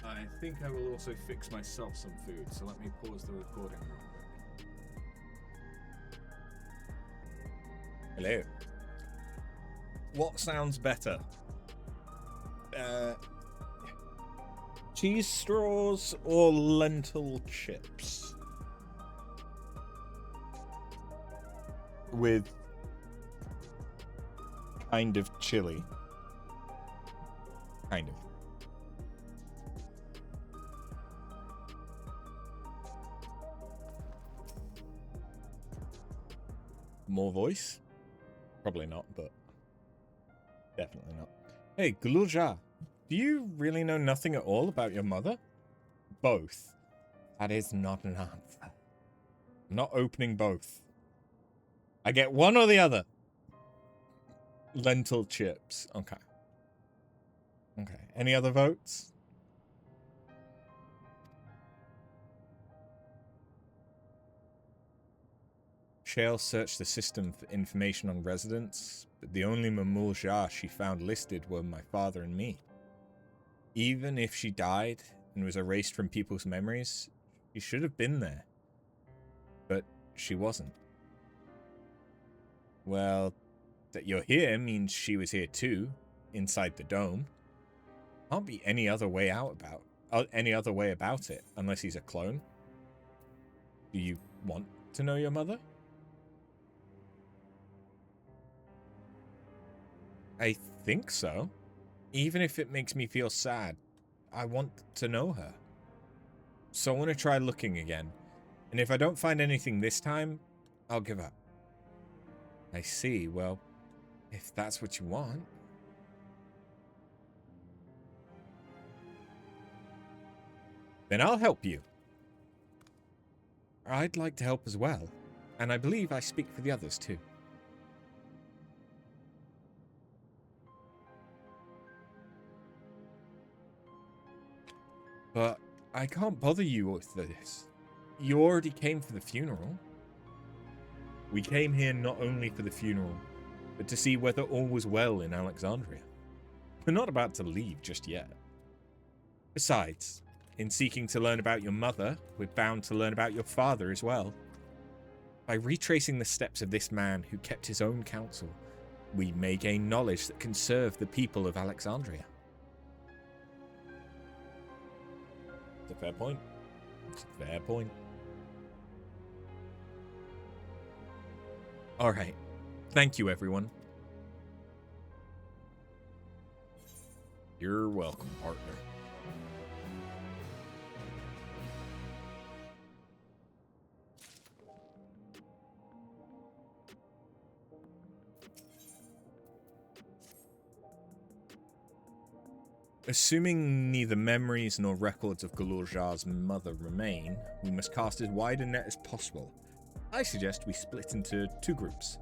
I think I will also fix myself some food, so let me pause the recording real quick. Hello. What sounds better? Cheese straws or lentil chips? With kind of chili. Kind of. More voice? Probably not, but definitely not. Hey, Gluja, do you really know nothing at all about your mother? Both. That is not an answer. I'm not opening both. I get one or the other. Lentil chips. Okay. Okay. Any other votes? Shale searched the system for information on residents, but the only Mamulja she found listed were my father and me. Even if she died and was erased from people's memories, she should have been there. But she wasn't. Well, that you're here means she was here too, inside the dome. Can't be any other way about it, unless he's a clone. Do you want to know your mother? I think so. Even if it makes me feel sad, I want to know her. So I want to try looking again. And if I don't find anything this time, I'll give up. I see. Well, if that's what you want. Then I'll help you. I'd like to help as well. And I believe I speak for the others too. But I can't bother you with this. You already came for the funeral. We came here not only for the funeral, but to see whether all was well in Alexandria. We're not about to leave just yet. Besides, in seeking to learn about your mother, we're bound to learn about your father as well. By retracing the steps of this man who kept his own counsel, we may gain knowledge that can serve the people of Alexandria. It's a fair point. It's a fair point. Alright. Thank you, everyone. You're welcome, partner. Assuming neither memories nor records of Galorjar's mother remain, we must cast as wide a net as possible. I suggest we split into 2 groups.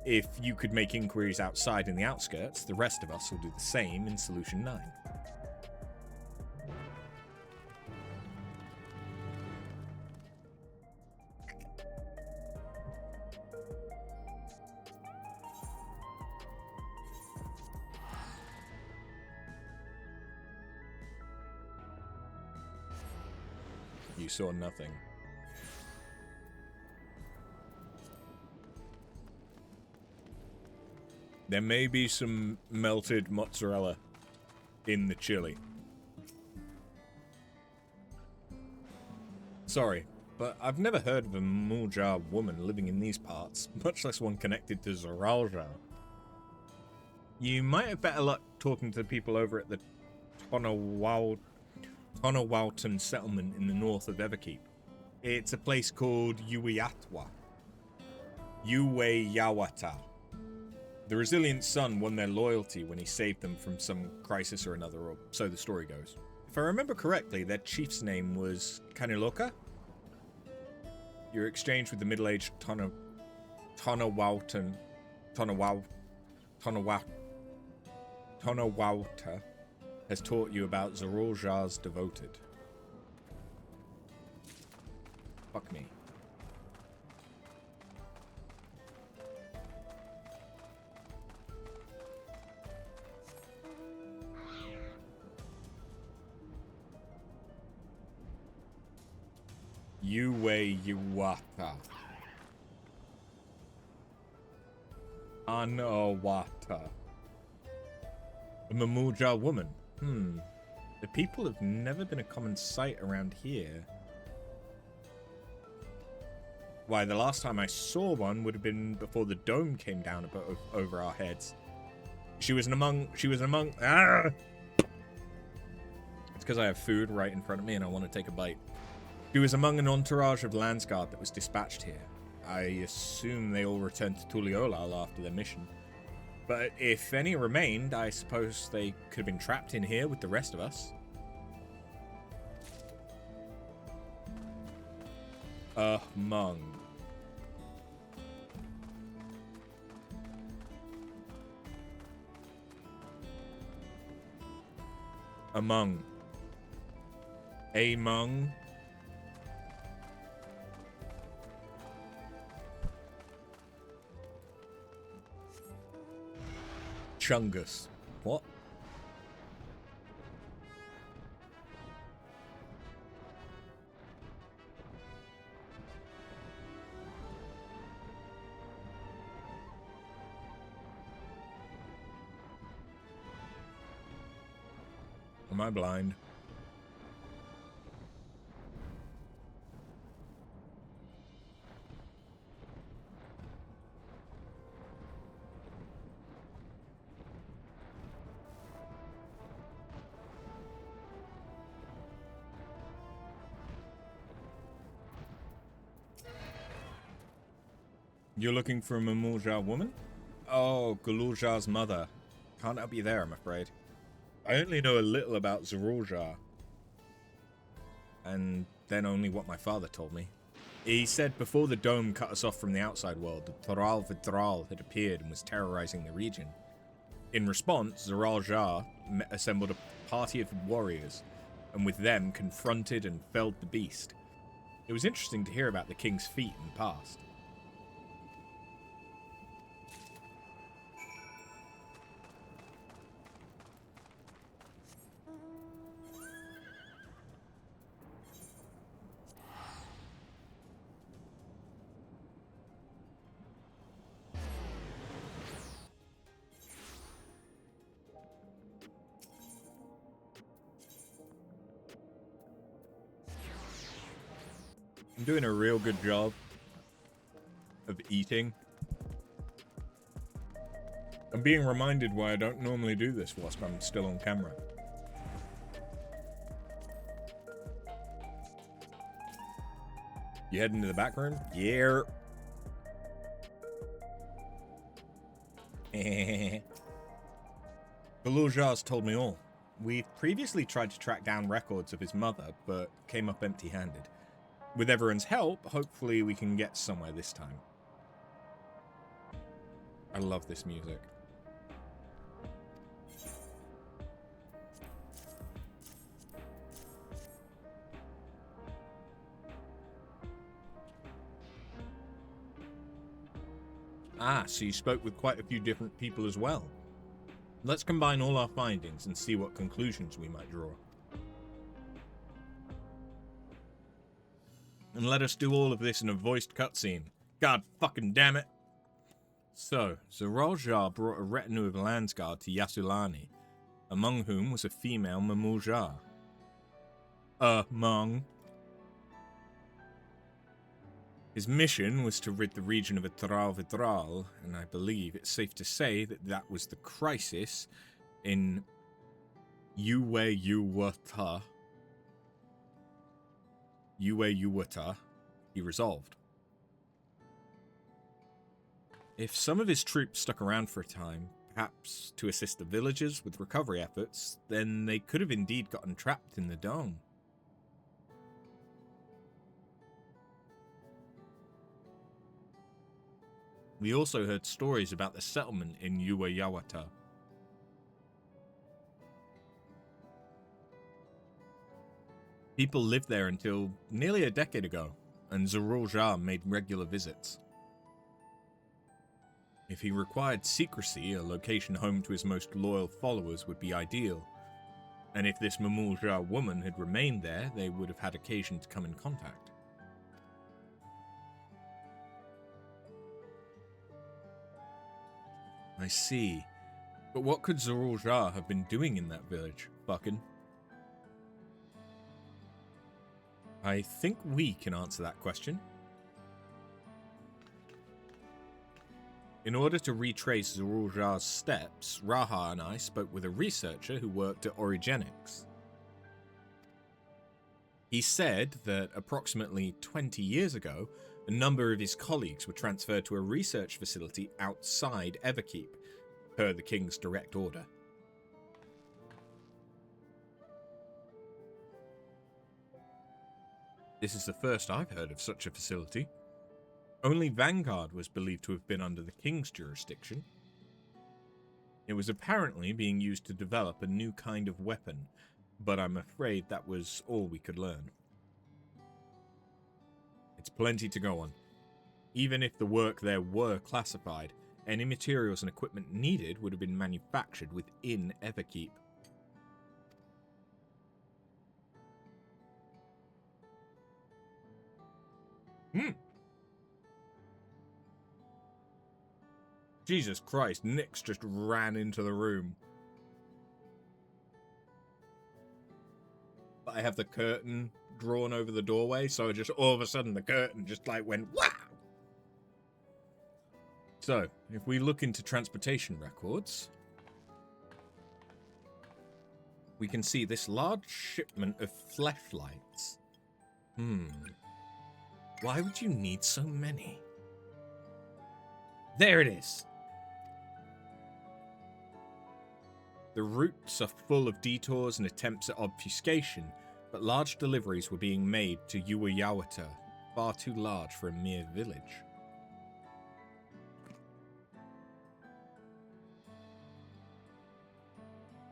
If you could make inquiries outside in the outskirts, the rest of us will do the same in Solution 9. You saw nothing. There may be some melted mozzarella in the chili. Sorry, but I've never heard of a Muljar woman living in these parts, much less one connected to Zoraljar. You might have better luck talking to the people over at the Tonawalton settlement in the north of Everkeep. It's a place called Ueyatwa. Ueyawata. The resilient son won their loyalty when he saved them from some crisis or another, or so the story goes. If I remember correctly, their chief's name was Kaniloka. Your exchange with the middle-aged Tonawalta has taught you about Zoraljar's devoted. Fuck me. Ueyawata. Anawata. A Mamuljar woman. The people have never been a common sight around here. Why, the last time I saw one would have been before the dome came down over our heads. She was among. Ah! It's because I have food right in front of me and I want to take a bite. She was among an entourage of Landsguard that was dispatched here. I assume they all returned to Tuliolal after their mission. But if any remained, I suppose they could have been trapped in here with the rest of us. Among. Among. Among. Chungus. What? Am I blind? You're looking for a Mamuljar woman? Oh, Galorjar's mother. Can't help you there, I'm afraid. I only know a little about Zoraljar. And then only what my father told me. He said before the dome cut us off from the outside world, the Toral Vidral had appeared and was terrorizing the region. In response, Zoraljar assembled a party of warriors, and with them confronted and felled the beast. It was interesting to hear about the king's feat in the past. I'm doing a real good job of eating. I'm being reminded why I don't normally do this whilst I'm still on camera. You heading to the back room? Yeah. Belujar's told me all. We've previously tried to track down records of his mother, but came up empty-handed. With everyone's help, hopefully we can get somewhere this time. I love this music. Ah, so you spoke with quite a few different people as well. Let's combine all our findings and see what conclusions we might draw. And let us do all of this in a voiced cutscene. God fucking damn it. So, Zoraljar brought a retinue of Landsguard to Yasulani, among whom was a female Mamuljar. His mission was to rid the region of Vitral Vitral, and I believe it's safe to say that that was the crisis in Uweyuwata he resolved. If some of his troops stuck around for a time, perhaps to assist the villagers with recovery efforts, then they could have indeed gotten trapped in the dome. We also heard stories about the settlement in Uweyawata. People lived there until nearly a decade ago, and Zoraljar made regular visits. If he required secrecy, a location home to his most loyal followers would be ideal, and if this Mamuljar woman had remained there, they would have had occasion to come in contact. I see. But what could Zoraljar have been doing in that village? Fucking. I think we can answer that question. In order to retrace Zoraljar's steps, Raha and I spoke with a researcher who worked at Origenics. He said that approximately 20 years ago, a number of his colleagues were transferred to a research facility outside Everkeep, per the King's direct order. This is the first I've heard of such a facility. Only Vanguard was believed to have been under the King's jurisdiction. It was apparently being used to develop a new kind of weapon, but I'm afraid that was all we could learn. It's plenty to go on. Even if the work there were classified, any materials and equipment needed would have been manufactured within Everkeep. Jesus Christ, Nyx just ran into the room. But I have the curtain drawn over the doorway, so just all of a sudden the curtain just like went wow. So, if we look into transportation records, we can see this large shipment of fleshlights. Why would you need so many? There it is. The routes are full of detours and attempts at obfuscation, but large deliveries were being made to Uweyawata, far too large for a mere village.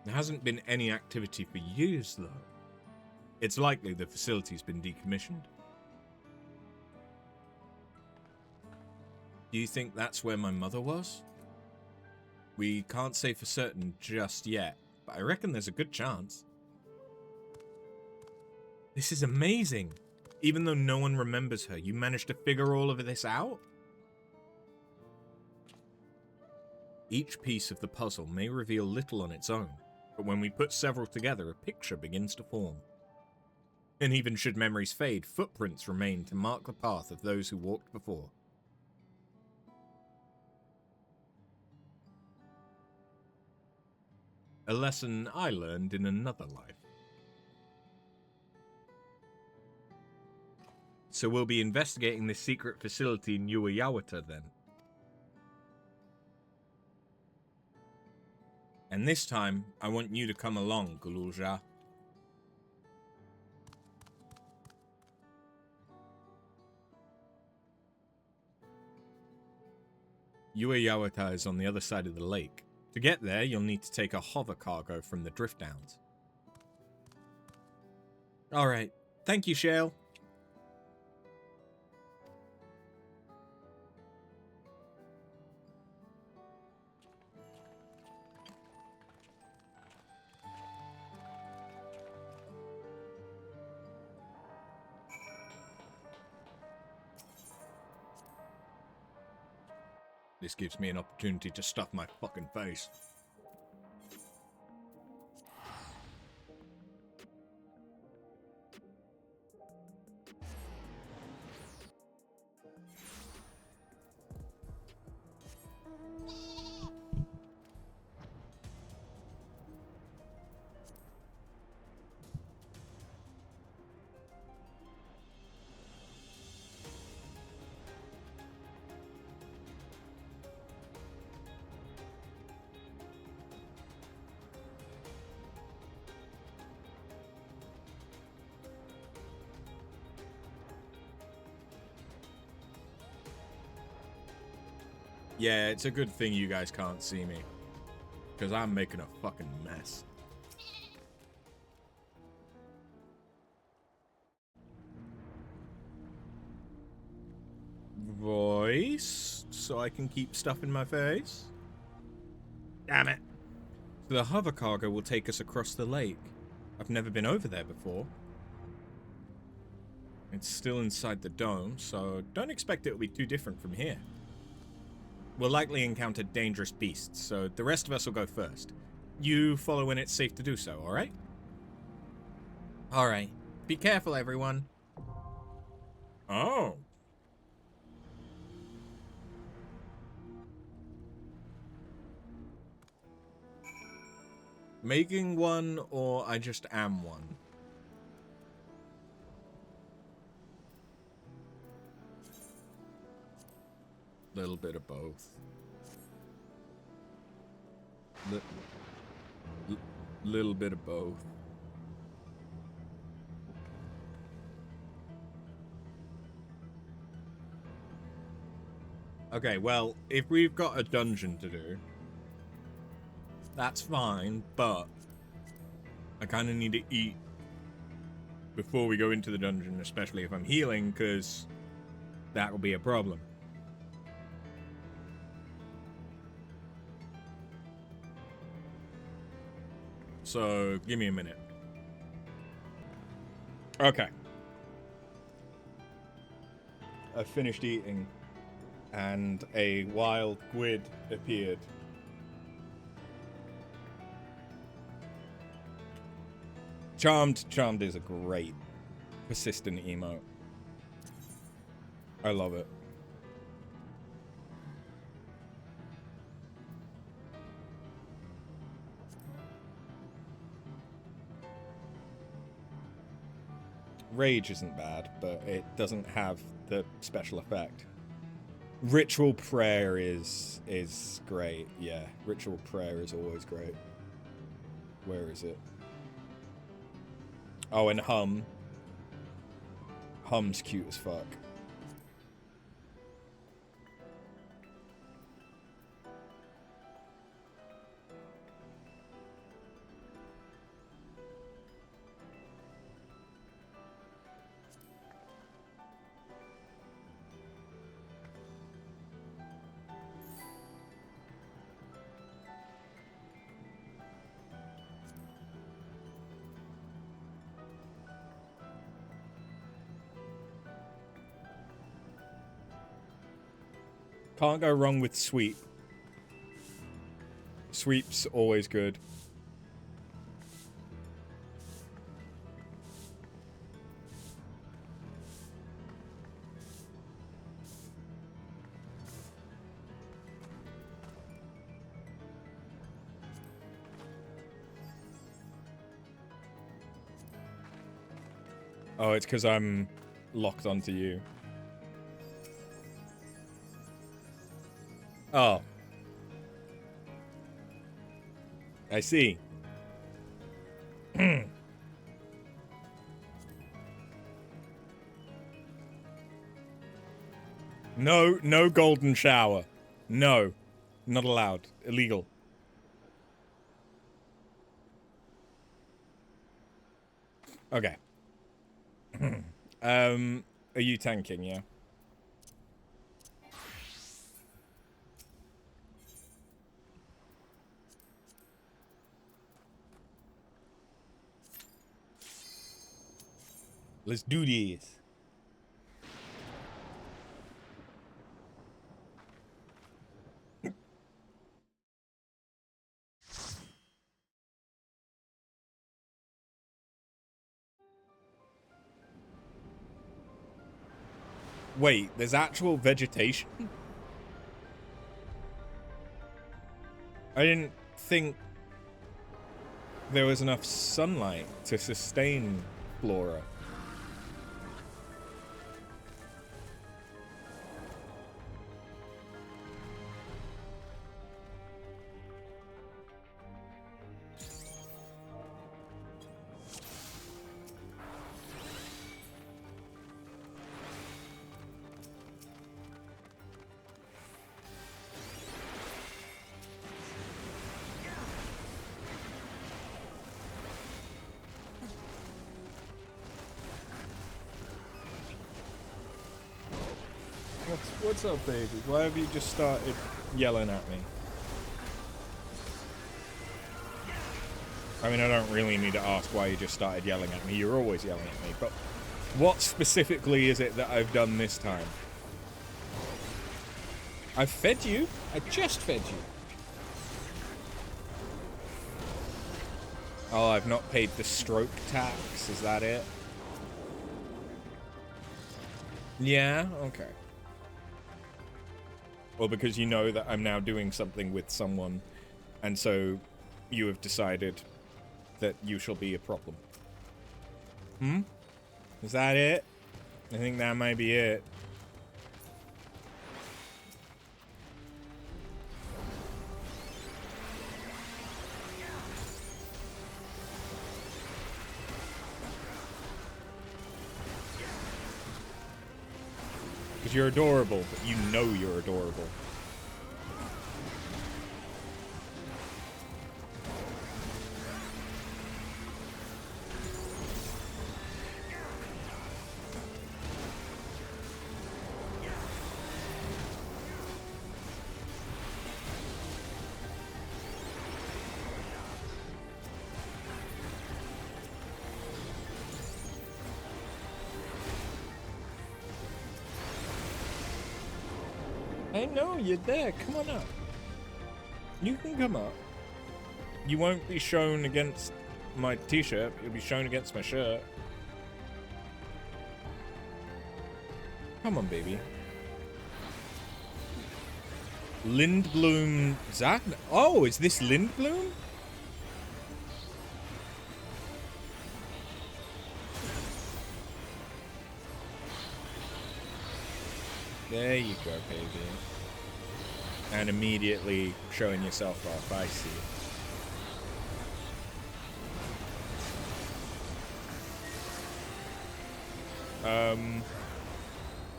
There hasn't been any activity for years, though. It's likely the facility's been decommissioned. Do you think that's where my mother was? We can't say for certain just yet, but I reckon there's a good chance. This is amazing. Even though no one remembers her, you managed to figure all of this out? Each piece of the puzzle may reveal little on its own, but when we put several together, a picture begins to form. And even should memories fade, footprints remain to mark the path of those who walked before. A lesson I learned in another life. So we'll be investigating this secret facility in Ueyawata then. And this time, I want you to come along, Guluja. Ueyawata is on the other side of the lake. To get there, you'll need to take a hover cargo from the drift downs. Alright, thank you, Shale. This gives me an opportunity to stuff my fucking face. Yeah, it's a good thing you guys can't see me. Because I'm making a fucking mess. Voice, so I can keep stuff in my face. Damn it. The hover cargo will take us across the lake. I've never been over there before. It's still inside the dome, so don't expect it will be too different from here. We'll likely encounter dangerous beasts, so the rest of us will go first. You follow when it's safe to do so, alright? Alright. Be careful, everyone. Oh. Making one, or I just am one? Little bit of both. Little bit of both. Okay, well, if we've got a dungeon to do, that's fine, but I kind of need to eat before we go into the dungeon, especially if I'm healing, because that will be a problem. So, give me a minute. Okay. I finished eating, and a wild squid appeared. Charmed is a great, persistent emote. I love it. Rage isn't bad, but it doesn't have the special effect. Ritual prayer is great. Yeah, ritual prayer is always great. Where is it? Oh, and hum. Hum's cute as fuck. Can't go wrong with sweep. Sweep's always good. Oh, it's because I'm locked onto you. Oh. I see. No golden shower. No. Not allowed. Illegal. Okay. Are you tanking, yeah? Let's do this. Wait, there's actual vegetation? I didn't think there was enough sunlight to sustain flora. What's up, baby? Why have you just started yelling at me? I mean, I don't really need to ask why you just started yelling at me. You're always yelling at me. But what specifically is it that I've done this time? I've fed you. I just fed you. Oh, I've not paid the stroke tax. Is that it? Yeah? Okay. Well, because you know that I'm now doing something with someone, and so you have decided that you shall be a problem. Hmm? Is that it? I think that might be it. Because you're adorable, but you know you're adorable. I know, you're there. Come on up. You can come up. You won't be shown against my t-shirt. You'll be shown against my shirt. Come on, baby. Lindblom Zach? Oh, is this Lindblom? There you go, baby. And immediately showing yourself off. I see.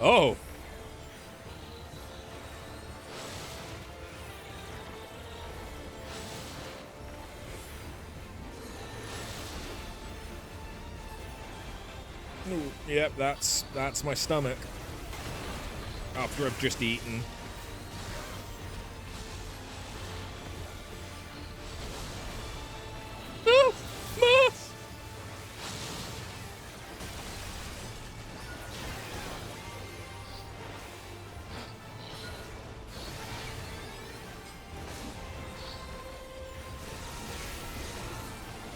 Oh! Ooh, yep, that's my stomach. After I've just eaten. Oh, moss!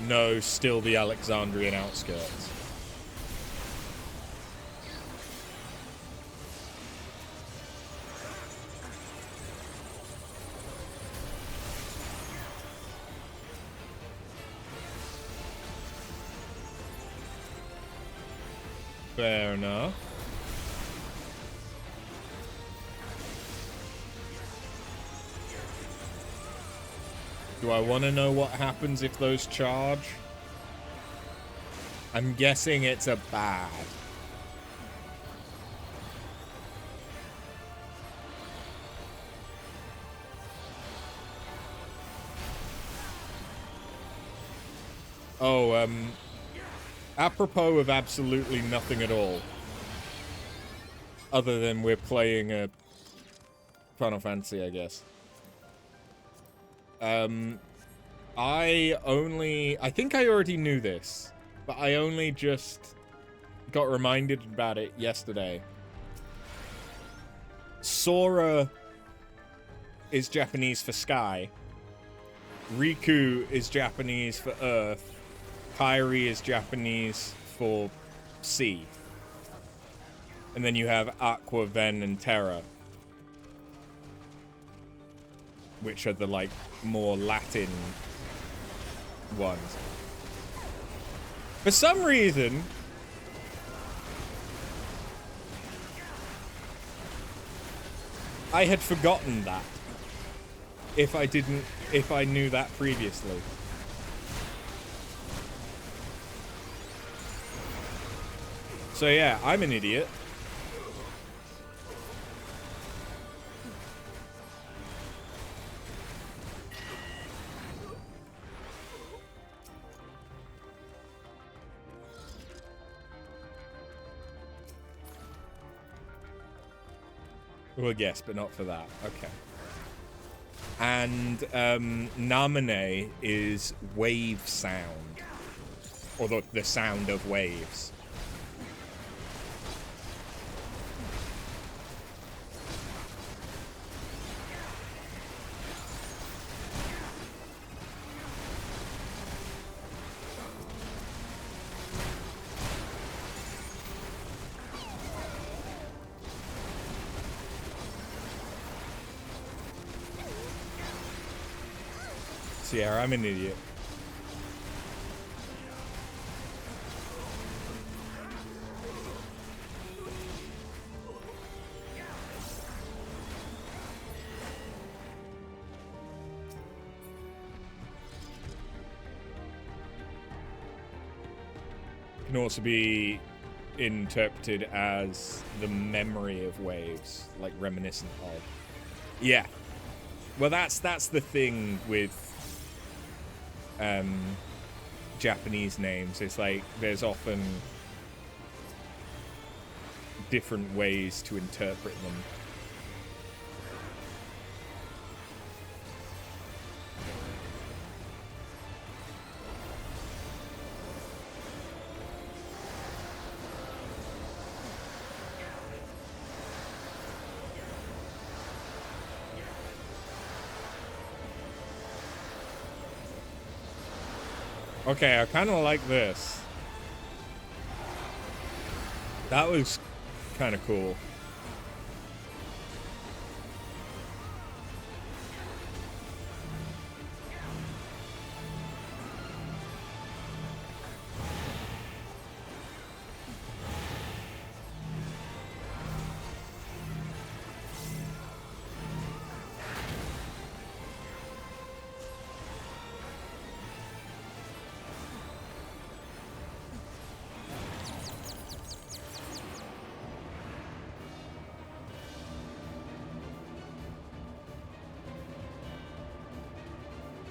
No, still the Alexandrian outskirts. Fair enough. Do I want to know what happens if those charge? I'm guessing it's a bad. Oh, apropos of absolutely nothing at all. Other than we're playing a Final Fantasy, I guess. I think I already knew this, but I only just got reminded about it yesterday. Sora is Japanese for sky. Riku is Japanese for earth. Kairi is Japanese for sea. And then you have Aqua, Ven, and Terra, which are the, like, more Latin ones. For some reason, I had forgotten that. If I knew that previously. So yeah, I'm an idiot. Well, yes, but not for that. Okay. And Namine is wave sound, or the sound of waves. Yeah, I'm an idiot. Can also be interpreted as the memory of waves, like reminiscent of. Yeah. Well, that's the thing with Japanese names. It's like there's often different ways to interpret them. Okay, I kind of like this. That was kind of cool.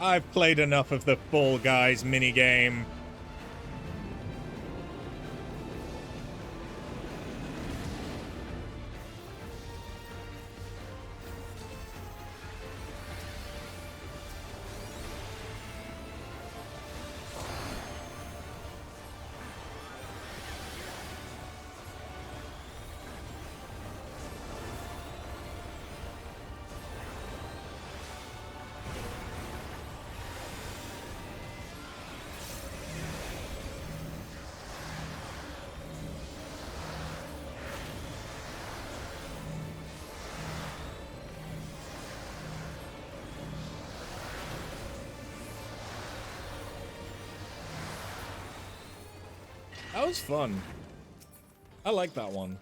I've played enough of the Fall Guys minigame. That was fun. I like that one.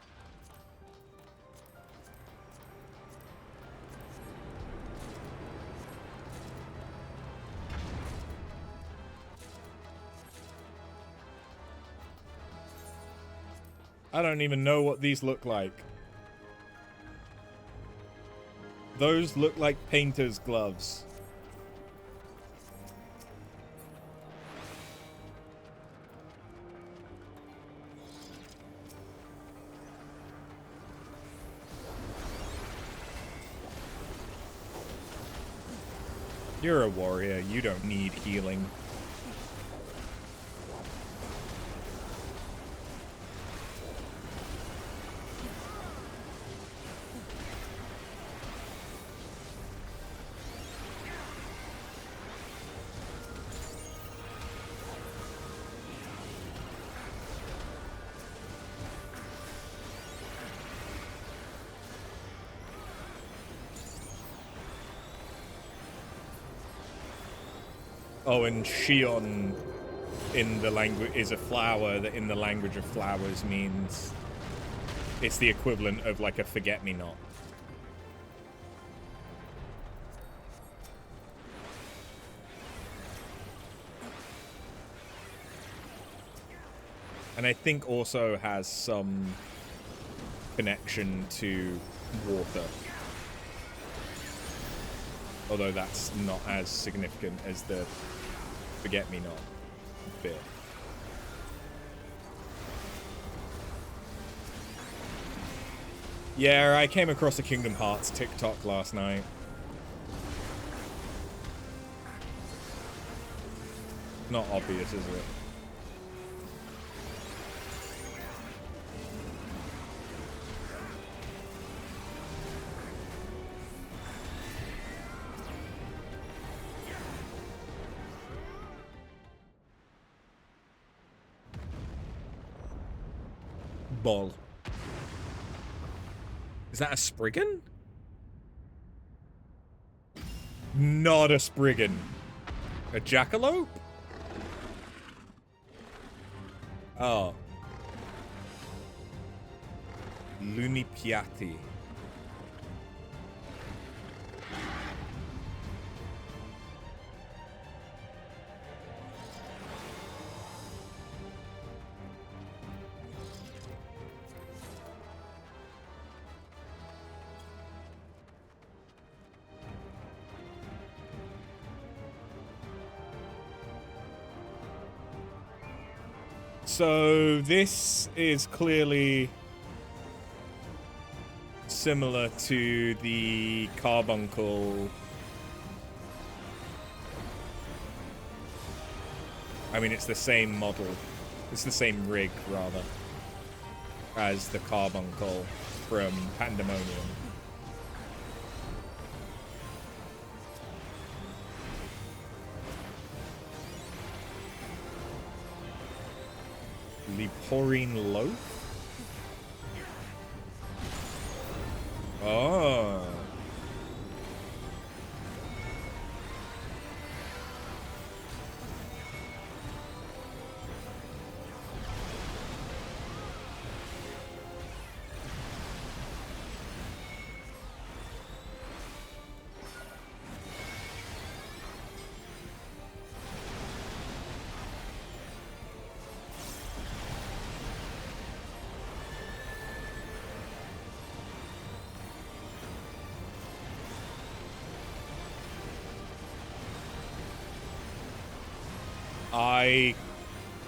I don't even know what these look like. Those look like painter's gloves. You're a warrior. You don't need healing. Oh, and Shion in the language is a flower that in the language of flowers means it's the equivalent of like a forget-me-not. And I think also has some connection to water. Although that's not as significant as the forget-me-not bit. Yeah, I came across a Kingdom Hearts TikTok last night. Not obvious, is it? Ball. Is that a Spriggan? Not a Spriggan. A Jackalope? Oh. Lunipiati. So this is clearly similar to the carbuncle. I mean, it's the same model. It's the same rig, rather, as the carbuncle from Pandemonium. Leporine loaf? Oh.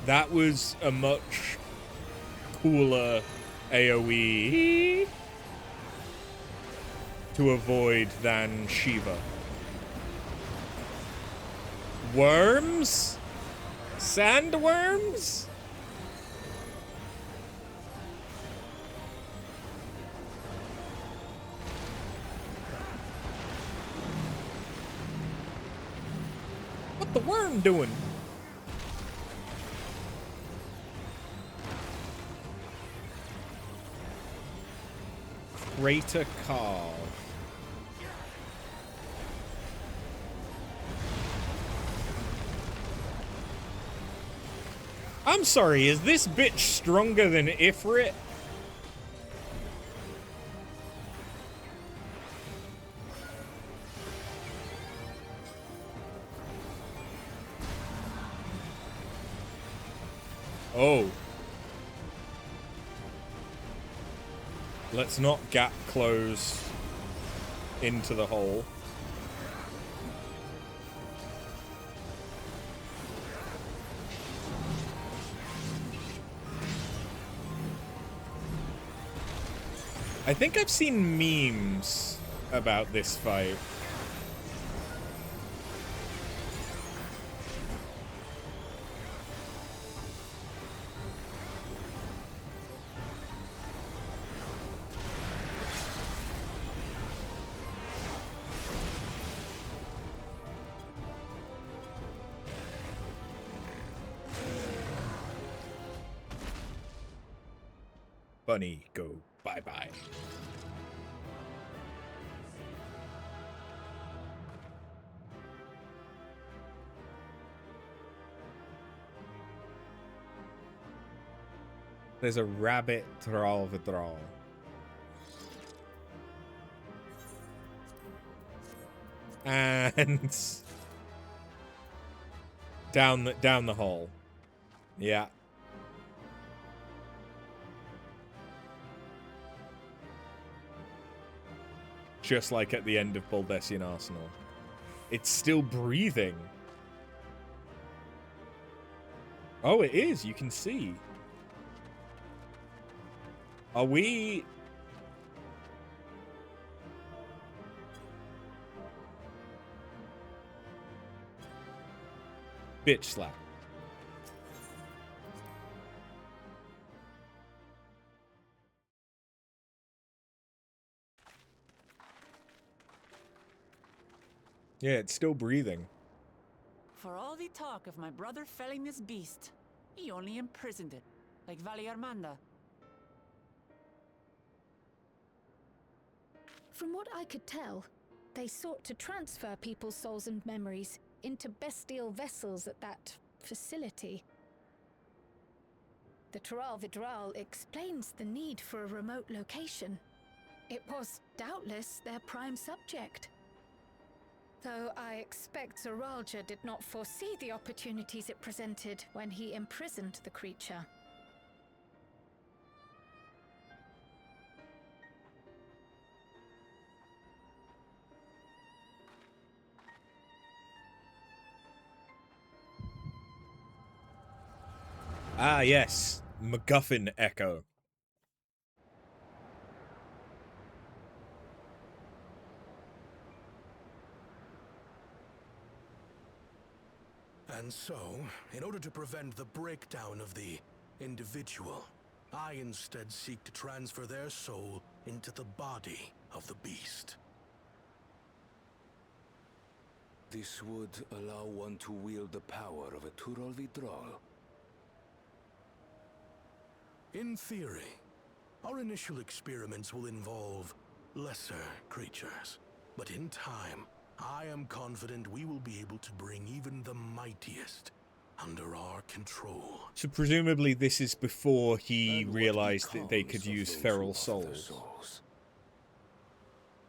That was a much cooler AoE to avoid than Shiva. Worms? Sandworms? What the worm doing? Crater Carve. I'm sorry, is this bitch stronger than Ifrit? Oh. Let's not gap close into the hole. I think I've seen memes about this fight. Bunny, go bye-bye. There's a rabbit thrall of a thrall. And down the hole. Yeah. Just like at the end of Baldessian Arsenal. It's still breathing. Oh, it is. You can see. Are we... Bitch slap. Yeah, it's still breathing. For all the talk of my brother felling this beast, he only imprisoned it, like Valley Armanda. From what I could tell, they sought to transfer people's souls and memories into bestial vessels at that facility. The Tral Vidral explains the need for a remote location. It was doubtless their prime subject. Though I expect Zoralja did not foresee the opportunities it presented when he imprisoned the creature. Ah, yes. MacGuffin Echo. And so, in order to prevent the breakdown of the individual, I instead seek to transfer their soul into the body of the beast. This would allow one to wield the power of a Tral Vidral. In theory, our initial experiments will involve lesser creatures. But in time, I am confident we will be able to bring even the mightiest under our control. So presumably this is before he realized that they could use feral souls.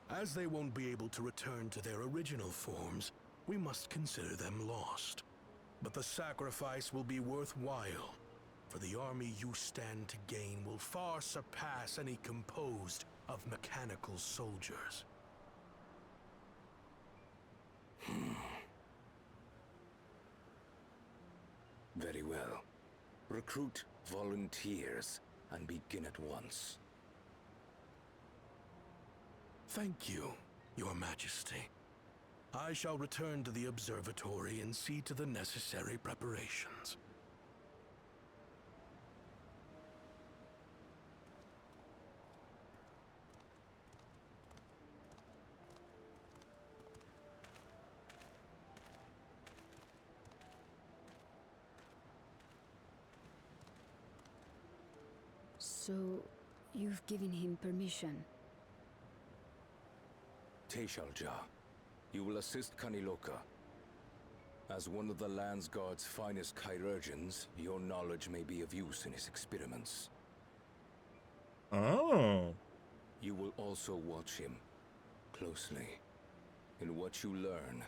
As they won't be able to return to their original forms, we must consider them lost. But the sacrifice will be worthwhile, for the army you stand to gain will far surpass any composed of mechanical soldiers. Very well. Recruit volunteers and begin at once. Thank you, Your Majesty. I shall return to the observatory and see to the necessary preparations. So, you've given him permission? Teshalja, you will assist Kaniloka. As one of the Land's Guard's finest chirurgeons, your knowledge may be of use in his experiments. Oh. You will also watch him closely. And what you learn,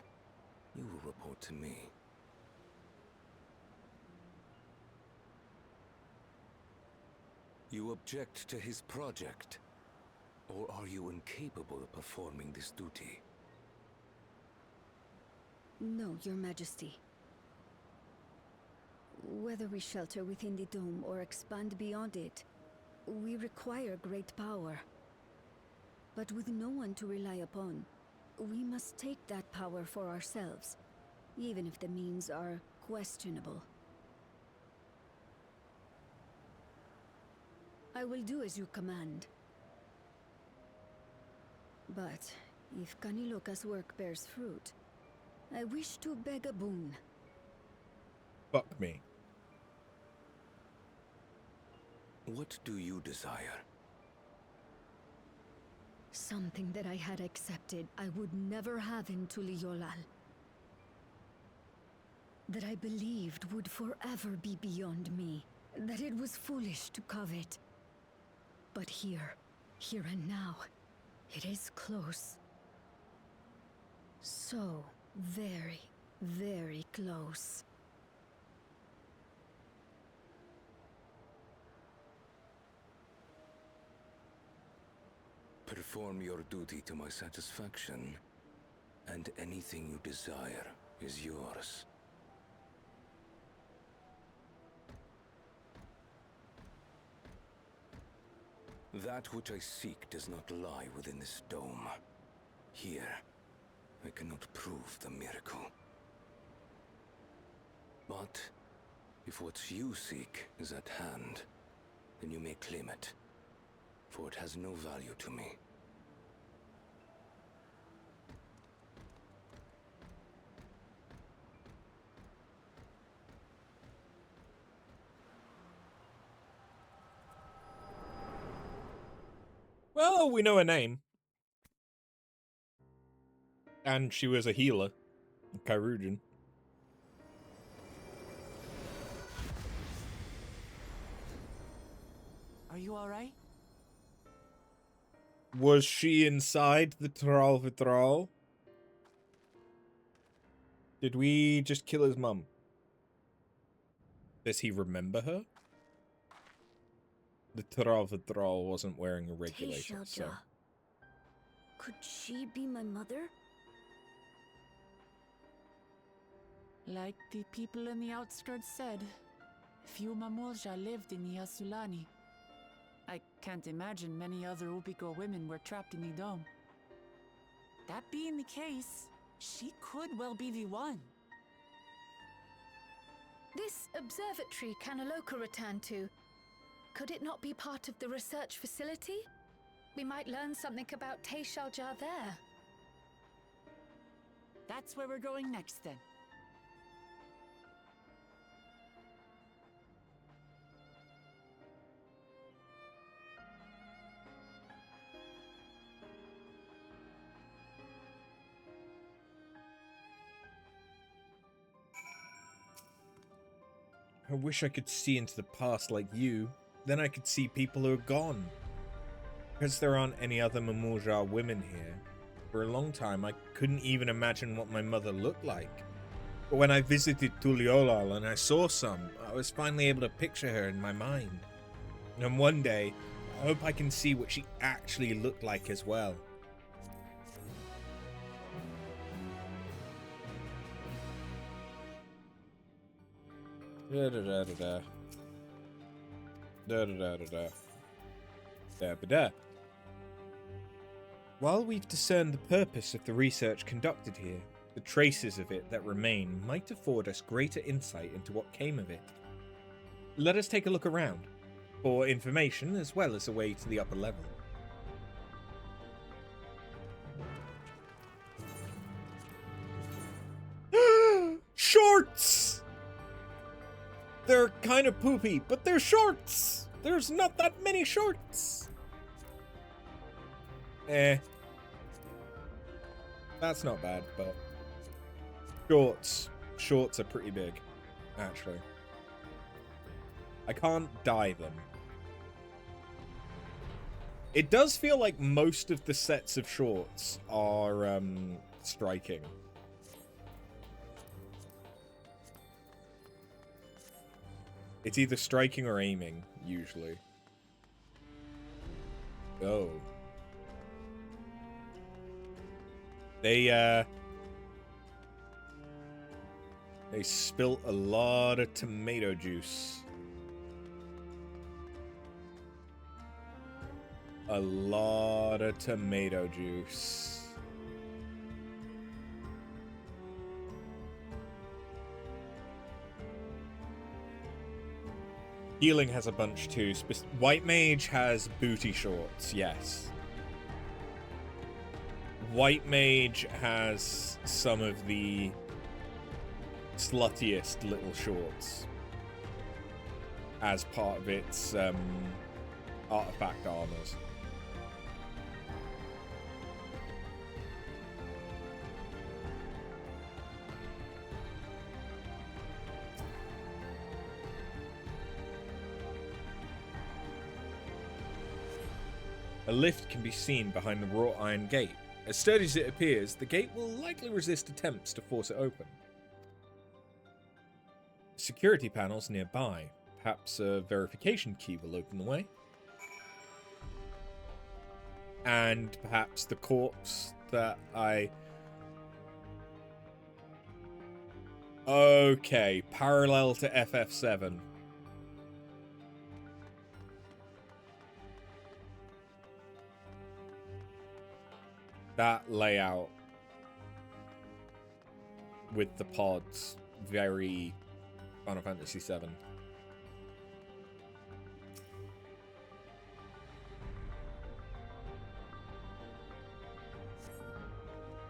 you will report to me. You object to his project? Or are you incapable of performing this duty? No, Your Majesty. Whether we shelter within the dome or expand beyond it, we require great power. But with no one to rely upon, we must take that power for ourselves, even if the means are questionable. I will do as you command. But if Kaniloka's work bears fruit, I wish to beg a boon. Fuck me. What do you desire? Something that I had accepted I would never have in Tuliolal. That I believed would forever be beyond me. That it was foolish to covet. But here and now, it is close. So very, very close. Perform your duty to my satisfaction, and anything you desire is yours. That which I seek does not lie within this dome. Here, I cannot prove the miracle. But if what you seek is at hand, then you may claim it, for it has no value to me. Well, we know her name. And she was a healer. A chirurgeon. Are you alright? Was she inside the Thrall Vitral? Did we just kill his mum? Does he remember her? The Thrall Vitral wasn't wearing a regulator, so... Teishalja. Could she be my mother? Like the people in the outskirts said, few Mamulja lived in the Yasulani. I can't imagine many other Ubigo women were trapped in the dome. That being the case, she could well be the one. This observatory Kaniloka returned to, could it not be part of the research facility? We might learn something about Teishalja there. That's where we're going next then. I wish I could see into the past like you. Then I could see people who are gone. Because there aren't any other Mamulja women here. For a long time, I couldn't even imagine what my mother looked like. But when I visited Tuliolal and I saw some, I was finally able to picture her in my mind. And one day, I hope I can see what she actually looked like as well. Da da da da da. Da da da da da. Da ba da. While we've discerned the purpose of the research conducted here, the traces of it that remain might afford us greater insight into what came of it. Let us take a look around, for information as well as a way to the upper level. Shorts! They're kind of poopy, but they're shorts! There's not that many shorts! That's not bad, but... Shorts. shorts are pretty big, actually. I can't dye them. It does feel like most of the sets of shorts are striking. It's either striking or aiming, usually. Oh. They spilt a lot of tomato juice. A lot of tomato juice. Healing has a bunch too. White Mage has booty shorts, yes. White Mage has some of the sluttiest little shorts as part of its artifact armors. A lift can be seen behind the wrought iron gate. As sturdy as it appears, the gate will likely resist attempts to force it open. Security panels nearby. Perhaps a verification key will open the way. And perhaps the corpse that I... Okay, parallel to FF7. That layout with the pods, very Final Fantasy XIV.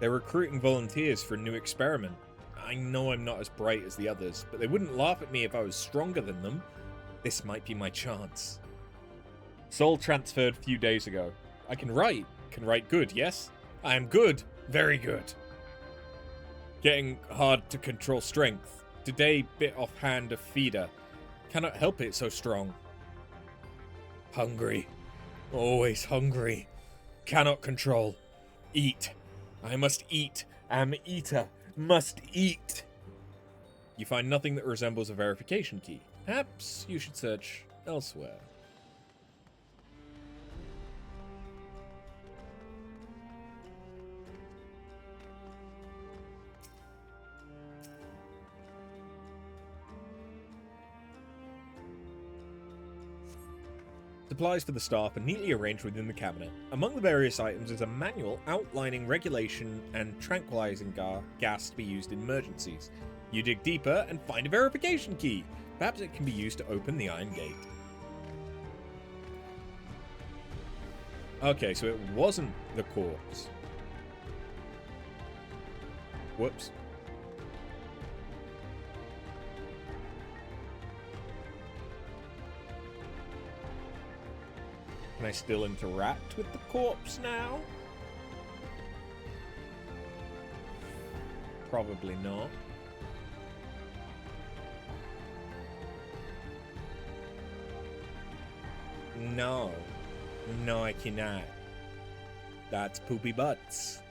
They're recruiting volunteers for a new experiment. I know I'm not as bright as the others, but they wouldn't laugh at me if I was stronger than them. This might be my chance. Soul transferred a few days ago. I can write good, yes? I am good, very good. Getting hard to control strength. Today bit off hand of feeder. Cannot help it, so strong. Hungry. Always hungry. Cannot control. Eat. I must eat. Am eater. Must eat. You find nothing that resembles a verification key. Perhaps you should search elsewhere. Supplies for the staff are neatly arranged within the cabinet. Among the various items is a manual outlining regulation and tranquilizing gas to be used in emergencies. You dig deeper and find a verification key. Perhaps it can be used to open the iron gate. Okay, so it wasn't the corpse. Whoops. Can I still interact with the corpse now? Probably not. No. No, I cannot. That's poopy butts.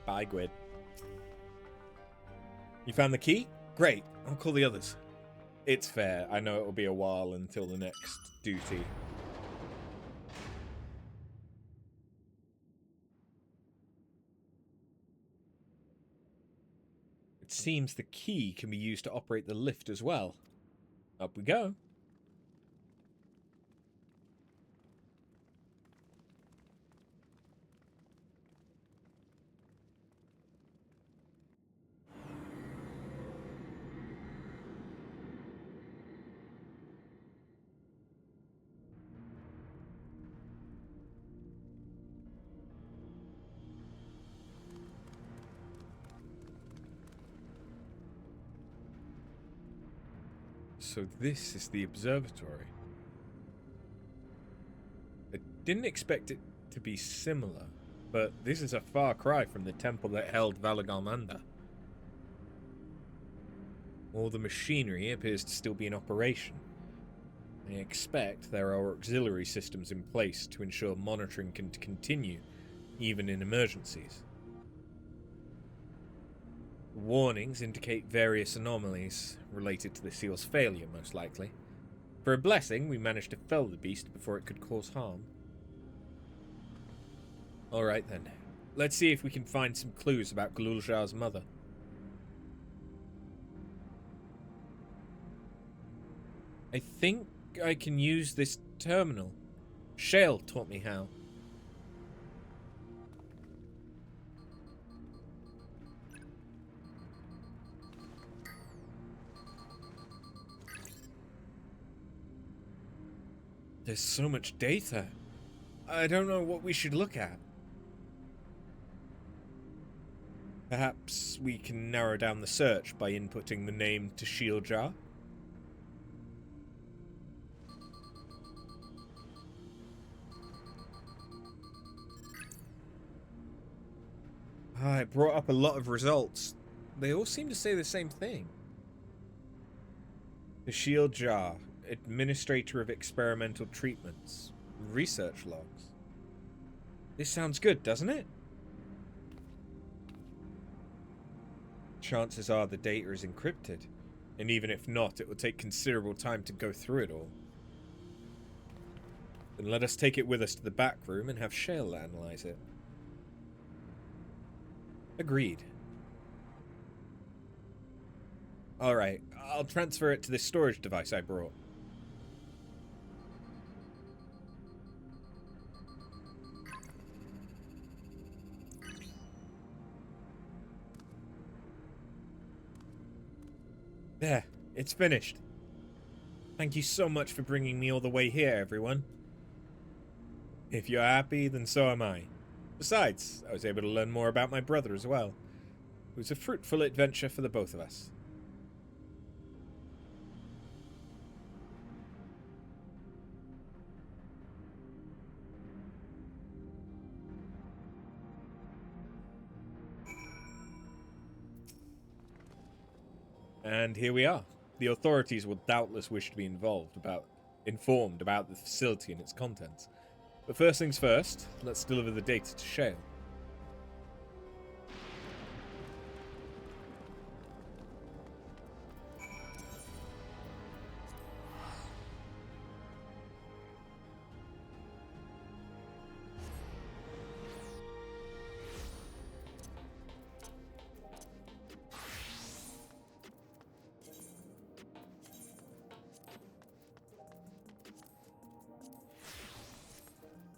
Bye, Gwyd. You found the key? Great. I'll call the others. It's fair. I know it'll be a while until the next duty. It seems the key can be used to operate the lift as well. Up we go. So this is the observatory. I didn't expect it to be similar, but this is a far cry from the temple that held Valagalmanda. All the machinery appears to still be in operation. I expect there are auxiliary systems in place to ensure monitoring can continue, even in emergencies. Warnings indicate various anomalies related to the seal's failure, most likely. For a blessing, we managed to fell the beast before it could cause harm. Alright then, let's see if we can find some clues about Gluljar's mother. I think I can use this terminal. Shale taught me how. There's so much data. I don't know what we should look at. Perhaps we can narrow down the search by inputting the name to Shieldjar? It brought up a lot of results. They all seem to say the same thing. The Shieldjar, Administrator of Experimental Treatments, Research Logs. This sounds good, doesn't it? Chances are the data is encrypted, and even if not, it will take considerable time to go through it all. Then let us take it with us to the back room and have Shale analyze it. Agreed. Alright, I'll transfer it to this storage device I brought. There, it's finished. Thank you so much for bringing me all the way here, everyone. If you're happy, then so am I. Besides, I was able to learn more about my brother as well. It was a fruitful adventure for the both of us. And here we are. The authorities will doubtless wish to be informed about the facility and its contents. But first things first, let's deliver the data to Shale.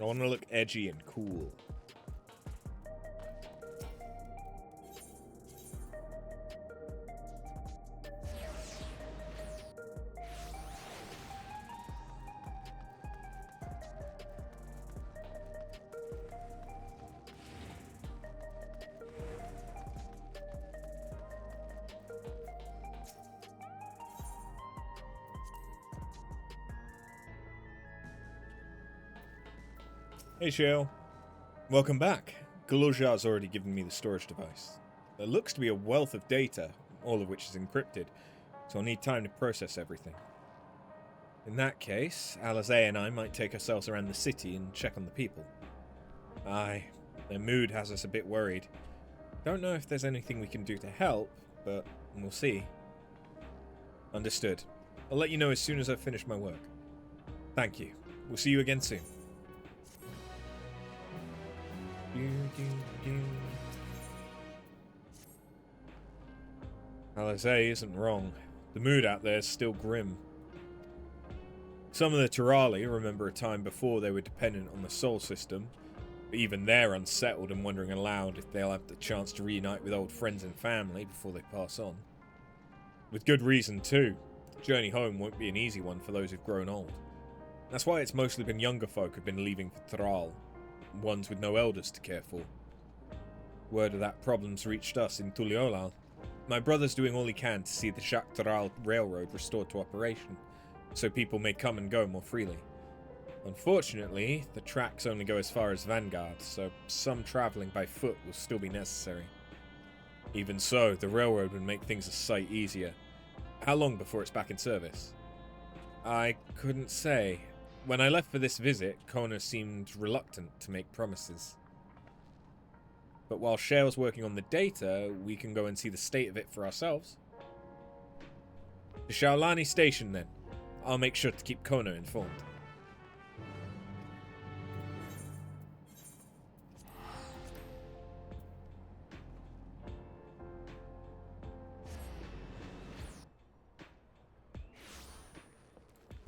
I want to look edgy and cool. Hey Shale, welcome back. Gluljar's already given me the storage device. There looks to be a wealth of data, all of which is encrypted, so I'll need time to process everything. In that case, Alizé and I might take ourselves around the city and check on the people. Aye, their mood has us a bit worried. Don't know if there's anything we can do to help, but we'll see. Understood. I'll let you know as soon as I've finished my work. Thank you. We'll see you again soon. Alizé isn't wrong. The mood out there is still grim. Some of the Turali remember a time before they were dependent on the Sol system, but even they're unsettled and wondering aloud if they'll have the chance to reunite with old friends and family before they pass on. With good reason too. The journey home won't be an easy one for those who've grown old. That's why it's mostly been younger folk who've been leaving for Thrall, ones with no elders to care for. Word of that problem's reached us in Tuliolal. My brother's doing all he can to see the Shaktaral Railroad restored to operation, so people may come and go more freely. Unfortunately, the tracks only go as far as Vanguard, so some travelling by foot will still be necessary. Even so, the railroad would make things a sight easier. How long before it's back in service? I couldn't say. When I left for this visit, Kona seemed reluctant to make promises. But while Shale's working on the data, we can go and see the state of it for ourselves. To Shaolani Station, then. I'll make sure to keep Kona informed.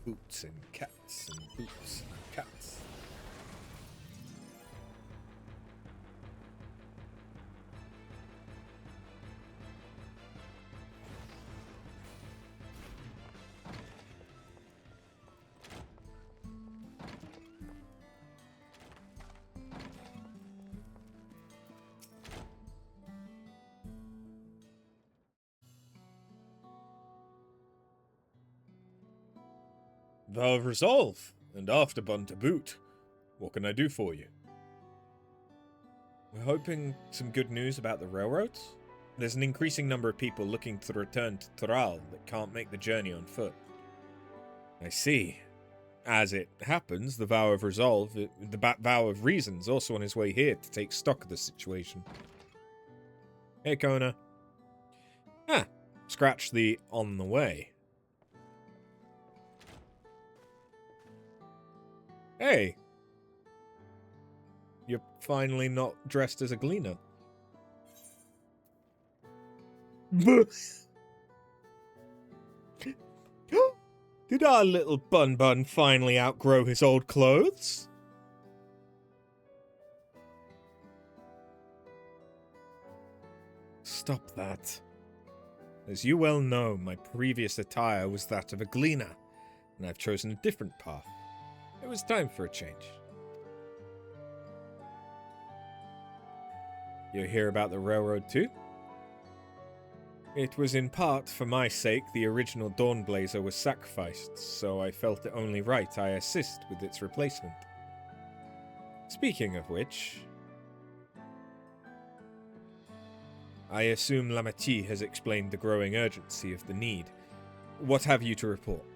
Boots and cats and boots and cats. Vow of Resolve, and Afterbun to boot. What can I do for you? We're hoping some good news about the railroads. There's an increasing number of people looking to return to Toral that can't make the journey on foot. I see. As it happens, the Vow of Resolve, the Vow of Reason's also on his way here to take stock of the situation. Hey, Kona. Ah, scratch the on the way. Hey! You're finally not dressed as a gleaner. Did our little Bun finally outgrow his old clothes? Stop that. As you well know, my previous attire was that of a gleaner, and I've chosen a different path. It was time for a change. You hear about the railroad too? It was in part for my sake the original Dawnblazer was sacrificed, so I felt it only right I assist with its replacement. Speaking of which, I assume Lamati has explained the growing urgency of the need. What have you to report?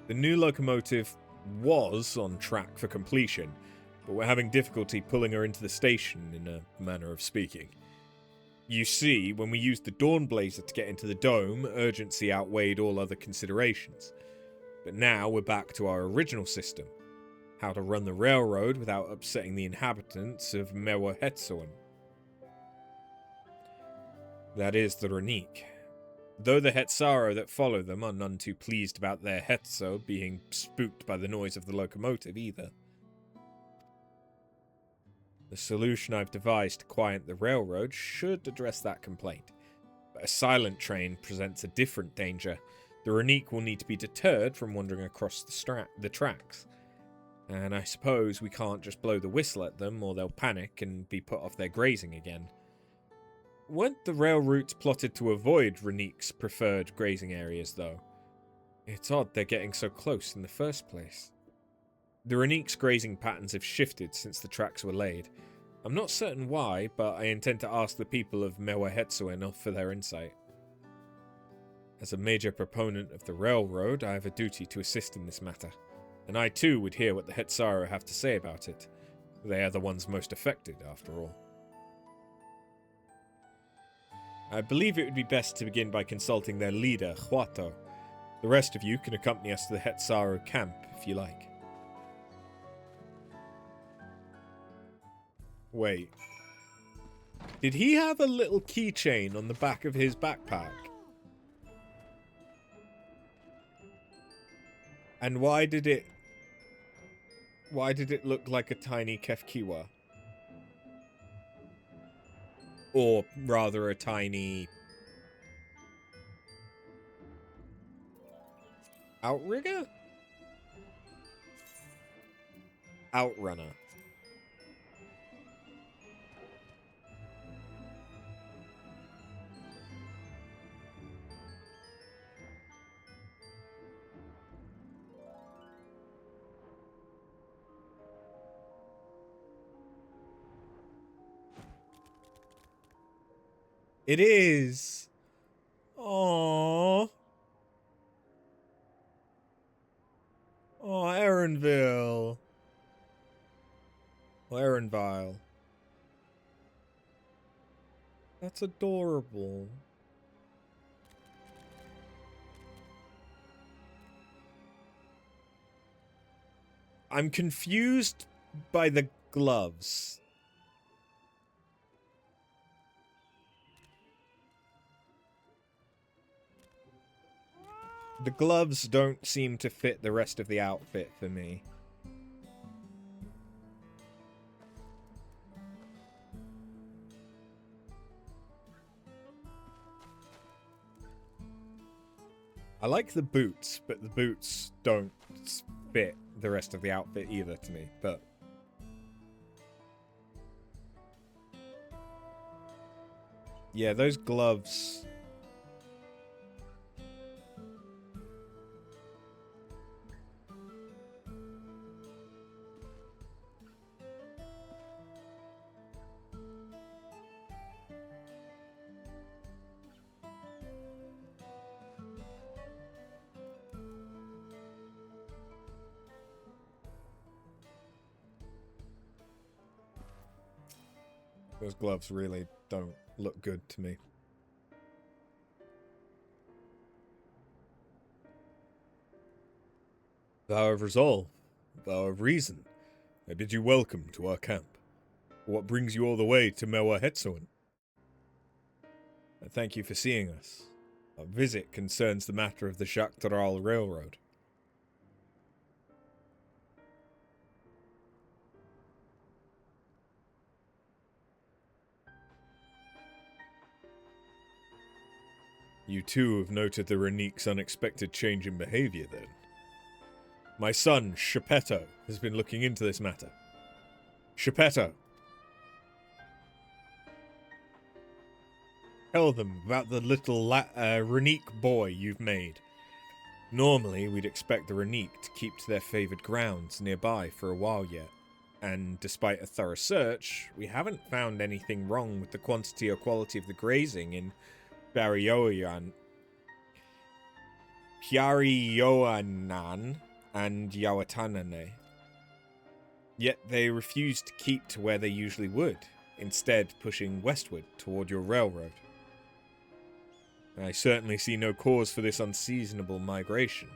The new locomotive was on track for completion, but we're having difficulty pulling her into the station, in a manner of speaking. You see, when we used the Dawnblazer to get into the dome, urgency outweighed all other considerations. But now we're back to our original system. How to run the railroad without upsetting the inhabitants of Mewa Hetsoan. That is the Renique. Though the Hetsaro that follow them are none too pleased about their Hetso being spooked by the noise of the locomotive either. The solution I've devised to quiet the railroad should address that complaint. But a silent train presents a different danger. The Renique will need to be deterred from wandering across the tracks. And I suppose we can't just blow the whistle at them or they'll panic and be put off their grazing again. Weren't the rail routes plotted to avoid Renique's preferred grazing areas, though? It's odd they're getting so close in the first place. The Renique's grazing patterns have shifted since the tracks were laid. I'm not certain why, but I intend to ask the people of Mewa Hetsoen for their insight. As a major proponent of the railroad, I have a duty to assist in this matter, and I too would hear what the Hetsaro have to say about it. They are the ones most affected, after all. I believe it would be best to begin by consulting their leader, Huato. The rest of you can accompany us to the Hetsaro camp, if you like. Wait. Did he have a little keychain on the back of his backpack? And why did it look like a tiny Kefkiwa? Or rather a tiny outrigger? Outrunner. It is. Aww. Oh, Erenville. Well, Erenvile. That's adorable. I'm confused by the gloves. The gloves don't seem to fit the rest of the outfit for me. I like the boots, but the boots don't fit the rest of the outfit either to me, but... yeah, those gloves... those gloves really don't look good to me. Thou of resolve, thou of reason, I bid you welcome to our camp. What brings you all the way to Mewa Hetsuan? I thank you for seeing us. Our visit concerns the matter of the Jactaral Railroad. You too have noted the Renique's unexpected change in behavior, then. My son, Shepetto, has been looking into this matter. Shepetto! Tell them about the little Renique boy you've made. Normally, we'd expect the Renique to keep to their favoured grounds nearby for a while yet. And despite a thorough search, we haven't found anything wrong with the quantity or quality of the grazing in Piarioanan and Yawatanane. Yet they refused to keep to where they usually would, instead pushing westward toward your railroad. I certainly see no cause for this unseasonable migration.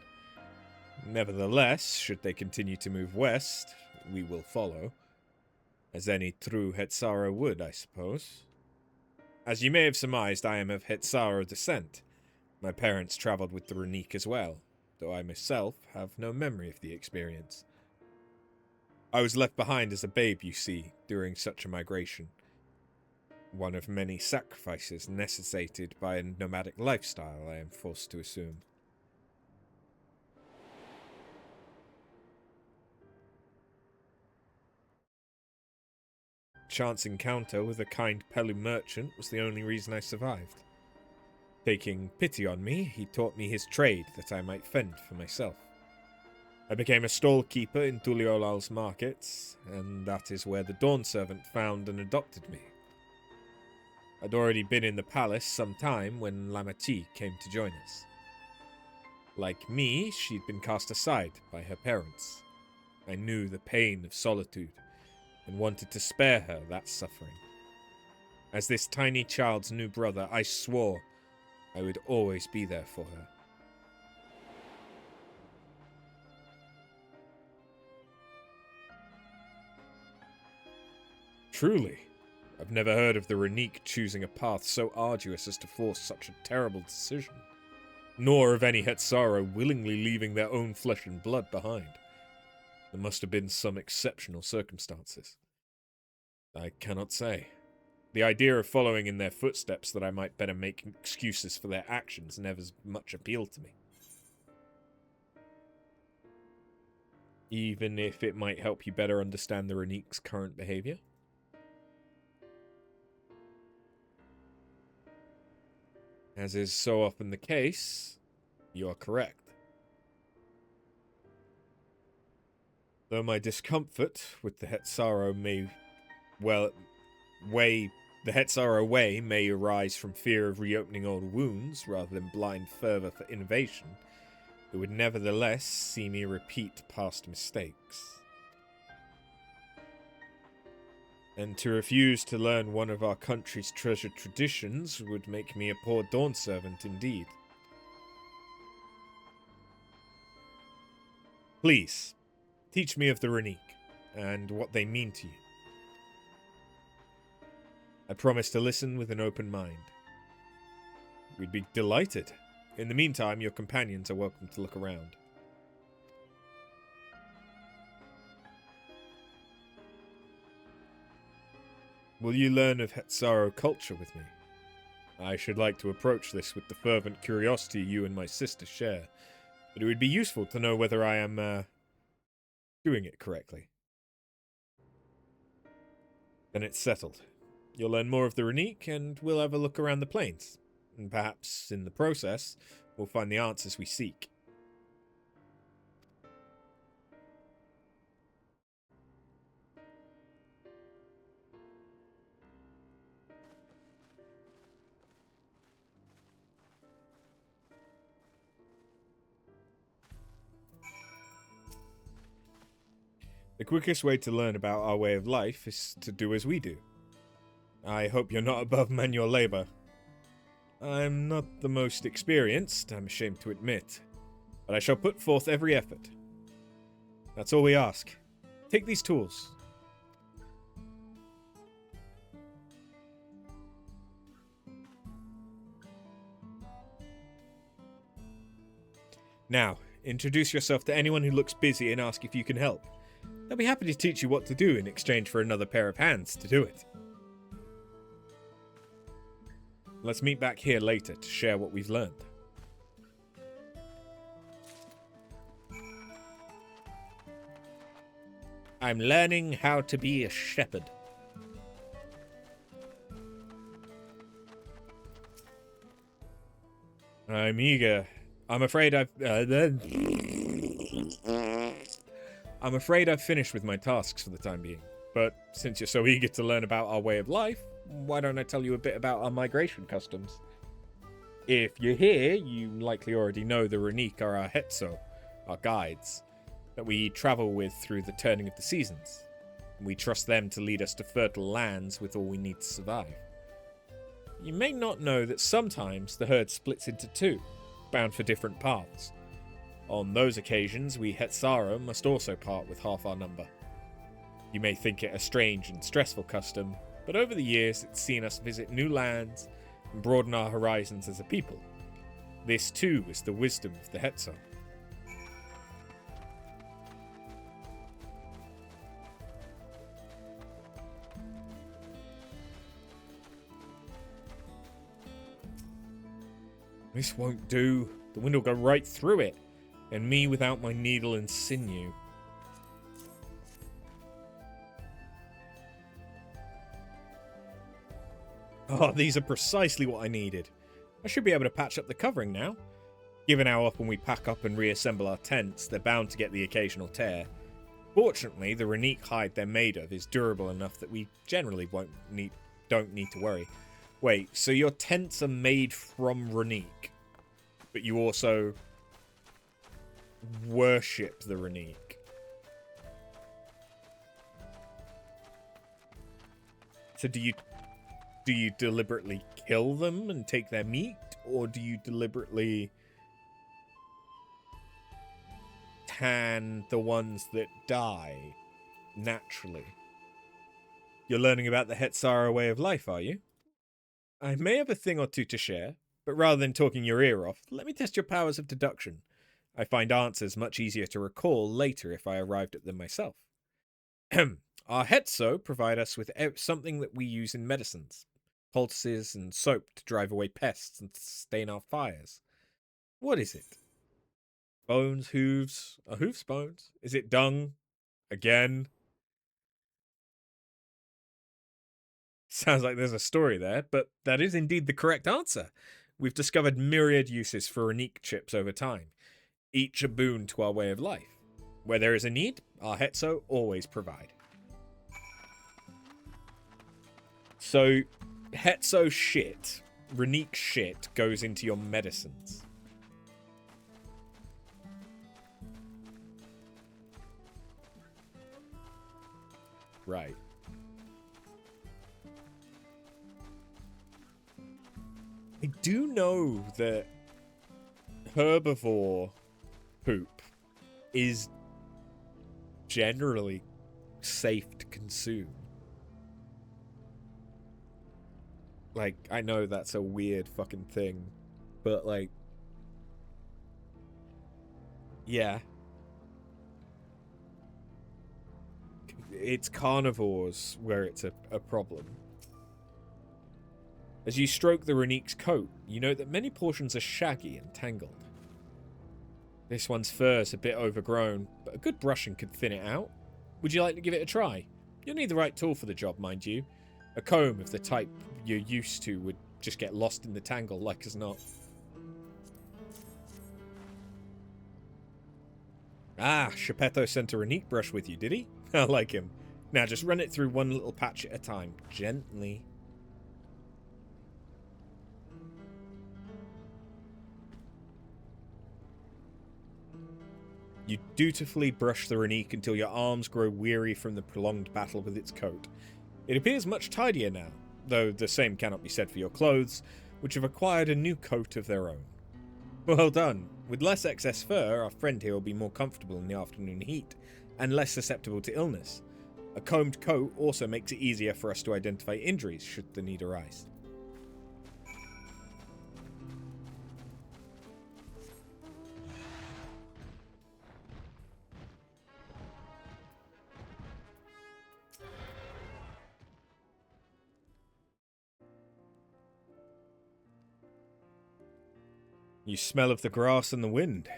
Nevertheless, should they continue to move west, we will follow. As any true Hetsara would, I suppose. As you may have surmised, I am of Hetsara descent. My parents travelled with the Renique as well, though I myself have no memory of the experience. I was left behind as a babe, you see, during such a migration. One of many sacrifices necessitated by a nomadic lifestyle, I am forced to assume. Chance encounter with a kind Pelu merchant was the only reason I survived. Taking pity on me, he taught me his trade that I might fend for myself. I became a stall keeper in Tuliolal's markets, and that is where the Dawn Servant found and adopted me. I'd already been in the palace some time when Lamachi came to join us. Like me, she'd been cast aside by her parents. I knew the pain of solitude, and wanted to spare her that suffering. As this tiny child's new brother, I swore I would always be there for her. Truly, I've never heard of the Renique choosing a path so arduous as to force such a terrible decision, nor of any Hetsara willingly leaving their own flesh and blood behind. There must have been some exceptional circumstances. I cannot say. The idea of following in their footsteps that I might better make excuses for their actions never much appealed to me. Even if it might help you better understand the Renique's current behavior. As is so often the case, you are correct. Though my discomfort with the Hetsaro may weigh The Hetzara way may arise from fear of reopening old wounds rather than blind fervor for innovation. It would nevertheless see me repeat past mistakes. And to refuse to learn one of our country's treasured traditions would make me a poor dawn servant indeed. Please, teach me of the Renique and what they mean to you. I promise to listen with an open mind. We'd be delighted. In the meantime, your companions are welcome to look around. Will you learn of Hetzaro culture with me? I should like to approach this with the fervent curiosity you and my sister share, but it would be useful to know whether I am, doing it correctly. Then it's settled. You'll learn more of the Renique, and we'll have a look around the plains. And perhaps, in the process, we'll find the answers we seek. The quickest way to learn about our way of life is to do as we do. I hope you're not above manual labor. I'm not the most experienced, I'm ashamed to admit, but I shall put forth every effort. That's all we ask. Take these tools. Now, introduce yourself to anyone who looks busy and ask if you can help. They'll be happy to teach you what to do in exchange for another pair of hands to do it. Let's meet back here later to share what we've learned. I'm learning how to be a shepherd. I'm eager. I'm afraid I've finished with my tasks for the time being. But since you're so eager to learn about our way of life, why don't I tell you a bit about our migration customs? If you're here, you likely already know the Renique are our Hetzo, our guides, that we travel with through the turning of the seasons. We trust them to lead us to fertile lands with all we need to survive. You may not know that sometimes the herd splits into two, bound for different paths. On those occasions, we Hetzara must also part with half our number. You may think it a strange and stressful custom, but over the years it's seen us visit new lands and broaden our horizons as a people. This too is the wisdom of the Hetzo. This won't do. The wind will go right through it, and me without my needle and sinew. Oh, these are precisely what I needed. I should be able to patch up the covering now. Given how often we pack up and reassemble our tents, they're bound to get the occasional tear. Fortunately, the Renique hide they're made of is durable enough that we generally don't need to worry. Wait, so your tents are made from Renique, but you also worship the Renique? So do you deliberately kill them and take their meat, or do you deliberately tan the ones that die naturally? You're learning about the Hetzara way of life, are you? I may have a thing or two to share, but rather than talking your ear off, let me test your powers of deduction. I find answers much easier to recall later if I arrived at them myself. Our Hetzo provide us with something that we use in medicines. Poultices and soap to drive away pests and sustain our fires. What is it? Bones, hooves. Are hooves bones? Is it dung? Again? Sounds like there's a story there, but that is indeed the correct answer. We've discovered myriad uses for Renique chips over time, each a boon to our way of life. Where there is a need, our Hetzo always provide. So, Hetso shit, Renique shit, goes into your medicines. Right. I do know that herbivore poop is generally safe to consume. Like, I know that's a weird fucking thing, but like, yeah. It's carnivores where it's a problem. As you stroke the Renique's coat, you note that many portions are shaggy and tangled. This one's fur is a bit overgrown, but a good brushing could thin it out. Would you like to give it a try? You'll need the right tool for the job, mind you. A comb of the type you're used to would just get lost in the tangle like as not. Ah, Geppetto sent a Renique brush with you, did he? I like him. Now just run it through one little patch at a time, gently. You dutifully brush the Renique until your arms grow weary from the prolonged battle with its coat. It appears much tidier now, though the same cannot be said for your clothes, which have acquired a new coat of their own. Well done. With less excess fur, our friend here will be more comfortable in the afternoon heat, and less susceptible to illness. A combed coat also makes it easier for us to identify injuries should the need arise. You smell of the grass and the wind,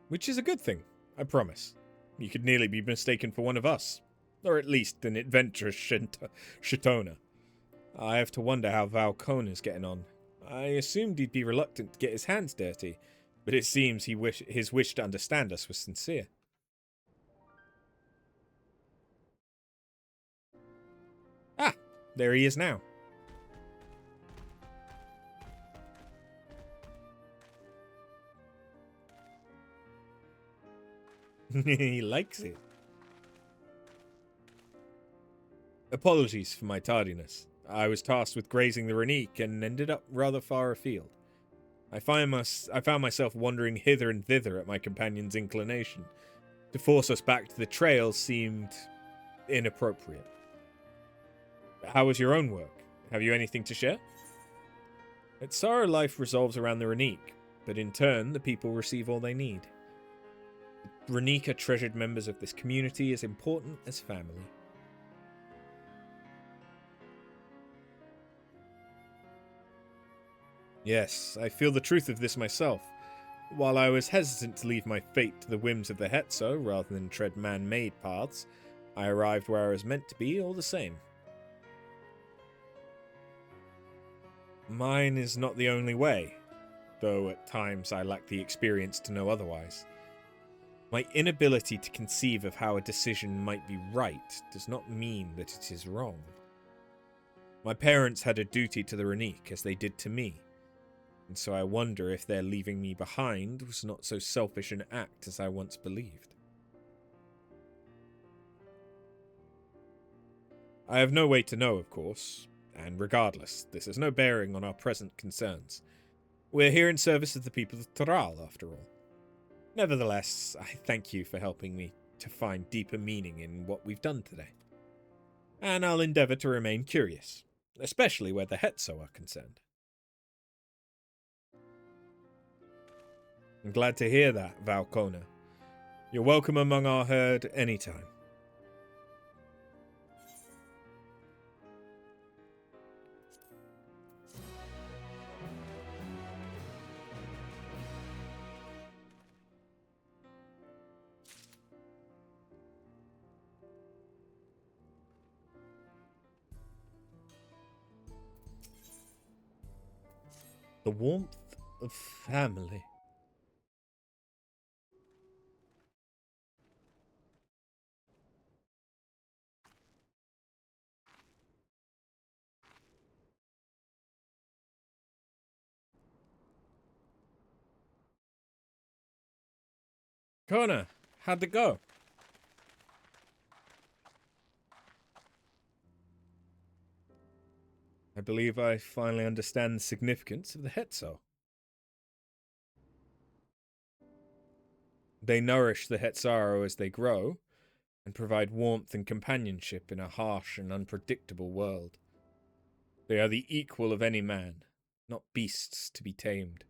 which is a good thing, I promise. You could nearly be mistaken for one of us, or at least an adventurous Shitona. I have to wonder how Valcona's getting on. I assumed he'd be reluctant to get his hands dirty, but it seems his wish to understand us was sincere. Ah, there he is now. He likes it. Apologies for my tardiness. I was tasked with grazing the Renique and ended up rather far afield. I found myself wandering hither and thither at my companion's inclination. To force us back to the trail seemed inappropriate. How was your own work? Have you anything to share? At Sorrow, life revolves around the Renique, but in turn, the people receive all they need. Renique are treasured members of this community as important as family. Yes, I feel the truth of this myself. While I was hesitant to leave my fate to the whims of the Hetso rather than tread man-made paths, I arrived where I was meant to be all the same. Mine is not the only way, though at times I lack the experience to know otherwise. My inability to conceive of how a decision might be right does not mean that it is wrong. My parents had a duty to the Renique as they did to me, and so I wonder if their leaving me behind was not so selfish an act as I once believed. I have no way to know, of course, and regardless, this has no bearing on our present concerns. We're here in service of the people of Thrall, after all. Nevertheless, I thank you for helping me to find deeper meaning in what we've done today. And I'll endeavour to remain curious, especially where the Hetso are concerned. I'm glad to hear that, Valcona. You're welcome among our herd anytime. The warmth of family. Kona, how'd it go? I believe I finally understand the significance of the Hetzo. They nourish the Hetzaro as they grow, and provide warmth and companionship in a harsh and unpredictable world. They are the equal of any man, not beasts to be tamed.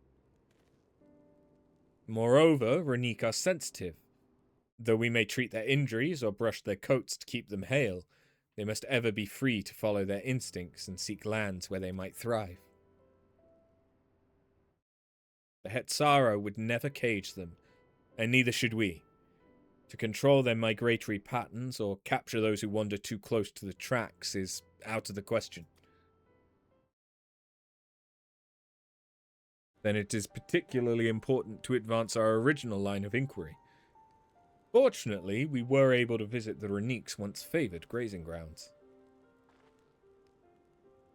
Moreover, Renique are sensitive. Though we may treat their injuries or brush their coats to keep them hale, they must ever be free to follow their instincts and seek lands where they might thrive. The Hetzaro would never cage them, and neither should we. To control their migratory patterns or capture those who wander too close to the tracks is out of the question. Then it is particularly important to advance our original line of inquiry. Fortunately, we were able to visit the Renique's once favoured grazing grounds.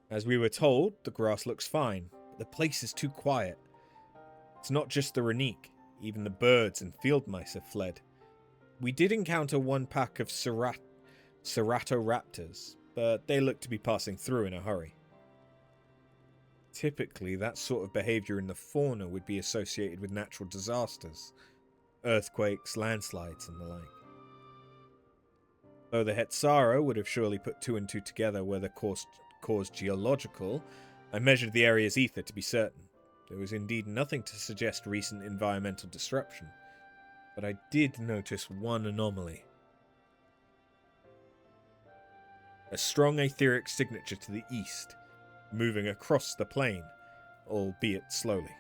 As we were told, the grass looks fine, but the place is too quiet. It's not just the Renique, even the birds and field mice have fled. We did encounter one pack of Ceratoraptors, but they looked to be passing through in a hurry. Typically, that sort of behaviour in the fauna would be associated with natural disasters, earthquakes, landslides, and the like. Though the Hetzaro would have surely put two and two together were the cause geological, I measured the area's ether to be certain. There was indeed nothing to suggest recent environmental disruption, but I did notice one anomaly. A strong etheric signature to the east, moving across the plain, albeit slowly.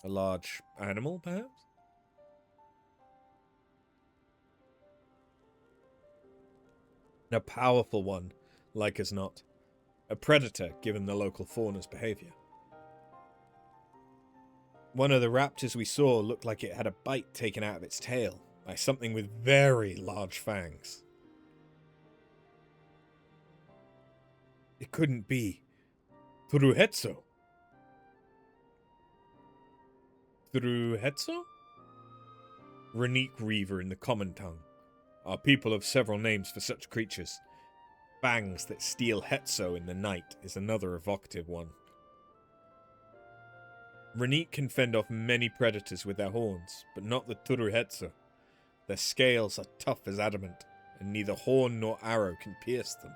A large animal, perhaps? A powerful one, like as not. A predator, given the local fauna's behaviour. One of the raptors we saw looked like it had a bite taken out of its tail by something with very large fangs. It couldn't be Furuhetsu. Furuhetsu? Renique Reaver in the common tongue. Our people have several names for such creatures. Fangs that steal Hetso in the night is another evocative one. Renique can fend off many predators with their horns, but not the Turuhetsu. Their scales are tough as adamant, and neither horn nor arrow can pierce them.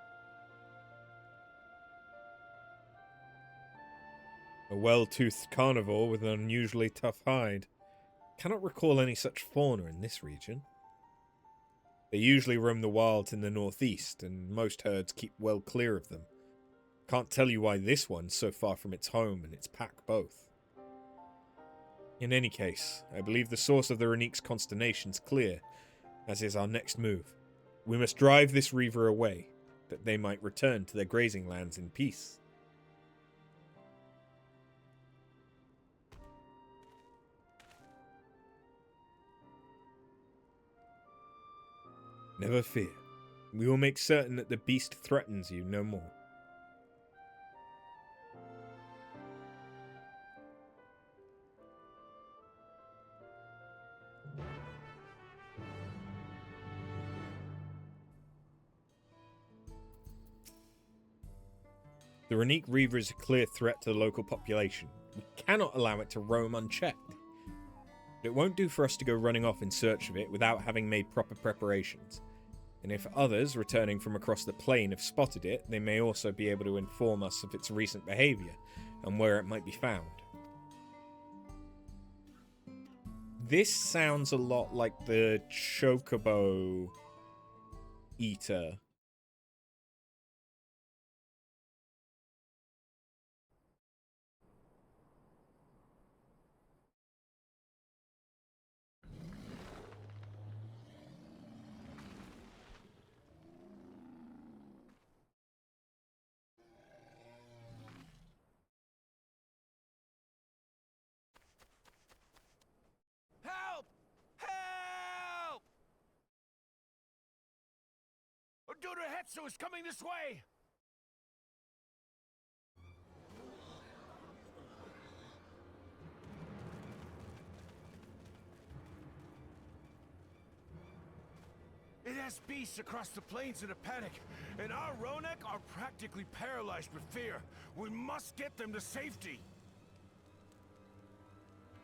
A well-toothed carnivore with an unusually tough hide. Cannot recall any such fauna in this region. They usually roam the wilds in the northeast, and most herds keep well clear of them. Can't tell you why this one's so far from its home and its pack both. In any case, I believe the source of the Renique's consternation's clear, as is our next move. We must drive this Reaver away, that they might return to their grazing lands in peace. Never fear. We will make certain that the beast threatens you no more. The Renique Reaver is a clear threat to the local population. We cannot allow it to roam unchecked. But it won't do for us to go running off in search of it without having made proper preparations. And if others returning from across the plain have spotted it, they may also be able to inform us of its recent behaviour and where it might be found. This sounds a lot like the Chocobo Eater. Help! Help! Hetsu is coming this way! mass beasts across the plains in a panic, and our Ronek are practically paralyzed with fear. We must get them to safety.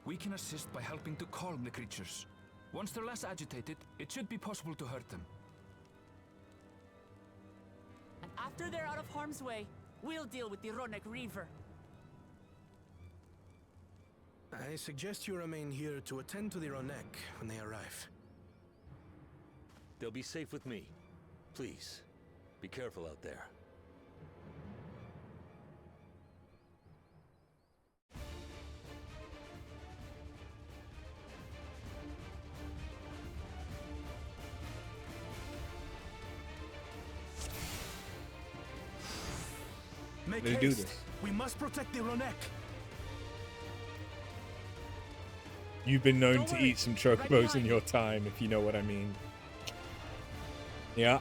We can assist by helping to calm the creatures. Once they're less agitated, it should be possible to hurt them. And after they're out of harm's way, we'll deal with the Ronek Reaver. I suggest you remain here to attend to the Ronek when they arrive. They'll be safe with me. Please, be careful out there. Make Let's do haste. this. We must protect the Ronek. You've been known Don't to worry, eat some right chocobos in behind your time, if you know what I mean. Yeah.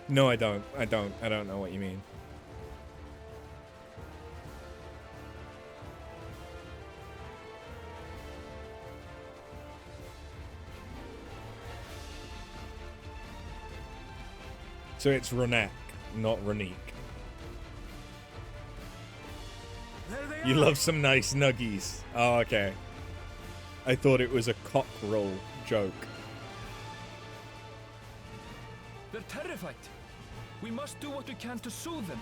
No, I don't. I don't know what you mean. So it's Ronek, not Ronique. There they You are. love some nice nuggies. Oh, okay. I thought it was a cock roll joke. They're terrified. We must do what we can to soothe them.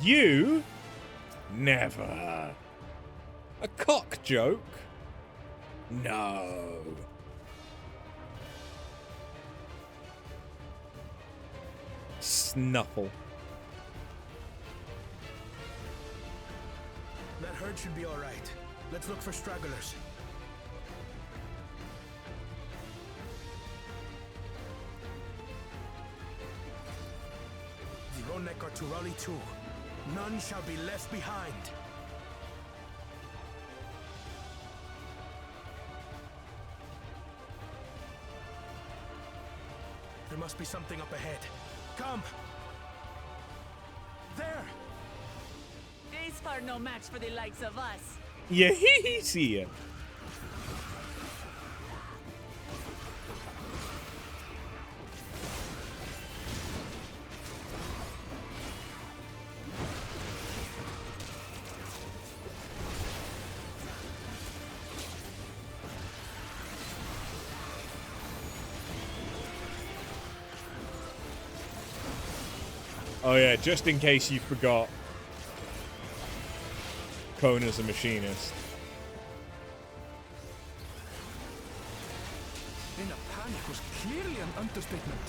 You? Never. A cock joke? No. Snuffle. That herd should be all right. Let's look for stragglers. The Ronek are to rally too. None shall be left behind. There must be something up ahead. Come! There! These are no match for the likes of us. Yeah, he see ya. Oh yeah, just in case you forgot, Kona's a machinist. In a panic was clearly an understatement.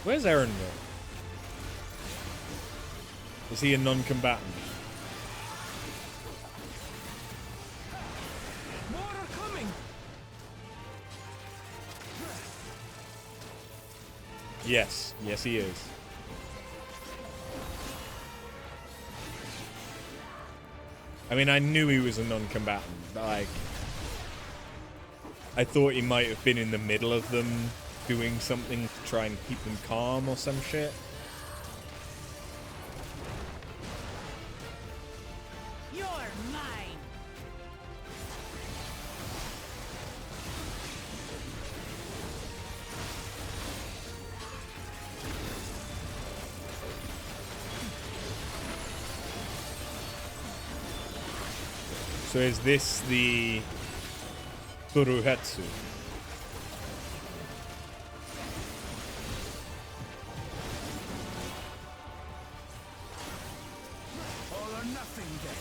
Where's Erendil? Is he a non-combatant? More are coming! Yes, yes he is. I mean, I knew he was a non-combatant, but like, I thought he might have been in the middle of them doing something to try and keep them calm or some shit. You're mine. So is this the Furuhetsu? All or nothing then.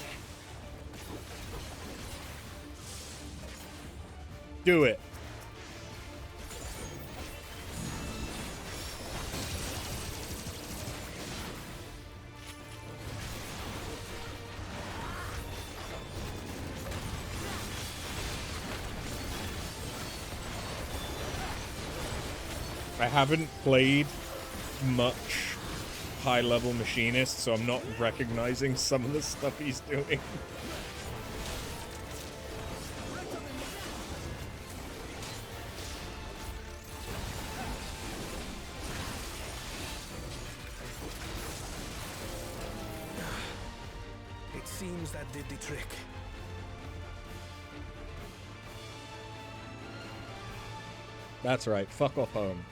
Do it. I haven't played much high-level machinist, so I'm not recognizing some of the stuff he's doing. seems that did the trick. That's right. Fuck off home.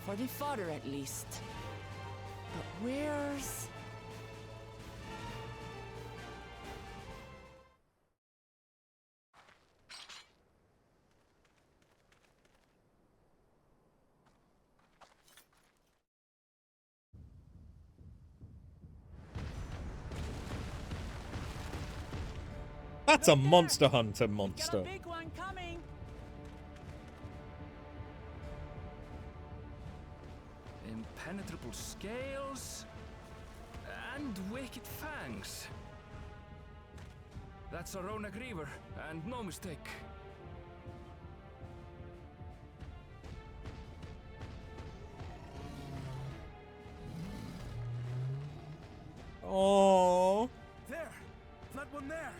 For the father, at least. But where's... That's a Monster Hunter monster. Got a big one coming. Impenetrable scales and wicked fangs. That's a Ronak Reaver, and no mistake. Oh. There! That one there!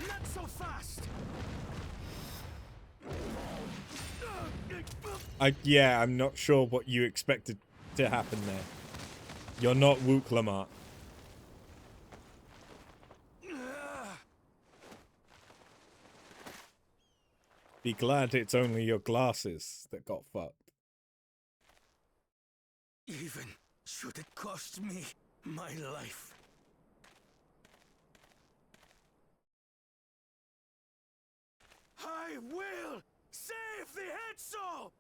Not so fast! Yeah, I'm not sure what you expected to happen there. You're not Wook Lamart. Be glad it's only your glasses that got fucked. Even should it cost me my life. I will save the head soul!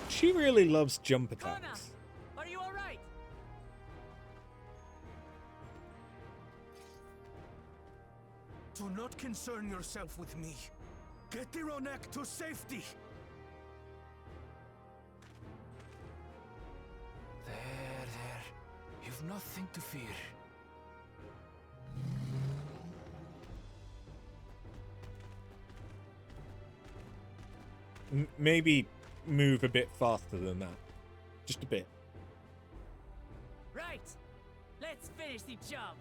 She really loves jump attacks. Are you alright? Do not concern yourself with me. Get the Ronek to safety! There. You've nothing to fear. Maybe move a bit faster than that. Just a bit. Right. Let's finish the job.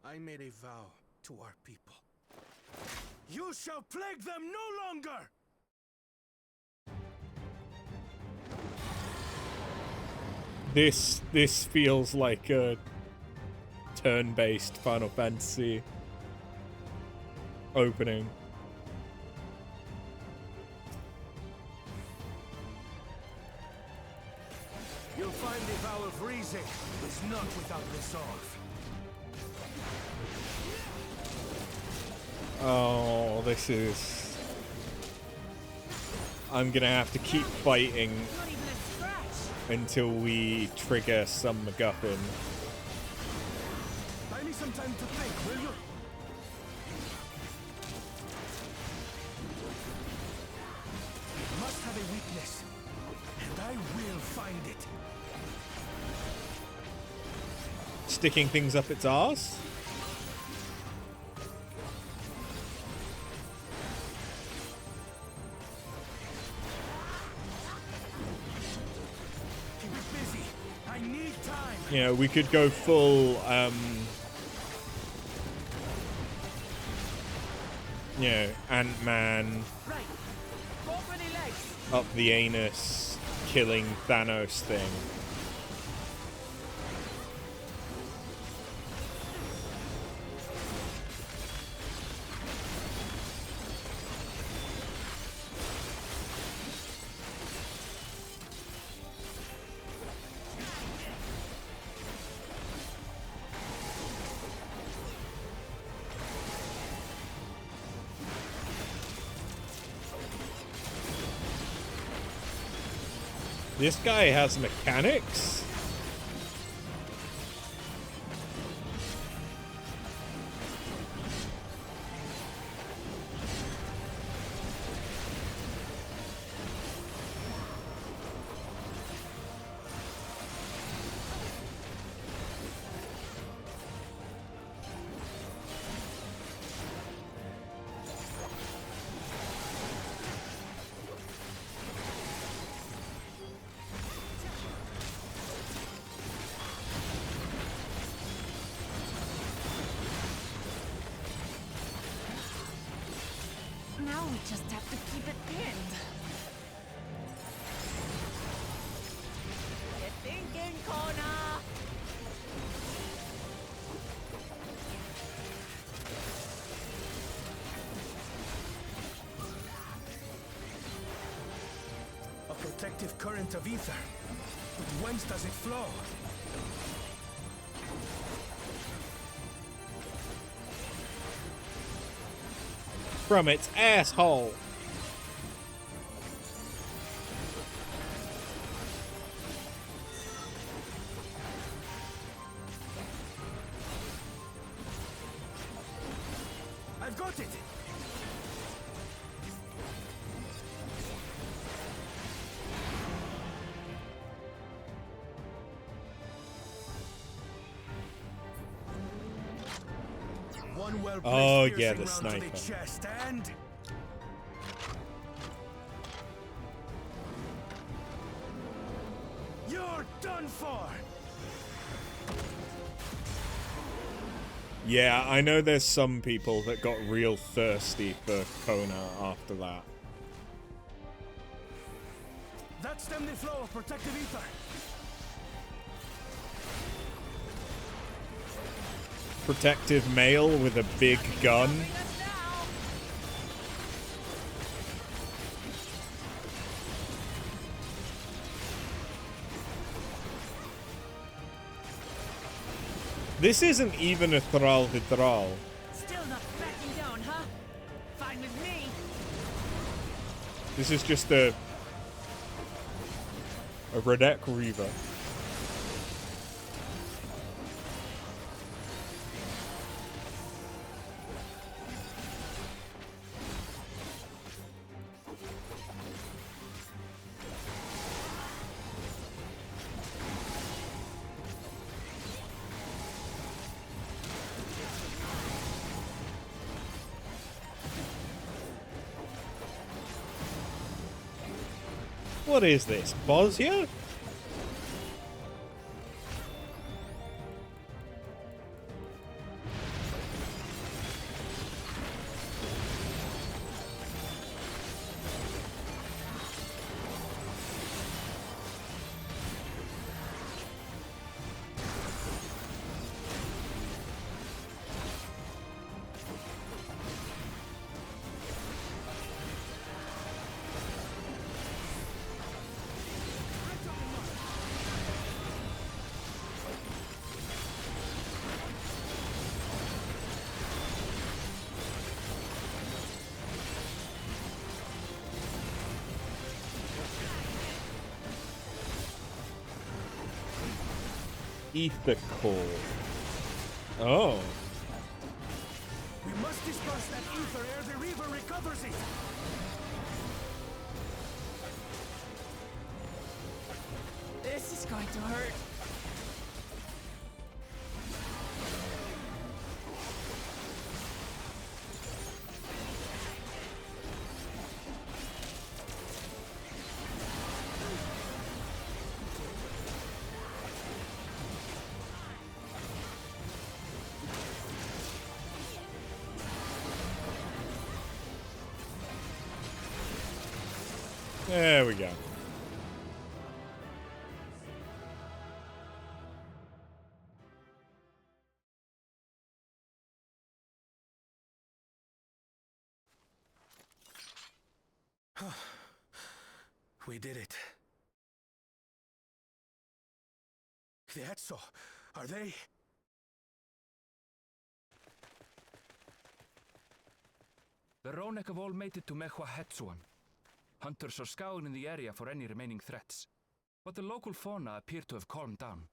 I made a vow to our people. You shall plague them no longer! This feels like a turn-based Final Fantasy opening. You'll find the vow of reason is not without resolve. Oh, this is... I'm gonna have to keep fighting until we trigger some MacGuffin. Buy me some time to think, will you? It must have a weakness, and I will find it. Sticking things up its arse? You know, we could go full, you know, Ant-Man up the anus, killing Thanos thing. This guy has mechanics? just have to keep it pinned. Get thinking, Kona! A protective current of ether. But whence does it flow? From its asshole. I've got it! One well-placed Oh, piercing yeah, the round to sniper. the chest and... You're done for! Yeah, I know there's some people that got real thirsty for Kona after that. That stemmed the flow of protective ether. Protective male with a big gun. This isn't even a thrall to thrall. Still not backing down, huh? Fine with me. This is just a Redek Reaver. What is this, Bosnia? Ether core. Oh. We must disperse that ether ere the Reaver recovers it. This is going to hurt. There we go. We did it. The Etso, are they? The Ronek have all made it to Mehwa Hetsuan. Hunters are scouring the area for any remaining threats, but the local fauna appear to have calmed down.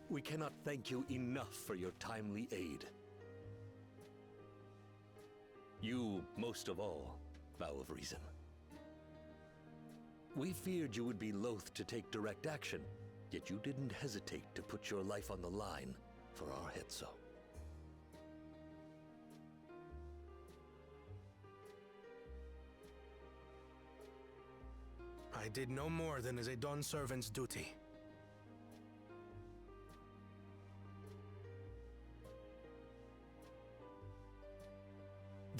We cannot thank you enough for your timely aid. You, most of all, vow of reason. We feared you would be loath to take direct action, yet you didn't hesitate to put your life on the line for our Hetso. I did no more than is a Dawn servant's duty.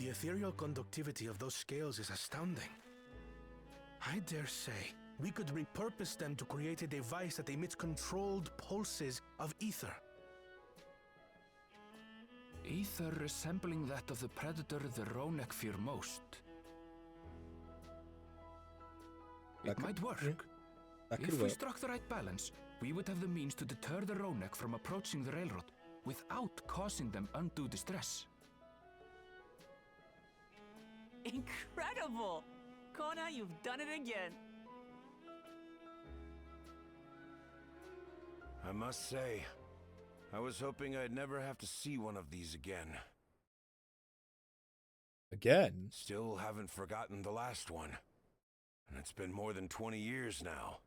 The ethereal conductivity of those scales is astounding. I dare say we could repurpose them to create a device that emits controlled pulses of ether. Ether resembling that of the predator the Ronek fear most. It might work. That could If we work. struck the right balance, we would have the means to deter the Ronek from approaching the railroad without causing them undue distress. Incredible! Kona, you've done it again. I must say, I was hoping I'd never have to see one of these again. Again? Still haven't forgotten the last one. And it's been more than 20 years now.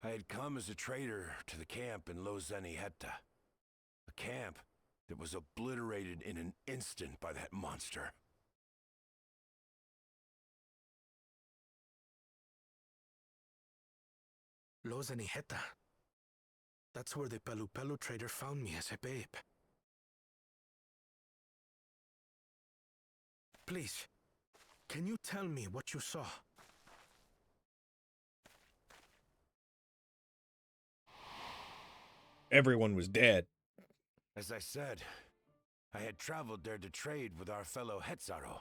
I had come as a trader to the camp in Lozenihetta. A camp that was obliterated in an instant by that monster. Lozenihetta. That's where the Pelu Pelu trader found me as a babe. Please, can you tell me what you saw? Everyone was dead. As I said, I had traveled there to trade with our fellow Hetzaro.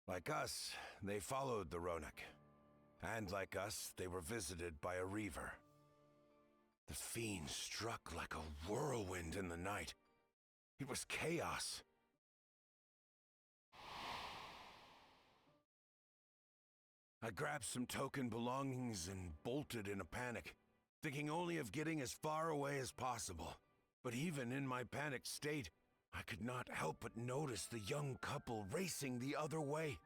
Like us, they followed the Ronek. And like us, they were visited by a reaver. The fiend struck like a whirlwind in the night. It was chaos. I grabbed some token belongings and bolted in a panic, thinking only of getting as far away as possible. But even in my panicked state, I could not help but notice the young couple racing the other way,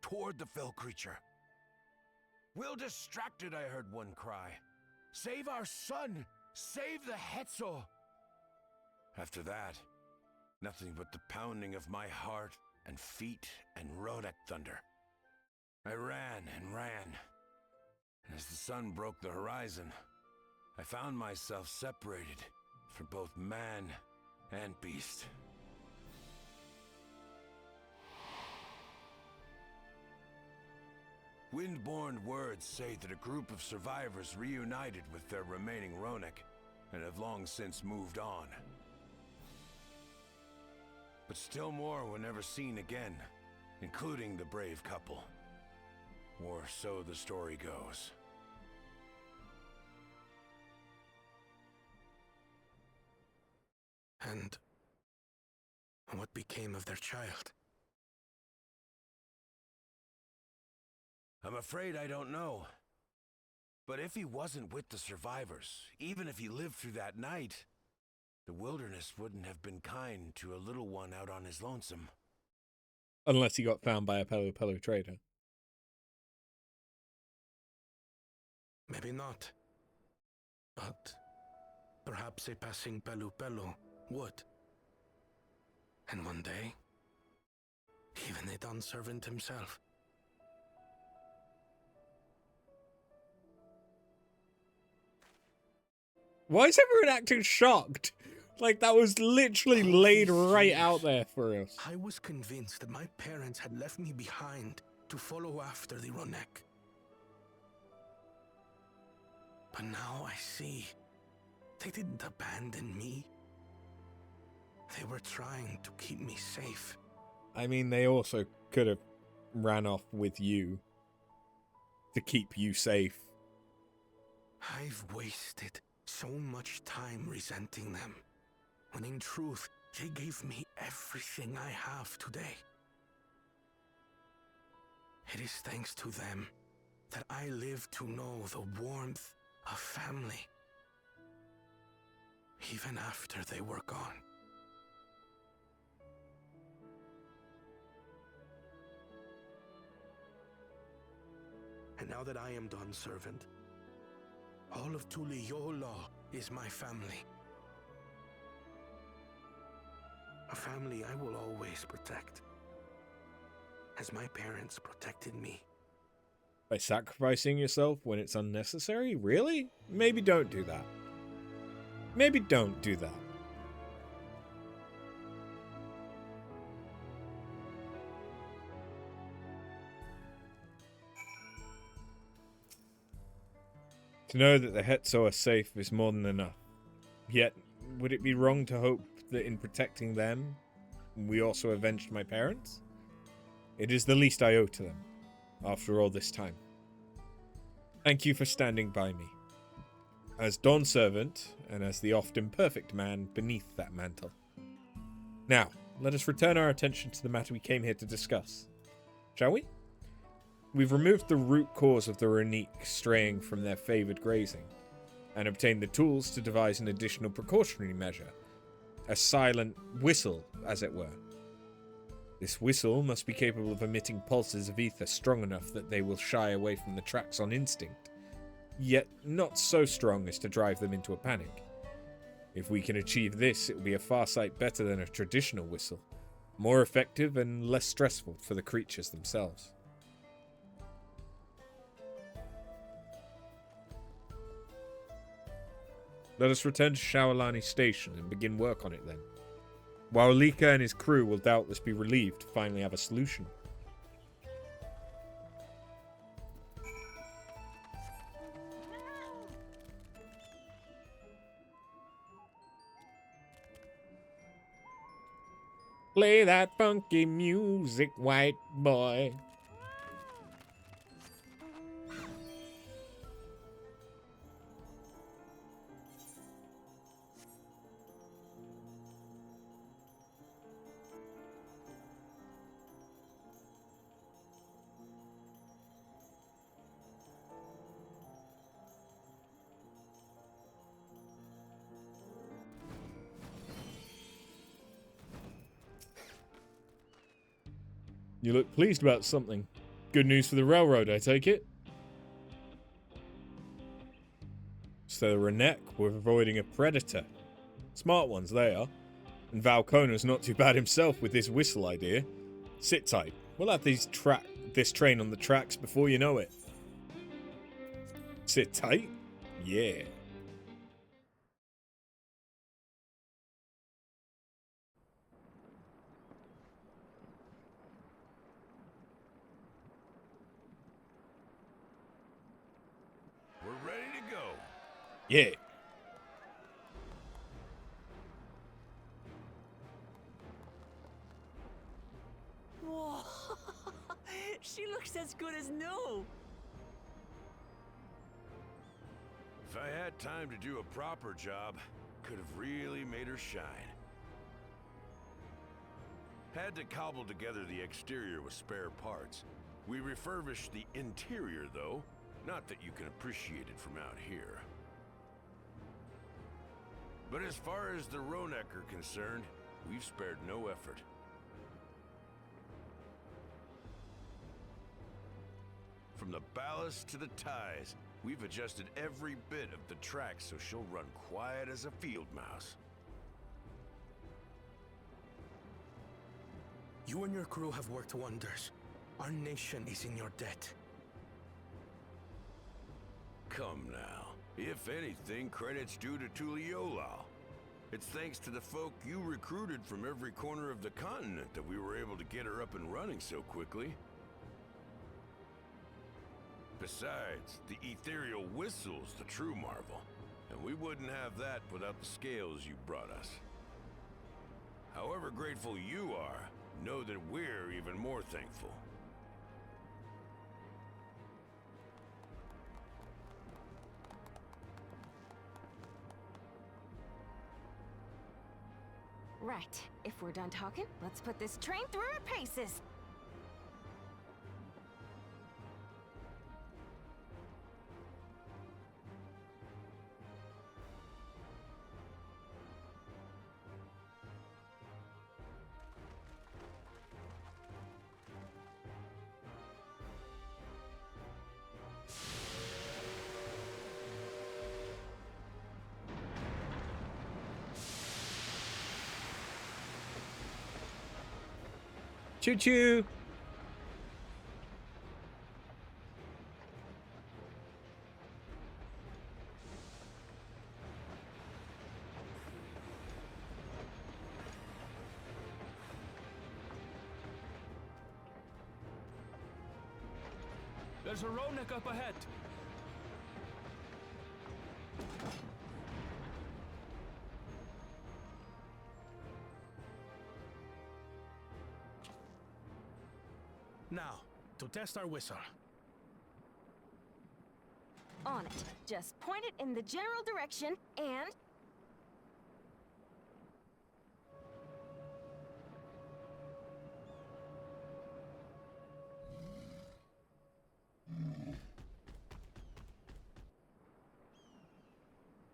toward the fell creature. "We're distracted," I heard one cry. "Save our son! Save the Hetzo!" After that, nothing but the pounding of my heart and feet and Ronek thunder. I ran and ran. And as the sun broke the horizon, I found myself separated from both man and beast. Windborne words say that a group of survivors reunited with their remaining Ronek and have long since moved on. But still more were never seen again, including the brave couple. Or so the story goes. And what became of their child? I'm afraid I don't know. But if he wasn't with the survivors, even if he lived through that night, the wilderness wouldn't have been kind to a little one out on his lonesome. Unless he got found by a Pelu Pelu trader. Maybe not. But perhaps a passing Pelu Pelu would. And one day, even a Dawn servant himself. Why is everyone acting shocked? Like that was literally laid right out there for us. I was convinced that my parents had left me behind to follow after the Ronek. But now I see, they didn't abandon me. They were trying to keep me safe. I mean, they also could have ran off with you to keep you safe. I've wasted so much time resenting them, when in truth, they gave me everything I have today. It is thanks to them that I live to know the warmth of family, even after they were gone. And now that I am Dawn servant, all of Tuliyola is my family. A family I will always protect, as my parents protected me. By sacrificing yourself when it's unnecessary? Really? Maybe don't do that. Maybe don't do that. To know that the Hetzo are safe is more than enough. Yet, would it be wrong to hope that in protecting them, we also avenged my parents? It is the least I owe to them, after all this time. Thank you for standing by me. As Dawn servant, and as the often perfect man beneath that mantle. Now, let us return our attention to the matter we came here to discuss. Shall we? We've removed the root cause of the Runique straying from their favoured grazing, and obtained the tools to devise an additional precautionary measure. A silent whistle, as it were. This whistle must be capable of emitting pulses of ether strong enough that they will shy away from the tracks on instinct, yet not so strong as to drive them into a panic. If we can achieve this, it will be a far sight better than a traditional whistle, more effective and less stressful for the creatures themselves. Let us return to Shaolani Station and begin work on it then. While Lika and his crew will doubtless be relieved to finally have a solution. Play that funky music, white boy. You look pleased about something. Good news for the railroad, I take it? So Renek were avoiding a predator. Smart ones, they are. And Valcona's not too bad himself with this whistle idea. Sit tight. We'll have this train on the tracks before you know it. Sit tight? Yeah. We're ready to go. Yeah. Whoa! She looks as good as new. If I had time to do a proper job, could have really made her shine. Had to cobble together the exterior with spare parts. We refurbished the interior, though. Not that you can appreciate it from out here. But as far as the Ronek are concerned, we've spared no effort. From the ballast to the ties, we've adjusted every bit of the track so she'll run quiet as a field mouse. You and your crew have worked wonders. Our nation is in your debt. Come now. If anything, credit's due to Tuliolal. It's thanks to the folk you recruited from every corner of the continent that we were able to get her up and running so quickly. Besides, the ethereal whistle's the true marvel, and we wouldn't have that without the scales you brought us. However grateful you are, know that we're even more thankful. Right. If we're done talking, let's put this train through her paces. Choo-choo! There's a Ronek up ahead. Now, to test our whistle. On it. Just point it in the general direction and...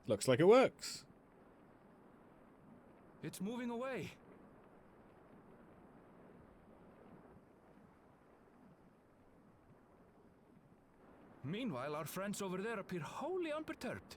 Looks like it works. It's moving away. Meanwhile, our friends over there appear wholly unperturbed.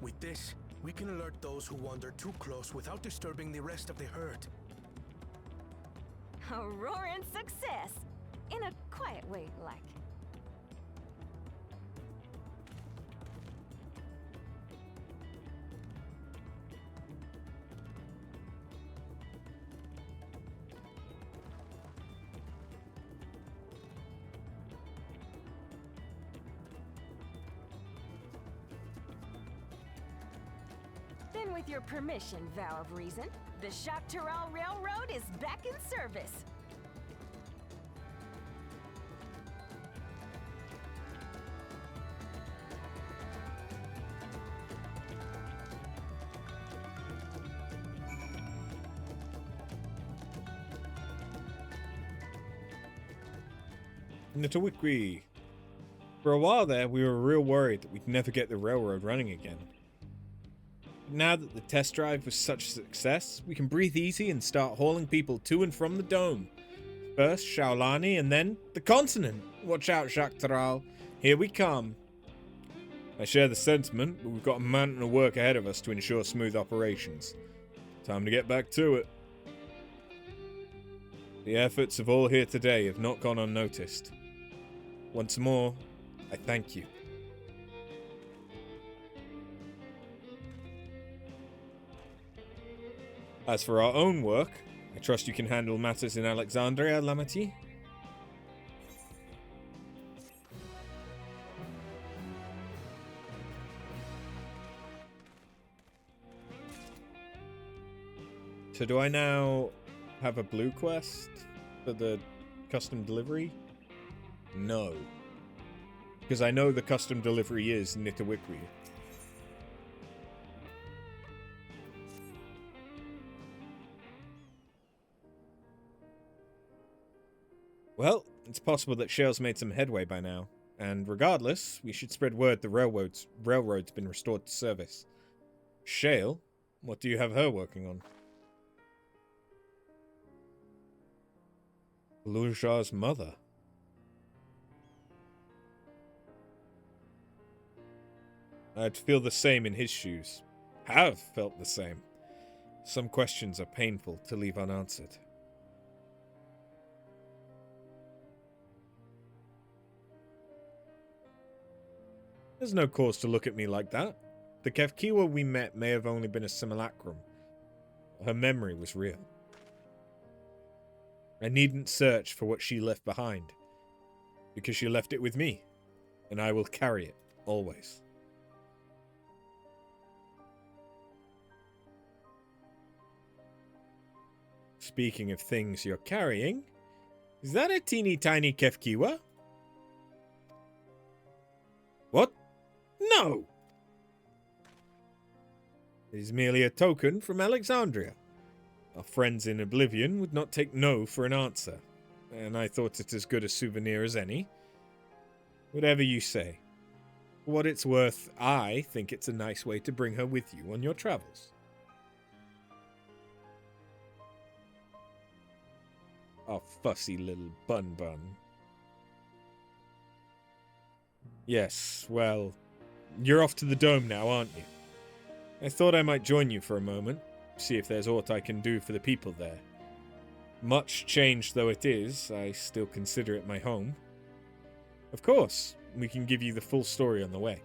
With this, we can alert those who wander too close without disturbing the rest of the herd. A roaring success! In a quiet way, like. Then with your permission, Vow of Reason, the Shaktaral Railroad is back in service. Nitawikwi. For a while there, we were real worried that we'd never get the railroad running again. Now that the test drive was such a success, we can breathe easy and start hauling people to and from the dome. First Shaolani and then the continent. Watch out, Shaktaral. Here we come. I share the sentiment, but we've got a mountain of work ahead of us to ensure smooth operations. Time to get back to it. The efforts of all here today have not gone unnoticed. Once more, I thank you. As for our own work, I trust you can handle matters in Alexandria, Lamati? So do I now have a blue quest for the custom delivery? No. Because I know the custom delivery is Nitawikwi. Well, it's possible that Shale's made some headway by now, and regardless, we should spread word the railroad's been restored to service. Shale? What do you have her working on? Lujar's mother. I'd feel the same in his shoes. Have felt the same. Some questions are painful to leave unanswered. There's no cause to look at me like that. The Kefkiwa we met may have only been a simulacrum. Her memory was real. I needn't search for what she left behind, because she left it with me, and I will carry it, always. Speaking of things you're carrying, is that a teeny tiny Kefkiwa? What? No! It is merely a token from Alexandria. Our friends in Oblivion would not take no for an answer, and I thought it as good a souvenir as any. Whatever you say. For what it's worth, I think it's a nice way to bring her with you on your travels. Oh, fussy little bun. Yes, well, you're off to the dome now, aren't you? I thought I might join you for a moment, see if there's aught I can do for the people there. Much changed though it is, I still consider it my home. Of course, we can give you the full story on the way.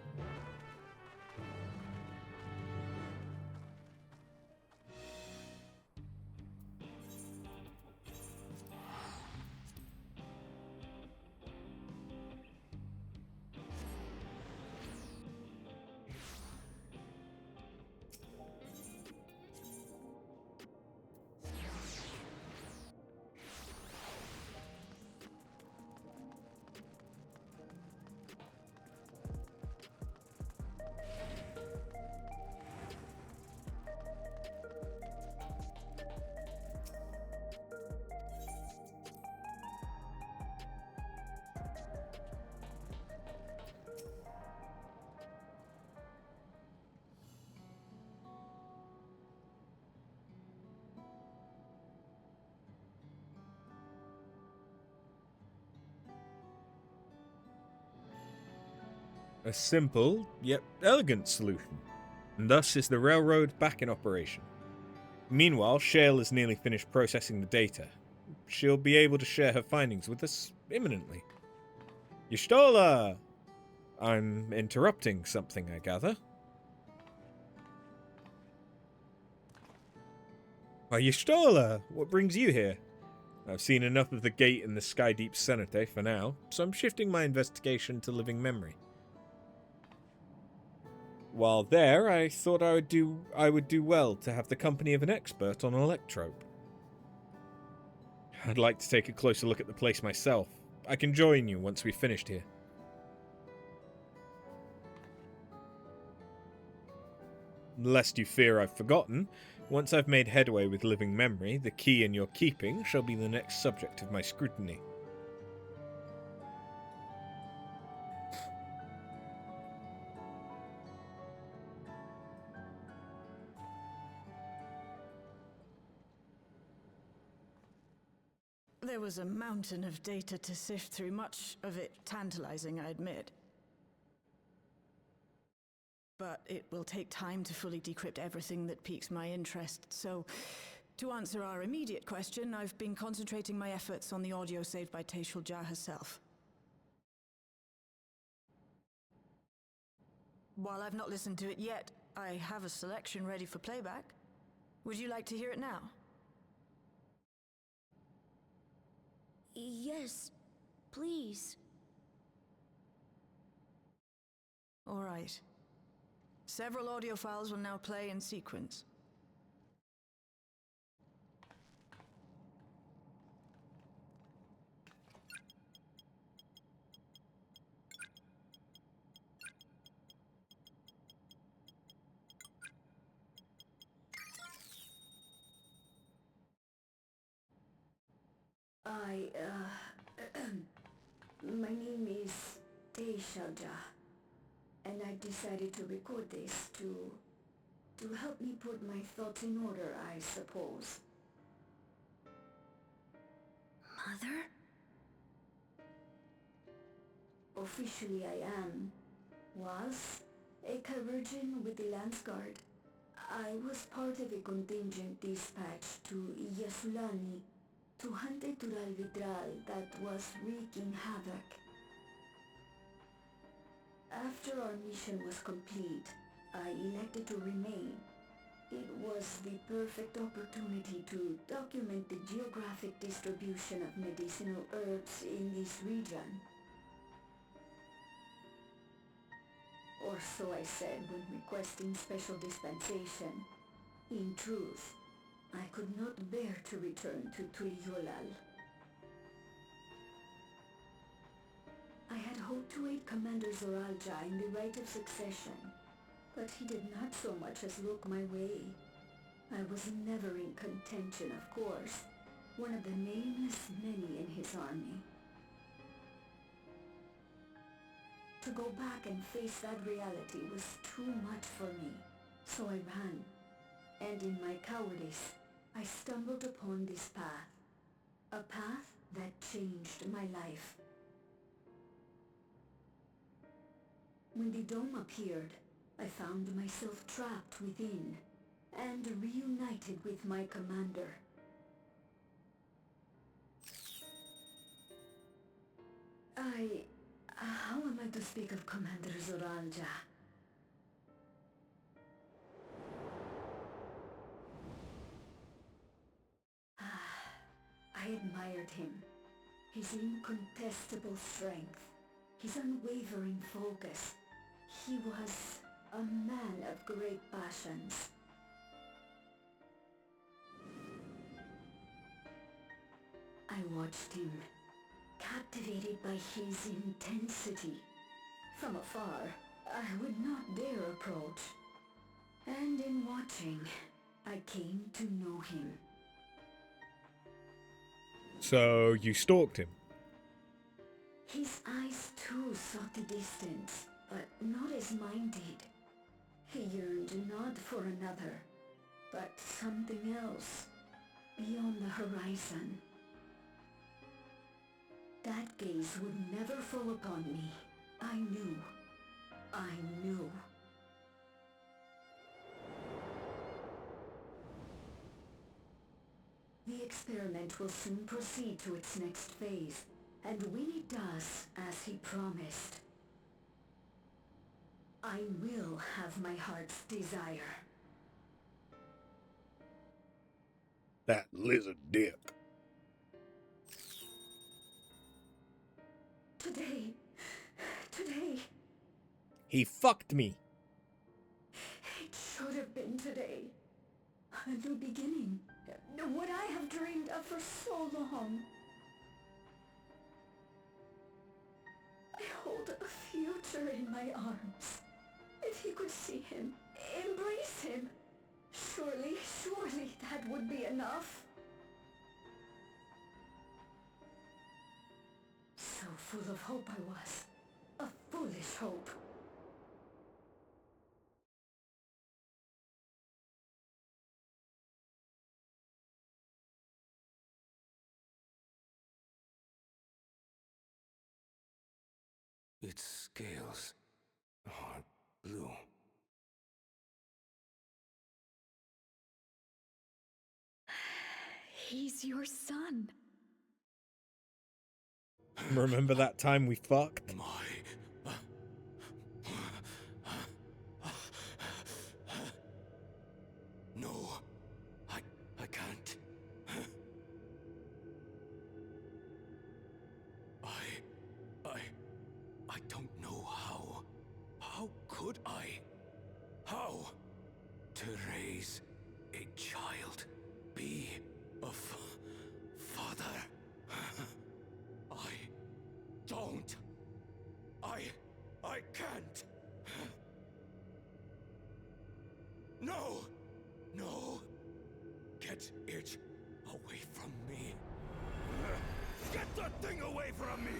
A simple, yet elegant solution. And thus is the railroad back in operation. Meanwhile, Shale has nearly finished processing the data. She'll be able to share her findings with us imminently. Y'shtola! I'm interrupting something, I gather. Why, Y'shtola! What brings you here? I've seen enough of the gate in the Skydeep Cenote for now, so I'm shifting my investigation to living memory. While there, I thought I would do well to have the company of an expert on electrope. I'd like to take a closer look at the place myself. I can join you once we've finished here. Lest you fear I've forgotten, once I've made headway with living memory, the key in your keeping shall be the next subject of my scrutiny. There was a mountain of data to sift through, much of it tantalizing, I admit. But it will take time to fully decrypt everything that piques my interest, so to answer our immediate question, I've been concentrating my efforts on the audio saved by Teishulja herself. While I've not listened to it yet, I have a selection ready for playback. Would you like to hear it now? Yes, please. All right. Several audio files will now play in sequence. My name is Teishulja, and I decided to record this to help me put my thoughts in order, I suppose. Mother? Officially I was a Virgin with the Landsguard. I was part of a contingent dispatched to Yasulani to hunt a Tural Vidral that was wreaking havoc. After our mission was complete, I elected to remain. It was the perfect opportunity to document the geographic distribution of medicinal herbs in this region. Or so I said when requesting special dispensation. In truth, I could not bear to return to Tuliolal. I had hoped to aid Commander Zoralja in the right of succession, but he did not so much as look my way. I was never in contention, of course, one of the nameless many in his army. To go back and face that reality was too much for me, so I ran, and in my cowardice, I stumbled upon this path, a path that changed my life. When the dome appeared, I found myself trapped within, and reunited with my commander. How am I to speak of Commander Zoralja? I admired him. His incontestable strength, his unwavering focus. He was a man of great passions. I watched him, captivated by his intensity. From afar, I would not dare approach. And in watching, I came to know him. So you stalked him? His eyes too sought the distance, but not as mine did. He yearned not for another, but something else, beyond the horizon. That gaze would never fall upon me, I knew. I knew. The experiment will soon proceed to its next phase, and when it does, as he promised, I will have my heart's desire. That lizard dick. Today. He fucked me. It should have been today. A new beginning. What I have dreamed of for so long. I hold a future in my arms. If he could see him, embrace him, surely that would be enough. So full of hope I was. A foolish hope. Its scales are blue. He's your son. Remember that time we fucked? No, I can't. I don't know how. How could I? How? To raise a child, be a father. I don't. I can't. No! No! Get it away from me. Get that thing away from me!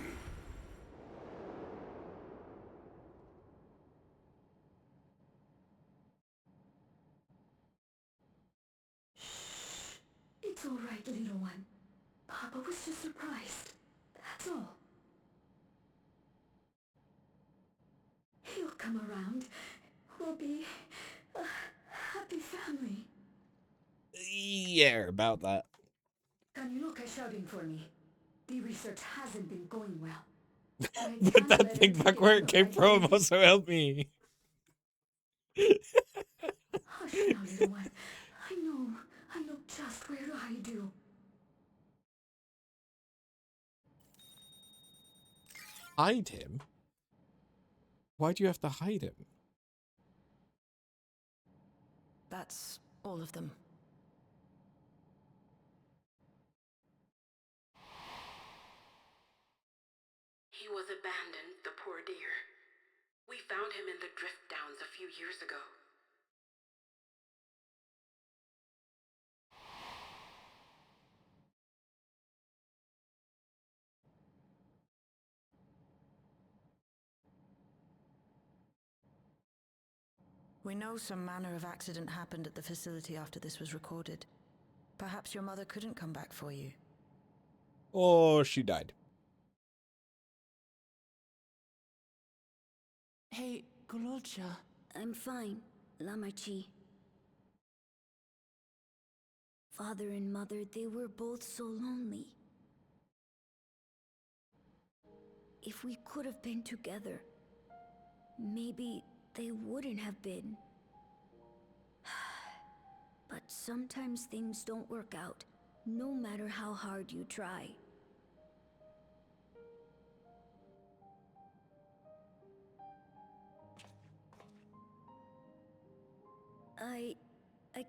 It's all right, little one. Papa was just surprised. That's all. He'll come around. We'll be a happy family. Yeah, about that. Can you look at shouting for me? The research hasn't been going well. Put that thing back where it came from, also help me. Hush now, little one. I know just where to hide you. Hide him? Why do you have to hide him? That's all of them. He was abandoned, the poor dear. We found him in the drift downs a few years ago. We know some manner of accident happened at the facility after this was recorded. Perhaps your mother couldn't come back for you. Or she died. Hey, Gololcha. I'm fine, Lamarchi. Father and mother, they were both so lonely. If we could have been together, maybe they wouldn't have been. But sometimes things don't work out, no matter how hard you try. I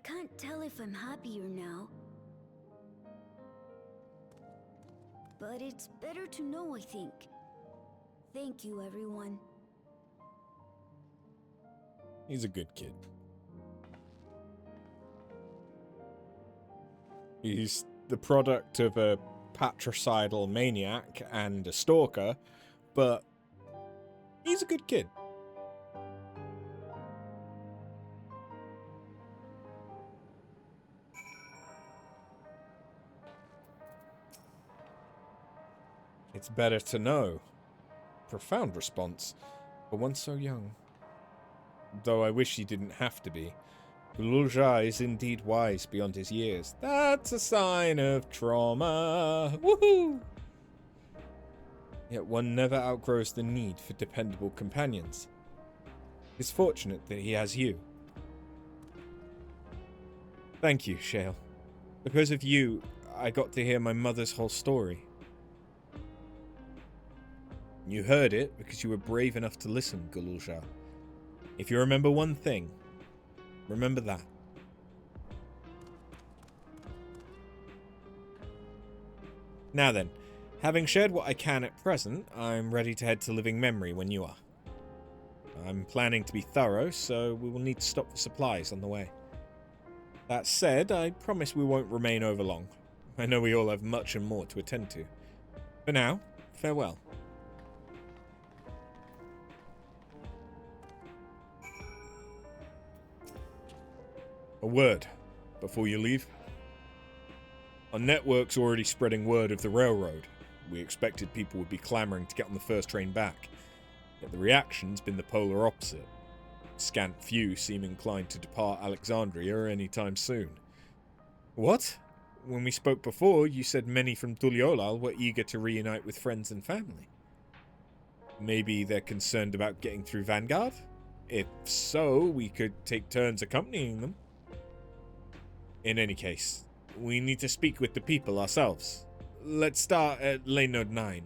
can't tell if I'm happier now. But it's better to know, I think. Thank you, everyone. He's a good kid. He's the product of a patricidal maniac and a stalker, but he's a good kid. It's better to know. Profound response for one so young. though I wish he didn't have to be. Gululja is indeed wise beyond his years. That's a sign of trauma. Woohoo! Yet one never outgrows the need for dependable companions. It's fortunate that he has you. Thank you, Shale. Because of you, I got to hear my mother's whole story. You heard it because you were brave enough to listen, Gululja. If you remember one thing, remember that. Now then, having shared what I can at present, I'm ready to head to Living Memory when you are. I'm planning to be thorough, so we will need to stop for supplies on the way. That said, I promise we won't remain over long. I know we all have much and more to attend to. For now, farewell. A word before you leave. Our network's already spreading word of the railroad. We expected people would be clamoring to get on the first train back, yet the reaction's been the polar opposite. Scant few seem inclined to depart Alexandria anytime soon. What? When we spoke before, you said many from Tuliolal were eager to reunite with friends and family. Maybe they're concerned about getting through Vanguard? If so, we could take turns accompanying them. In any case, we need to speak with the people ourselves. Let's start at Lane Node 9.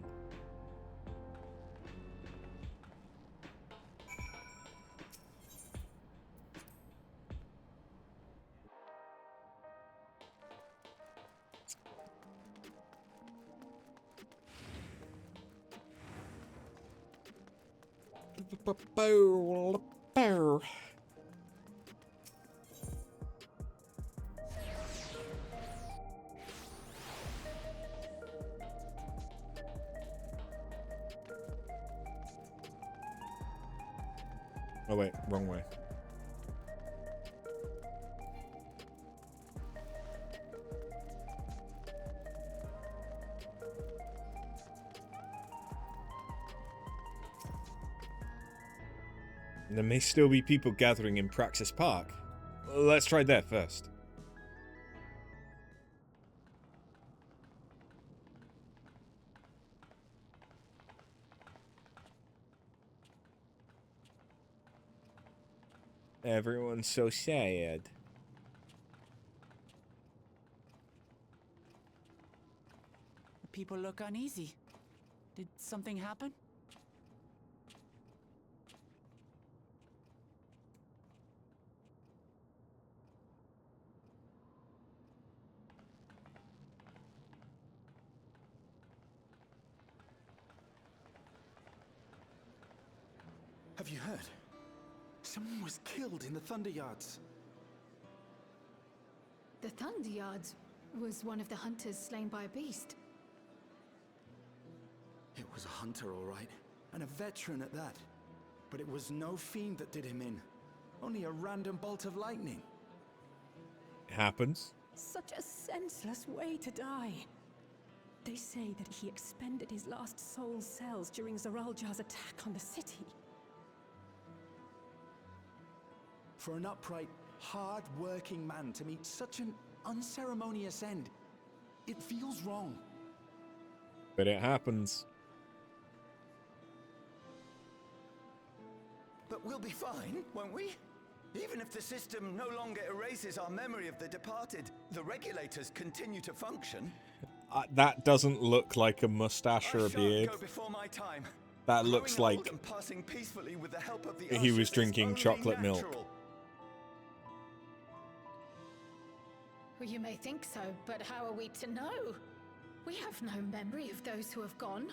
Oh wait, wrong way. There may still be people gathering in Praxis Park. Let's try there first. Everyone's so sad. People look uneasy. Did something happen? Have you heard? Someone was killed in the Thunder Yards. The Thunder Yards was one of the hunters slain by a beast. It was a hunter, all right, and a veteran at that. But it was no fiend that did him in. Only a random bolt of lightning. It happens. Such a senseless way to die. They say that he expended his last soul cells during Zoraljar's attack on the city. For an upright, hard-working man to meet such an unceremonious end, it feels wrong. But it happens. But we'll be fine, won't we? Even if the system no longer erases our memory of the departed, the regulators continue to function. That doesn't look like a mustache or a beard. Go before my time. That looks like and passing peacefully with the help of the he was ushers drinking is chocolate only milk. natural. Well, you may think so, but how are we to know? We have no memory of those who have gone.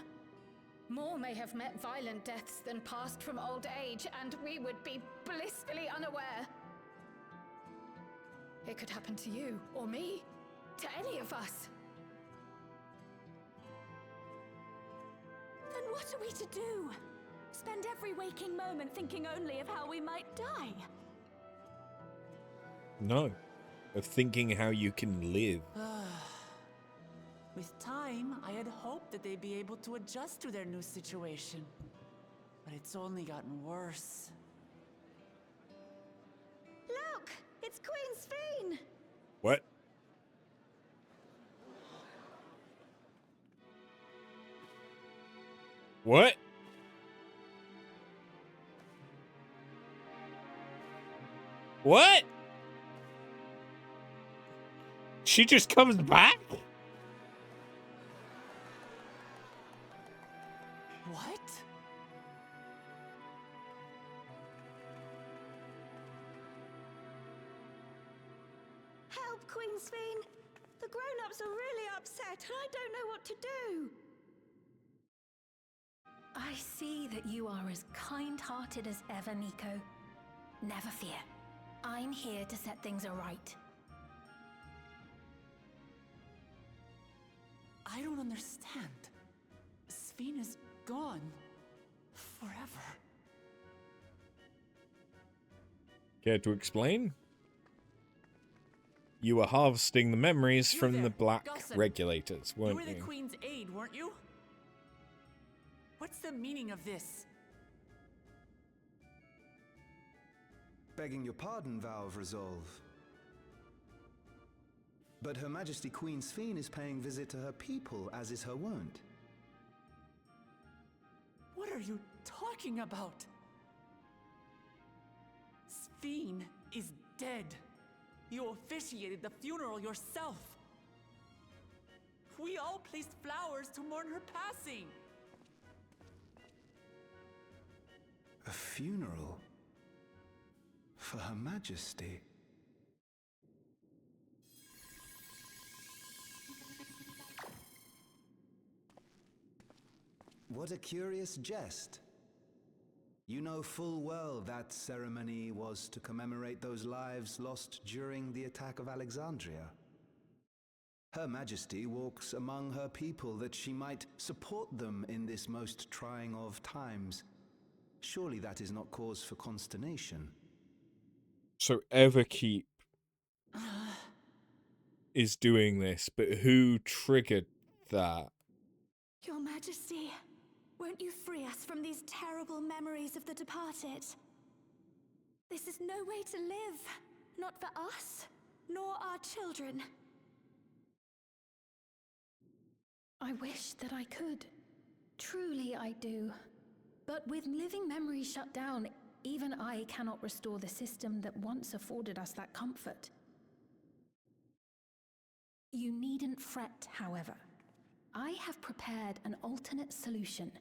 More may have met violent deaths than passed from old age, and we would be blissfully unaware. It could happen to you, or me, to any of us. Then what are we to do? Spend every waking moment thinking only of how we might die? No. Of thinking how you can live. With time, I had hoped that they'd be able to adjust to their new situation. But it's only gotten worse. What? What? What? She just comes back? What? Help, Queen Sphene! The grown-ups are really upset, and I don't know what to do. I see that you are as kind-hearted as ever, Nico. Never fear. I'm here to set things aright. I don't understand. Sphene is gone. Forever. Care to explain? You were harvesting the memories from the black regulators, weren't you? You were the Queen's aide, weren't you? What's the meaning of this? Begging your pardon, Vow of Resolve. But Her Majesty Queen Sphene is paying visit to her people, as is her wont. What are you talking about? Sphene is dead. You officiated the funeral yourself. We all placed flowers to mourn her passing. A funeral? For Her Majesty? What a curious jest. You know full well that ceremony was to commemorate those lives lost during the attack of Alexandria. Her Majesty walks among her people that she might support them in this most trying of times. Surely that is not cause for consternation. So Everkeep is doing this, but who triggered that? Your Majesty, won't you free us from these terrible memories of the departed? This is no way to live, not for us, nor our children. I wish that I could. Truly I do. But with living memory shut down, even I cannot restore the system that once afforded us that comfort. You needn't fret, however. I have prepared an alternate solution.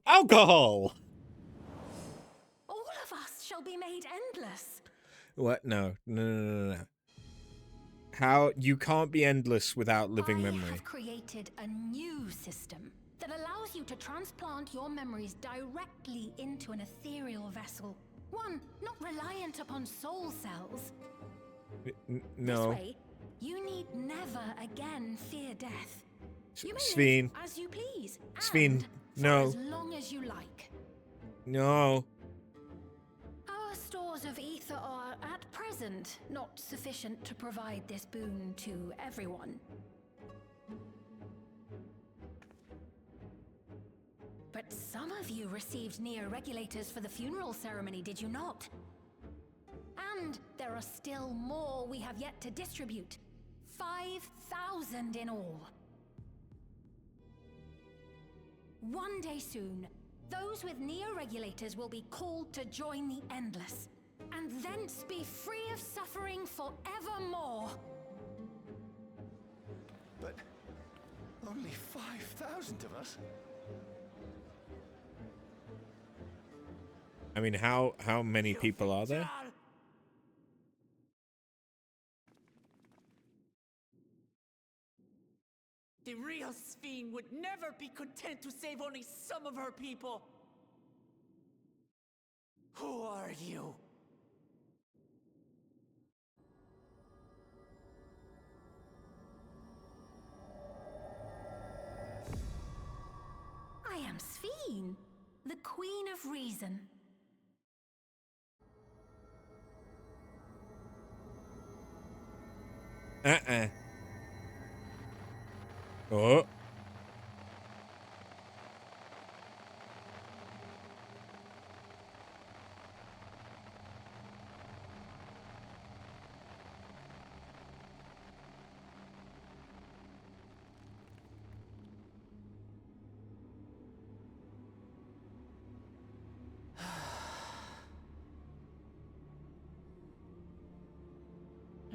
Alcohol! All of us shall be made endless. What? No. No. How? You can't be endless without living memory. I have created a new system that allows you to transplant your memories directly into an ethereal vessel. One not reliant upon soul cells. No. This way, you need never again fear death. You may Sphene. live as you please. Sphene, and no. For as long as you like. No. Our stores of ether are, at present, not sufficient to provide this boon to everyone. But some of you received neo-regulators for the funeral ceremony, did you not? And there are still more we have yet to distribute. 5,000 in all. One day soon, those with neo-regulators will be called to join the Endless, and thence be free of suffering forevermore. But only 5,000 of us? I mean, how many people are there? The real Sphene would never be content to save only some of her people. Who are you? I am Sphene, the Queen of Reason. Oh.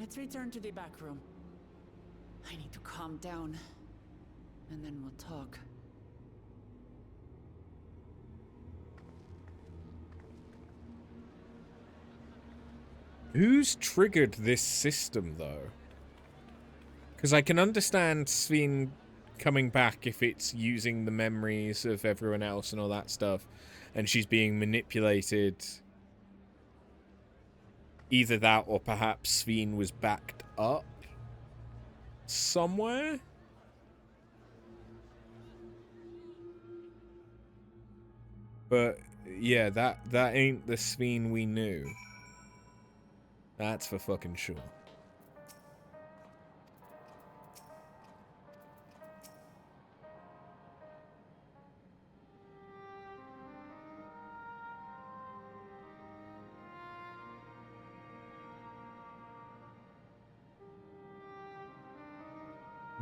Let's return to the back room. I need to calm down, and then we'll talk. Who's triggered this system, though? Because I can understand Sven coming back if it's using the memories of everyone else and all that stuff, and she's being manipulated. Either that, or perhaps Sven was backed up somewhere? But, yeah, that ain't the Sven we knew. That's for fucking sure.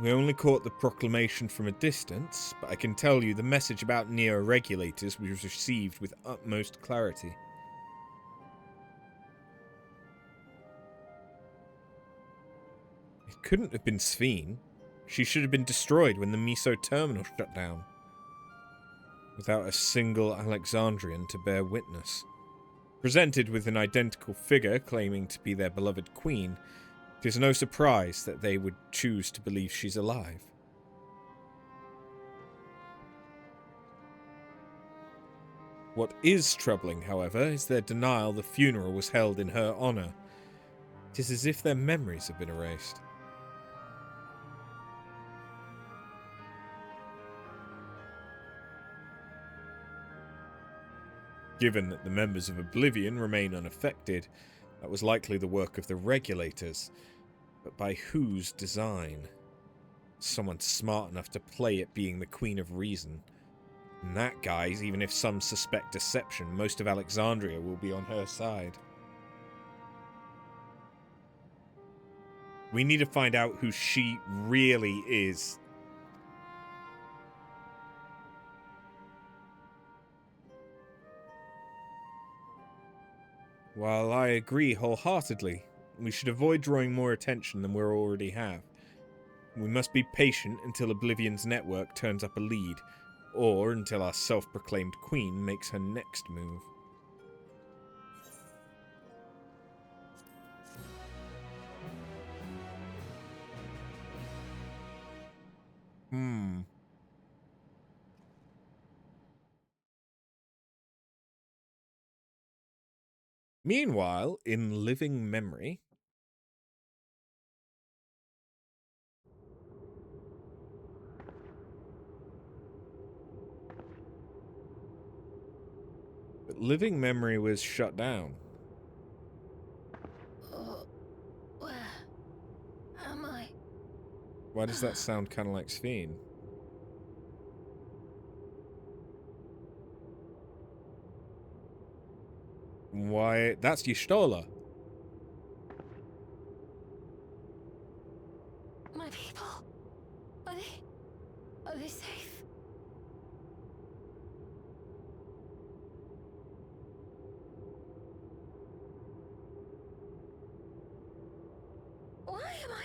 We only caught the proclamation from a distance, but I can tell you the message about neo-regulators was received with utmost clarity. It couldn't have been Sven. She should have been destroyed when the Miso terminal shut down. Without a single Alexandrian to bear witness. Presented with an identical figure claiming to be their beloved queen, it is no surprise that they would choose to believe she's alive. What is troubling, however, is their denial the funeral was held in her honor. It is as if their memories have been erased. Given that the members of Oblivion remain unaffected, that was likely the work of the regulators. But by whose design? Someone smart enough to play it being the Queen of Reason. And that, guys, even if some suspect deception, most of Alexandria will be on her side. We need to find out who she really is. While I agree wholeheartedly, we should avoid drawing more attention than we already have. We must be patient until Oblivion's network turns up a lead, or until our self-proclaimed queen makes her next move. Meanwhile, in living memory... But living memory was shut down. Oh, where am I? Why does that sound kind of like Sven? Why? That's Y'shtola. My people, are they safe? Why am I?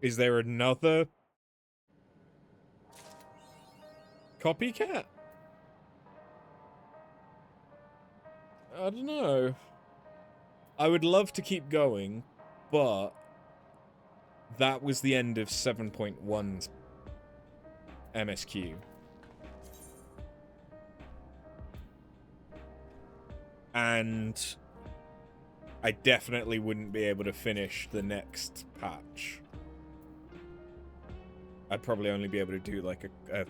Is there another copycat? I don't know. I would love to keep going, but that was the end of 7.1's MSQ. And I definitely wouldn't be able to finish the next patch. I'd probably only be able to do like a